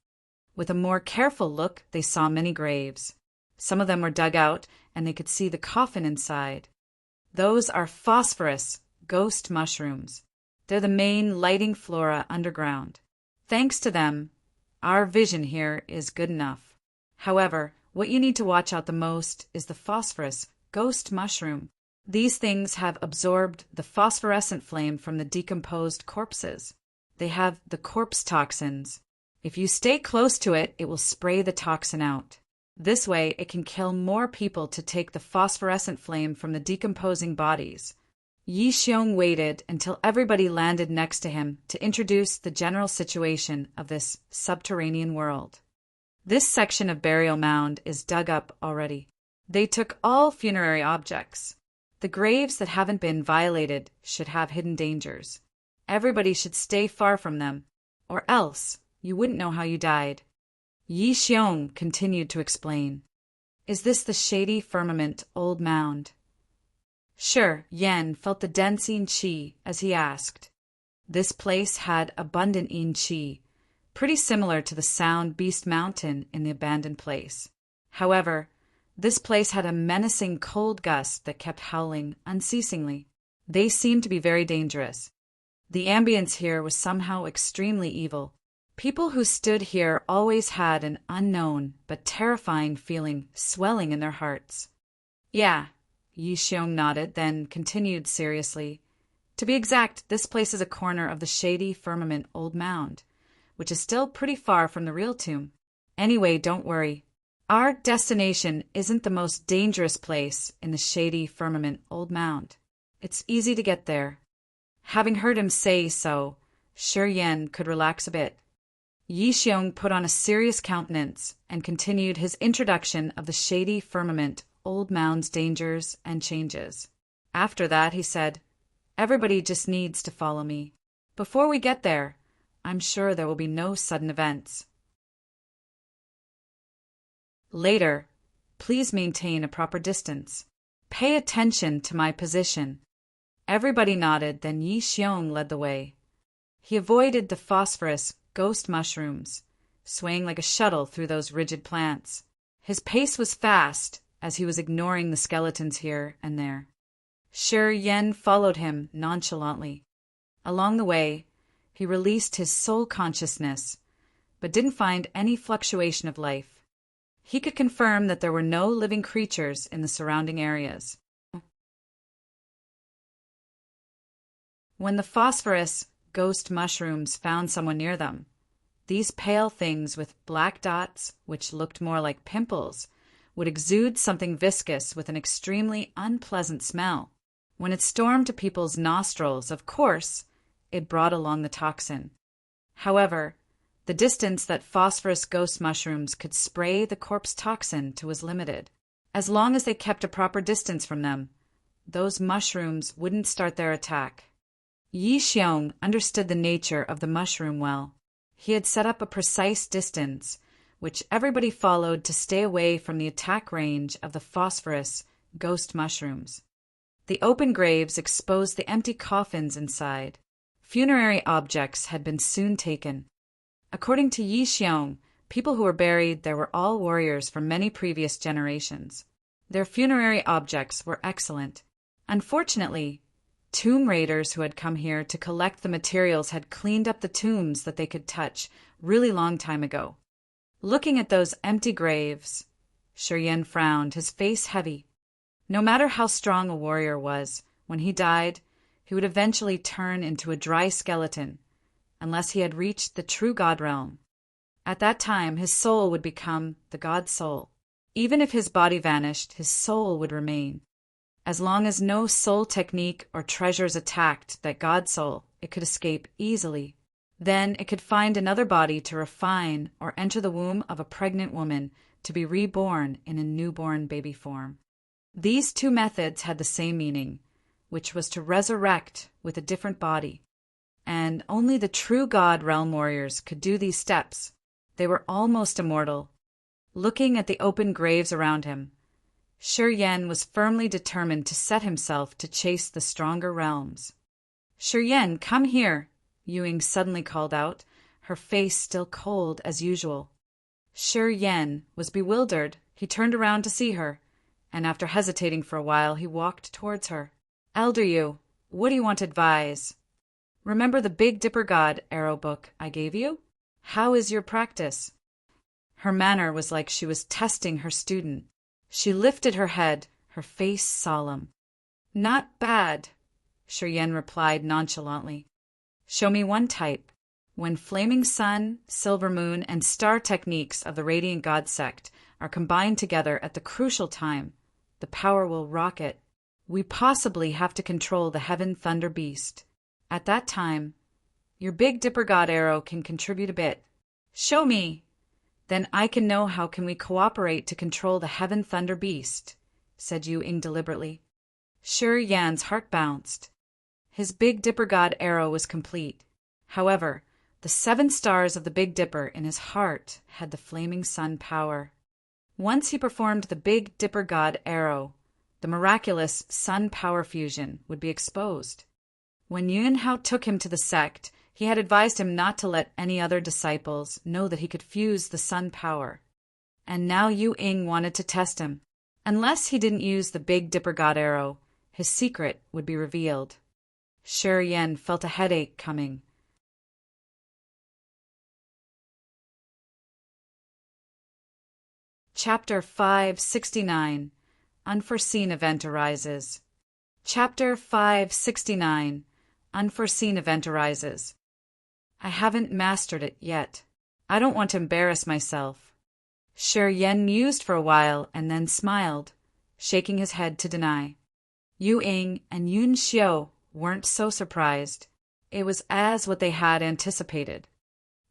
With a more careful look, they saw many graves. Some of them were dug out, and they could see the coffin inside. Those are phosphorus ghost mushrooms. They're the main lighting flora underground. Thanks to them, our vision here is good enough. However, what you need to watch out the most is the phosphorus ghost mushroom. These things have absorbed the phosphorescent flame from the decomposed corpses. They have the corpse toxins. If you stay close to it, it will spray the toxin out. This way, it can kill more people to take the phosphorescent flame from the decomposing bodies. Yi Xiong waited until everybody landed next to him to introduce the general situation of this subterranean world. This section of burial mound is dug up already. They took all funerary objects. The graves that haven't been violated should have hidden dangers. Everybody should stay far from them, or else you wouldn't know how you died. Yi Xiong continued to explain. Is this the shady firmament old mound? Sure, Yan felt the dense yin qi as he asked. This place had abundant yin qi, pretty similar to the Sound Beast Mountain in the abandoned place. However, this place had a menacing cold gust that kept howling unceasingly. They seemed to be very dangerous. The ambience here was somehow extremely evil. People who stood here always had an unknown but terrifying feeling swelling in their hearts. Yeah, Yi Xiong nodded, then continued seriously. To be exact, this place is a corner of the shady firmament old mound, which is still pretty far from the real tomb. Anyway, don't worry. Our destination isn't the most dangerous place in the shady firmament old mound. It's easy to get there. Having heard him say so, Shi Yan could relax a bit. Yi Xiong put on a serious countenance and continued his introduction of the shady firmament old mound's dangers and changes. After that, he said, Everybody just needs to follow me. Before we get there, I'm sure there will be no sudden events. Later, please maintain a proper distance. Pay attention to my position. Everybody nodded, then Yi Xiong led the way. He avoided the phosphorus ghost mushrooms, swaying like a shuttle through those rigid plants. His pace was fast, as he was ignoring the skeletons here and there. Shi Yan followed him nonchalantly. Along the way, he released his soul consciousness, but didn't find any fluctuation of life. He could confirm that there were no living creatures in the surrounding areas. When the phosphorus ghost mushrooms found someone near them, these pale things with black dots, which looked more like pimples, would exude something viscous with an extremely unpleasant smell. When it stormed to people's nostrils, of course, it brought along the toxin. However, the distance that phosphorus ghost mushrooms could spray the corpse toxin to was limited. As long as they kept a proper distance from them, those mushrooms wouldn't start their attack. Yi Xiong understood the nature of the mushroom well. He had set up a precise distance, which everybody followed to stay away from the attack range of the phosphorus ghost mushrooms. The open graves exposed the empty coffins inside. Funerary objects had been soon taken. According to Yi Xiong, people who were buried there were all warriors from many previous generations. Their funerary objects were excellent. Unfortunately, tomb raiders who had come here to collect the materials had cleaned up the tombs that they could touch really long time ago. Looking at those empty graves, Shi Yan frowned, his face heavy. No matter how strong a warrior was, when he died, he would eventually turn into a dry skeleton, unless he had reached the true God realm. At that time, his soul would become the God soul. Even if his body vanished, his soul would remain. As long as no soul technique or treasures attacked that God soul, it could escape easily. Then it could find another body to refine or enter the womb of a pregnant woman to be reborn in a newborn baby form. These two methods had the same meaning, which was to resurrect with a different body. And only the true God realm warriors could do these steps. They were almost immortal. Looking at the open graves around him, Shi Yan was firmly determined to set himself to chase the stronger realms. "Shi Yan, come here," Ying suddenly called out, her face still cold as usual. Shi Yan was bewildered. He turned around to see her, and after hesitating for a while, he walked towards her. "Elder Yu, what do you want to advise? Remember the Big Dipper God arrow book I gave you? How is your practice?" Her manner was like she was testing her student. She lifted her head, her face solemn. "Not bad," Shi Yan replied nonchalantly. "Show me one type. When flaming sun, silver moon, and star techniques of the Radiant God sect are combined together at the crucial time, the power will rocket. We possibly have to control the Heaven Thunder Beast. At that time, your Big Dipper God arrow can contribute a bit. Show me! Then I can know how can we cooperate to control the Heaven Thunder Beast," said Ying deliberately. Shi Yan's heart bounced. His Big Dipper God arrow was complete. However, the 7 stars of the Big Dipper in his heart had the flaming sun power. Once he performed the Big Dipper God arrow, the miraculous sun power fusion would be exposed. When Yun Hao took him to the sect, he had advised him not to let any other disciples know that he could fuse the sun power. And now Ying wanted to test him. Unless he didn't use the Big Dipper God arrow, his secret would be revealed. Shi Yan felt a headache coming. Chapter 569. Unforeseen Event Arises. Chapter 569. Unforeseen Event Arises. I haven't mastered it yet. I don't want to embarrass myself. Shi Yan mused for a while and then smiled, shaking his head to deny. Ying and Yun Xiu weren't so surprised. It was as what they had anticipated.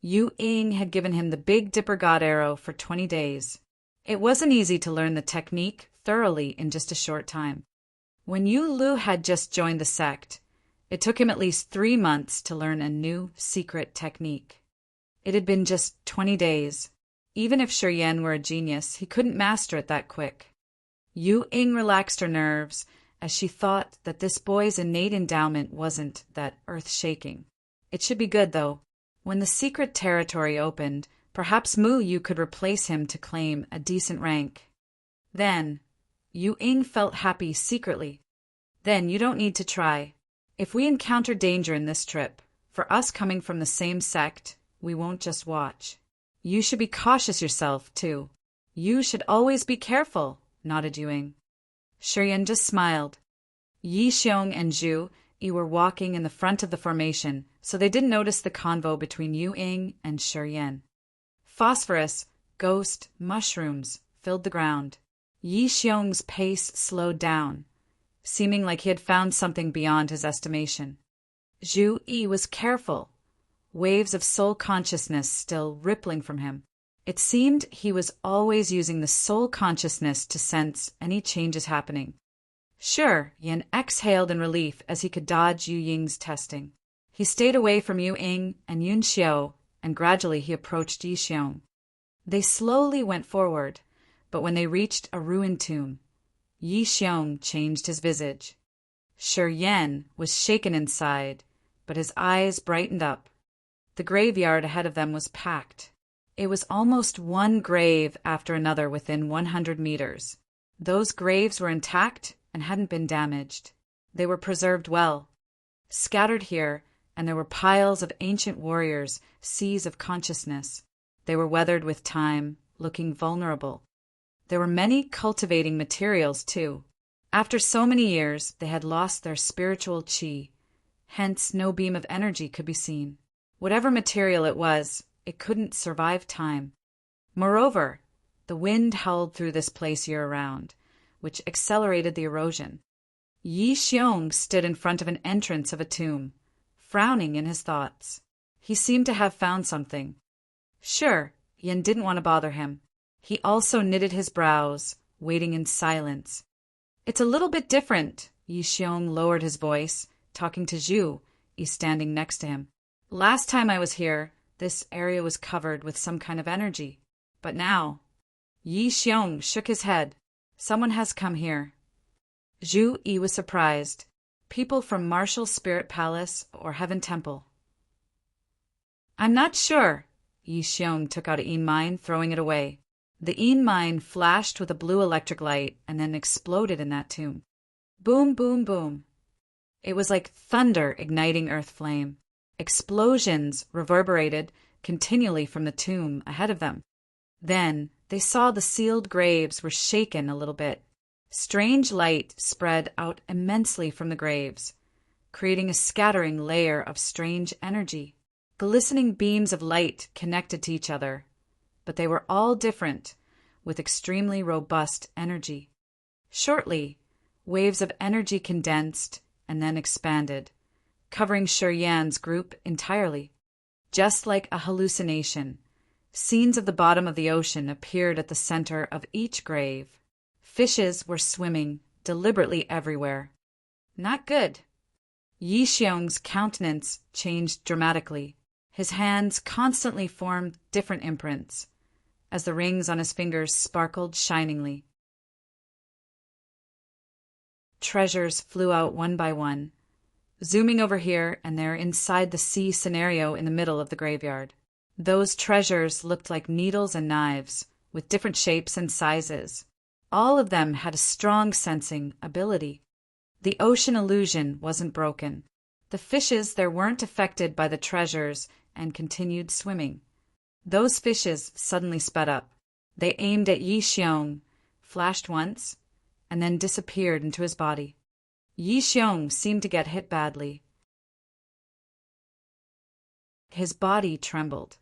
Ying had given him the Big Dipper God arrow for 20 days. It wasn't easy to learn the technique thoroughly in just a short time. When Yu Lu had just joined the sect, it took him at least 3 months to learn a new secret technique. It had been just 20 days. Even if Shi Yan were a genius, he couldn't master it that quick. Ying relaxed her nerves as she thought that this boy's innate endowment wasn't that earth-shaking. It should be good, though. When the secret territory opened, perhaps Mu Yu could replace him to claim a decent rank. Then, Ying felt happy secretly. Then you don't need to try. If we encounter danger in this trip, for us coming from the same sect, we won't just watch. You should be cautious yourself, too. You should always be careful, nodded Yuing. Shiyan just smiled. Yi Xiong and Zhu Yi were walking in the front of the formation, so they didn't notice the convo between Yu Ying and Shiyan. Phosphorus, ghost, mushrooms filled the ground. Yi Xiong's pace slowed down, seeming like he had found something beyond his estimation. Zhu Yi was careful, waves of soul consciousness still rippling from him. It seemed he was always using the soul consciousness to sense any changes happening. Sure, Yin exhaled in relief as he could dodge Yu Ying's testing. He stayed away from Yu Ying and Yun Xiao, and gradually he approached Yi Xiong. They slowly went forward, but when they reached a ruined tomb, Yi Xiong changed his visage. Shi Yan was shaken inside, but his eyes brightened up. The graveyard ahead of them was packed. It was almost one grave after another within 100 meters. Those graves were intact and hadn't been damaged. They were preserved well. Scattered here, and there were piles of ancient warriors, seas of consciousness. They were weathered with time, looking vulnerable. There were many cultivating materials, too. After so many years, they had lost their spiritual qi. Hence, no beam of energy could be seen. Whatever material it was, it couldn't survive time. Moreover, the wind howled through this place year-round, which accelerated the erosion. Yi Xiong stood in front of an entrance of a tomb, frowning in his thoughts. He seemed to have found something. Sure, Yin didn't want to bother him. He also knitted his brows, waiting in silence. It's a little bit different, Yi Xiong lowered his voice, talking to Zhu Yi standing next to him. Last time I was here, this area was covered with some kind of energy. But now, Yi Xiong shook his head. Someone has come here. Zhu Yi was surprised. People from Martial Spirit Palace or Heaven Temple. I'm not sure. Yi Xiong took out a Yin mine, throwing it away. The Yin mine flashed with a blue electric light and then exploded in that tomb. Boom, boom, boom. It was like thunder igniting earth flame. Explosions reverberated continually from the tomb ahead of them. Then they saw the sealed graves were shaken a little bit. Strange light spread out immensely from the graves, creating a scattering layer of strange energy. Glistening beams of light connected to each other, but they were all different, with extremely robust energy. Shortly, waves of energy condensed and then expanded, covering Shi Yan's group entirely. Just like a hallucination, scenes of the bottom of the ocean appeared at the center of each grave. Fishes were swimming deliberately everywhere. Not good. Yi Xiong's countenance changed dramatically. His hands constantly formed different imprints, as the rings on his fingers sparkled shiningly. Treasures flew out one by one, zooming over here and there inside the sea scenario in the middle of the graveyard. Those treasures looked like needles and knives, with different shapes and sizes. All of them had a strong sensing ability. The ocean illusion wasn't broken. The fishes there weren't affected by the treasures and continued swimming. Those fishes suddenly sped up. They aimed at Yi Xiong, flashed once, and then disappeared into his body. Yi Xiong seemed to get hit badly. His body trembled,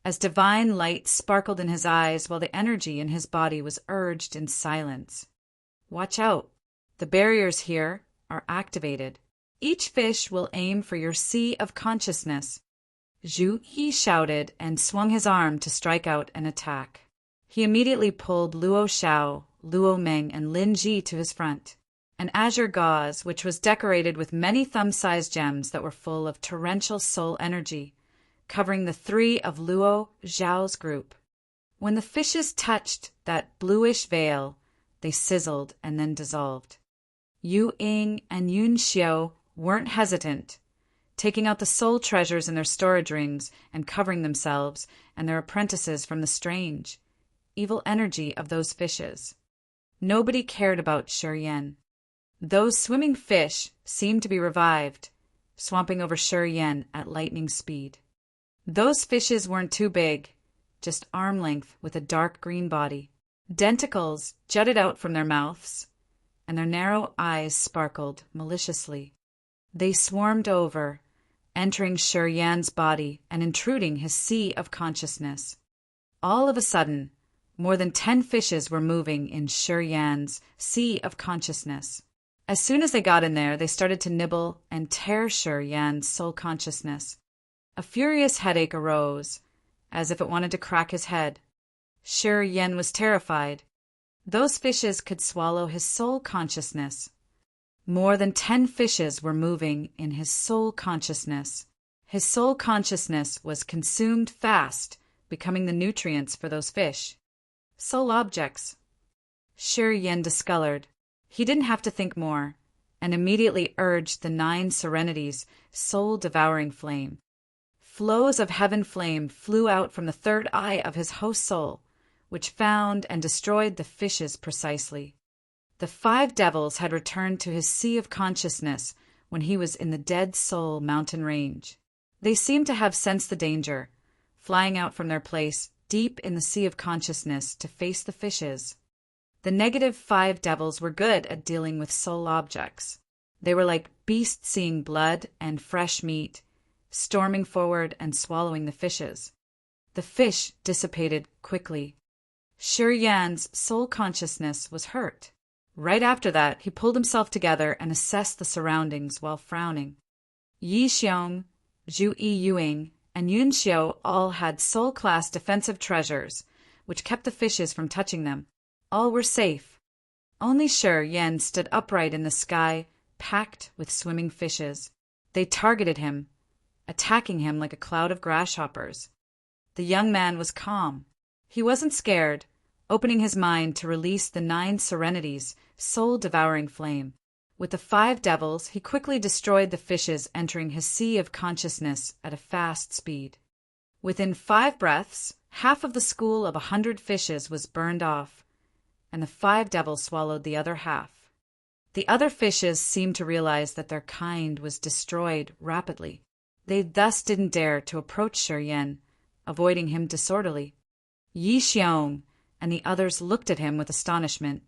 as divine light sparkled in his eyes while the energy in his body was urged in silence. Watch out. The barriers here are activated. Each fish will aim for your sea of consciousness. Zhu Yi shouted and swung his arm to strike out an attack. He immediately pulled Luo Xiao, Luo Meng, and Lin Ji to his front. An azure gauze, which was decorated with many thumb-sized gems that were full of torrential soul energy, covering the three of Luo Xiao's group. When the fishes touched that bluish veil, they sizzled and then dissolved. Yu Ying and Yun Xiao weren't hesitant, taking out the soul treasures in their storage rings and covering themselves and their apprentices from the strange, evil energy of those fishes. Nobody cared about Shi Yan. Those swimming fish seemed to be revived, swamping over Shi Yan at lightning speed. Those fishes weren't too big. just arm length with a dark green body. Denticles jutted out from their mouths, and their narrow eyes sparkled maliciously. They swarmed over, entering Shi Yan's body and intruding his sea of consciousness. All of a sudden, more than 10 fishes were moving in Shi Yan's sea of consciousness. As soon as they got in there, they started to nibble and tear Shi Yan's soul consciousness. A furious headache arose, as if it wanted to crack his head. Shi Yan was terrified. Those fishes could swallow his soul consciousness. More than 10 fishes were moving in his soul consciousness. His soul consciousness was consumed fast, becoming the nutrients for those fish. Soul objects. Shi Yan discolored. He didn't have to think more, and immediately urged the 9 serenities' soul-devouring flame. Flows of heaven flame flew out from the third eye of his host soul, which found and destroyed the fishes precisely. The 5 devils had returned to his sea of consciousness when he was in the Dead Soul mountain range. They seemed to have sensed the danger, flying out from their place deep in the sea of consciousness to face the fishes. The negative 5 devils were good at dealing with soul objects. They were like beasts seeing blood and fresh meat, storming forward and swallowing the fishes. The fish dissipated quickly. Shi Yan's soul consciousness was hurt. Right after that, he pulled himself together and assessed the surroundings while frowning. Yi Xiong, Zhu Yiyuing, and Yun Xiu all had soul-class defensive treasures, which kept the fishes from touching them. All were safe. Only Shi Yan stood upright in the sky, packed with swimming fishes. They targeted him, attacking him like a cloud of grasshoppers. The young man was calm. He wasn't scared, opening his mind to release the 9 serenities' soul-devouring flame. With the 5 devils, he quickly destroyed the fishes entering his sea of consciousness at a fast speed. Within 5 breaths, half of the school of 100 fishes was burned off, and the 5 devils swallowed the other half. The other fishes seemed to realize that their kind was destroyed rapidly. They thus didn't dare to approach Shi Yan, avoiding him disorderly. Yi Xiong and the others looked at him with astonishment.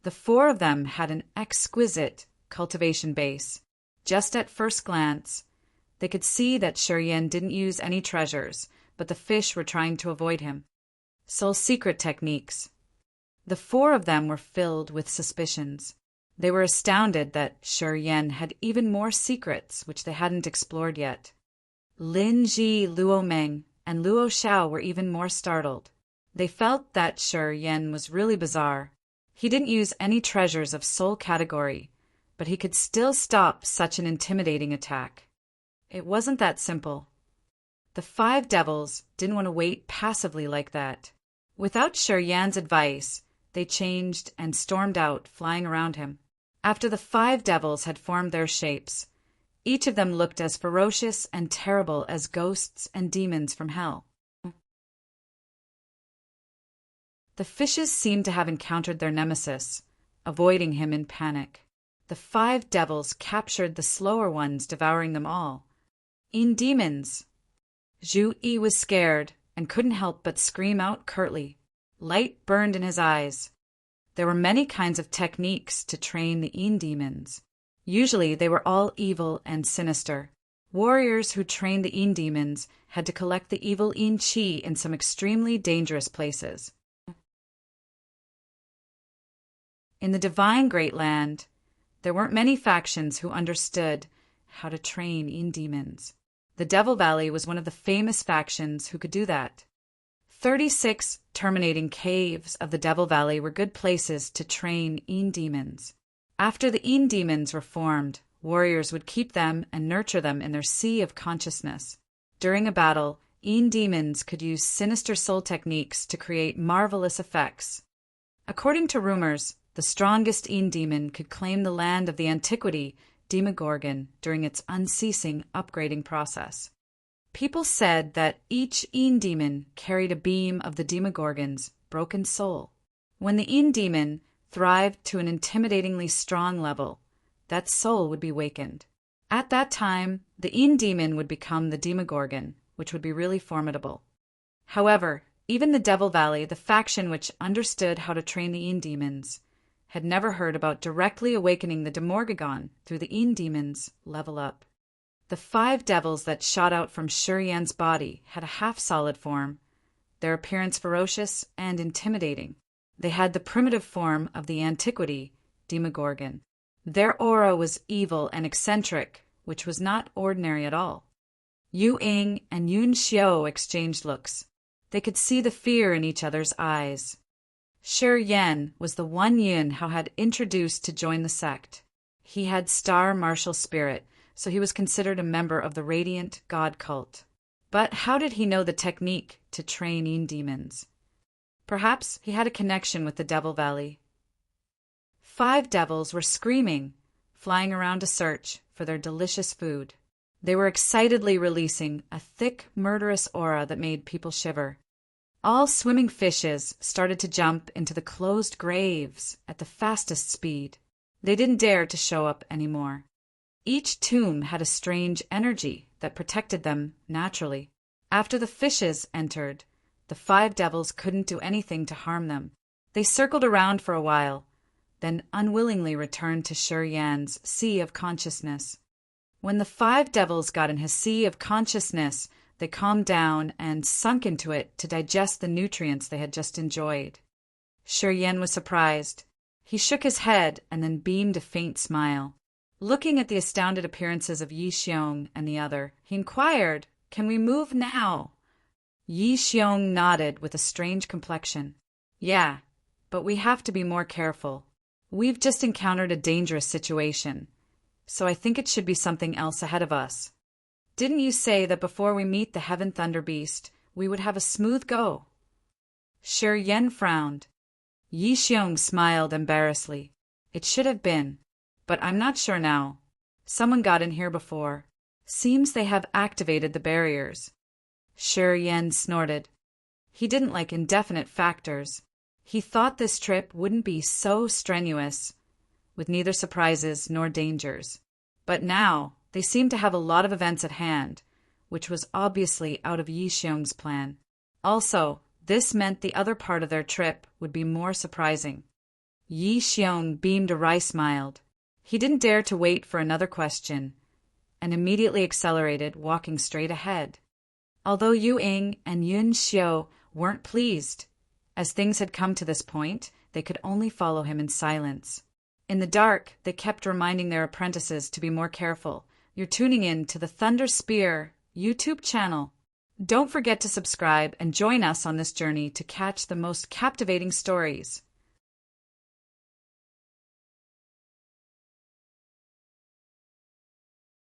The 4 of them had an exquisite cultivation base. Just at first glance, they could see that Shi Yan didn't use any treasures, but the fish were trying to avoid him. Soul secret techniques. The 4 of them were filled with suspicions. They were astounded that Shi Yan had even more secrets which they hadn't explored yet. Lin Ji, Luo Meng, and Luo Xiao were even more startled. They felt that Shi Yan was really bizarre. He didn't use any treasures of soul category, but he could still stop such an intimidating attack. It wasn't that simple. The 5 devils didn't want to wait passively like that. Without Shi Yan's advice, they changed and stormed out, flying around him. After the 5 devils had formed their shapes, each of them looked as ferocious and terrible as ghosts and demons from hell. The fishes seemed to have encountered their nemesis, avoiding him in panic. The 5 devils captured the slower ones, devouring them all. In demons! Zhu Yi was scared and couldn't help but scream out curtly. Light burned in his eyes. There were many kinds of techniques to train the Yin demons. Usually they were all evil and sinister. Warriors who trained the Yin demons had to collect the evil Yin Qi in some extremely dangerous places. In the divine Great Land, there weren't many factions who understood how to train Yin demons. The Devil Valley was one of the famous factions who could do that. 36 terminating caves of the Devil Valley were good places to train Yin demons. After the Yin demons were formed, warriors would keep them and nurture them in their sea of consciousness. During a battle, Yin demons could use sinister soul techniques to create marvelous effects. According to rumors, the strongest Yin demon could claim the land of the antiquity Demogorgon during its unceasing upgrading process. People said that each Yin demon carried a beam of the Demogorgon's broken soul. When the Yin demon thrived to an intimidatingly strong level, that soul would be wakened. At that time, the Yin demon would become the Demogorgon, which would be really formidable. However, Even the Devil Valley, the faction which understood how to train the Een demons, had never heard about directly awakening the Demogorgon through the Een demons' level up. The 5 devils that shot out from Shi Yan's body had a half-solid form, their appearance ferocious and intimidating. They had the primitive form of the antiquity Demogorgon. Their aura was evil and eccentric, which was not ordinary at all. Yu Ying and Yun Xiao exchanged looks. They could see the fear in each other's eyes. Shi Yan was the one Yun Hao had introduced to join the sect. He had star martial spirit, so he was considered a member of the Radiant God cult. But how did he know the technique to train Een demons? Perhaps he had a connection with the Devil Valley. 5 devils were screaming, flying around to search for their delicious food. They were excitedly releasing a thick, murderous aura that made people shiver. All swimming fishes started to jump into the closed graves at the fastest speed. They didn't dare to show up anymore. Each tomb had a strange energy that protected them naturally. After the fishes entered, the 5 devils couldn't do anything to harm them. They circled around for a while, then unwillingly returned to Shi Yan's sea of consciousness. When the 5 devils got in his sea of consciousness, they calmed down and sunk into it to digest the nutrients they had just enjoyed. Shi Yan was surprised. He shook his head and then beamed a faint smile. Looking at the astounded appearances of Yi Xiong and the other, he inquired, "Can we move now?" Yi Xiong nodded with a strange complexion. "Yeah, but we have to be more careful. We've just encountered a dangerous situation, so I think it should be something else ahead of us. Didn't you say that before we meet the Heaven Thunder Beast, we would have a smooth go?" Shi Yan frowned. Yi Xiong smiled embarrassedly. "It should have been, but I'm not sure now. Someone got in here before. Seems they have activated the barriers." Shi Yan snorted. He didn't like indefinite factors. He thought this trip wouldn't be so strenuous, with neither surprises nor dangers. But now they seemed to have a lot of events at hand, which was obviously out of Yi Xiong's plan. Also, this meant the other part of their trip would be more surprising. Yi Xiong beamed a wry smile. He didn't dare to wait for another question, and immediately accelerated, walking straight ahead. Although Yu Ying and Yun Xiao weren't pleased, as things had come to this point, they could only follow him in silence. In the dark, they kept reminding their apprentices to be more careful. You're tuning in to the Thunder Spear YouTube channel. Don't forget to subscribe and join us on this journey to catch the most captivating stories.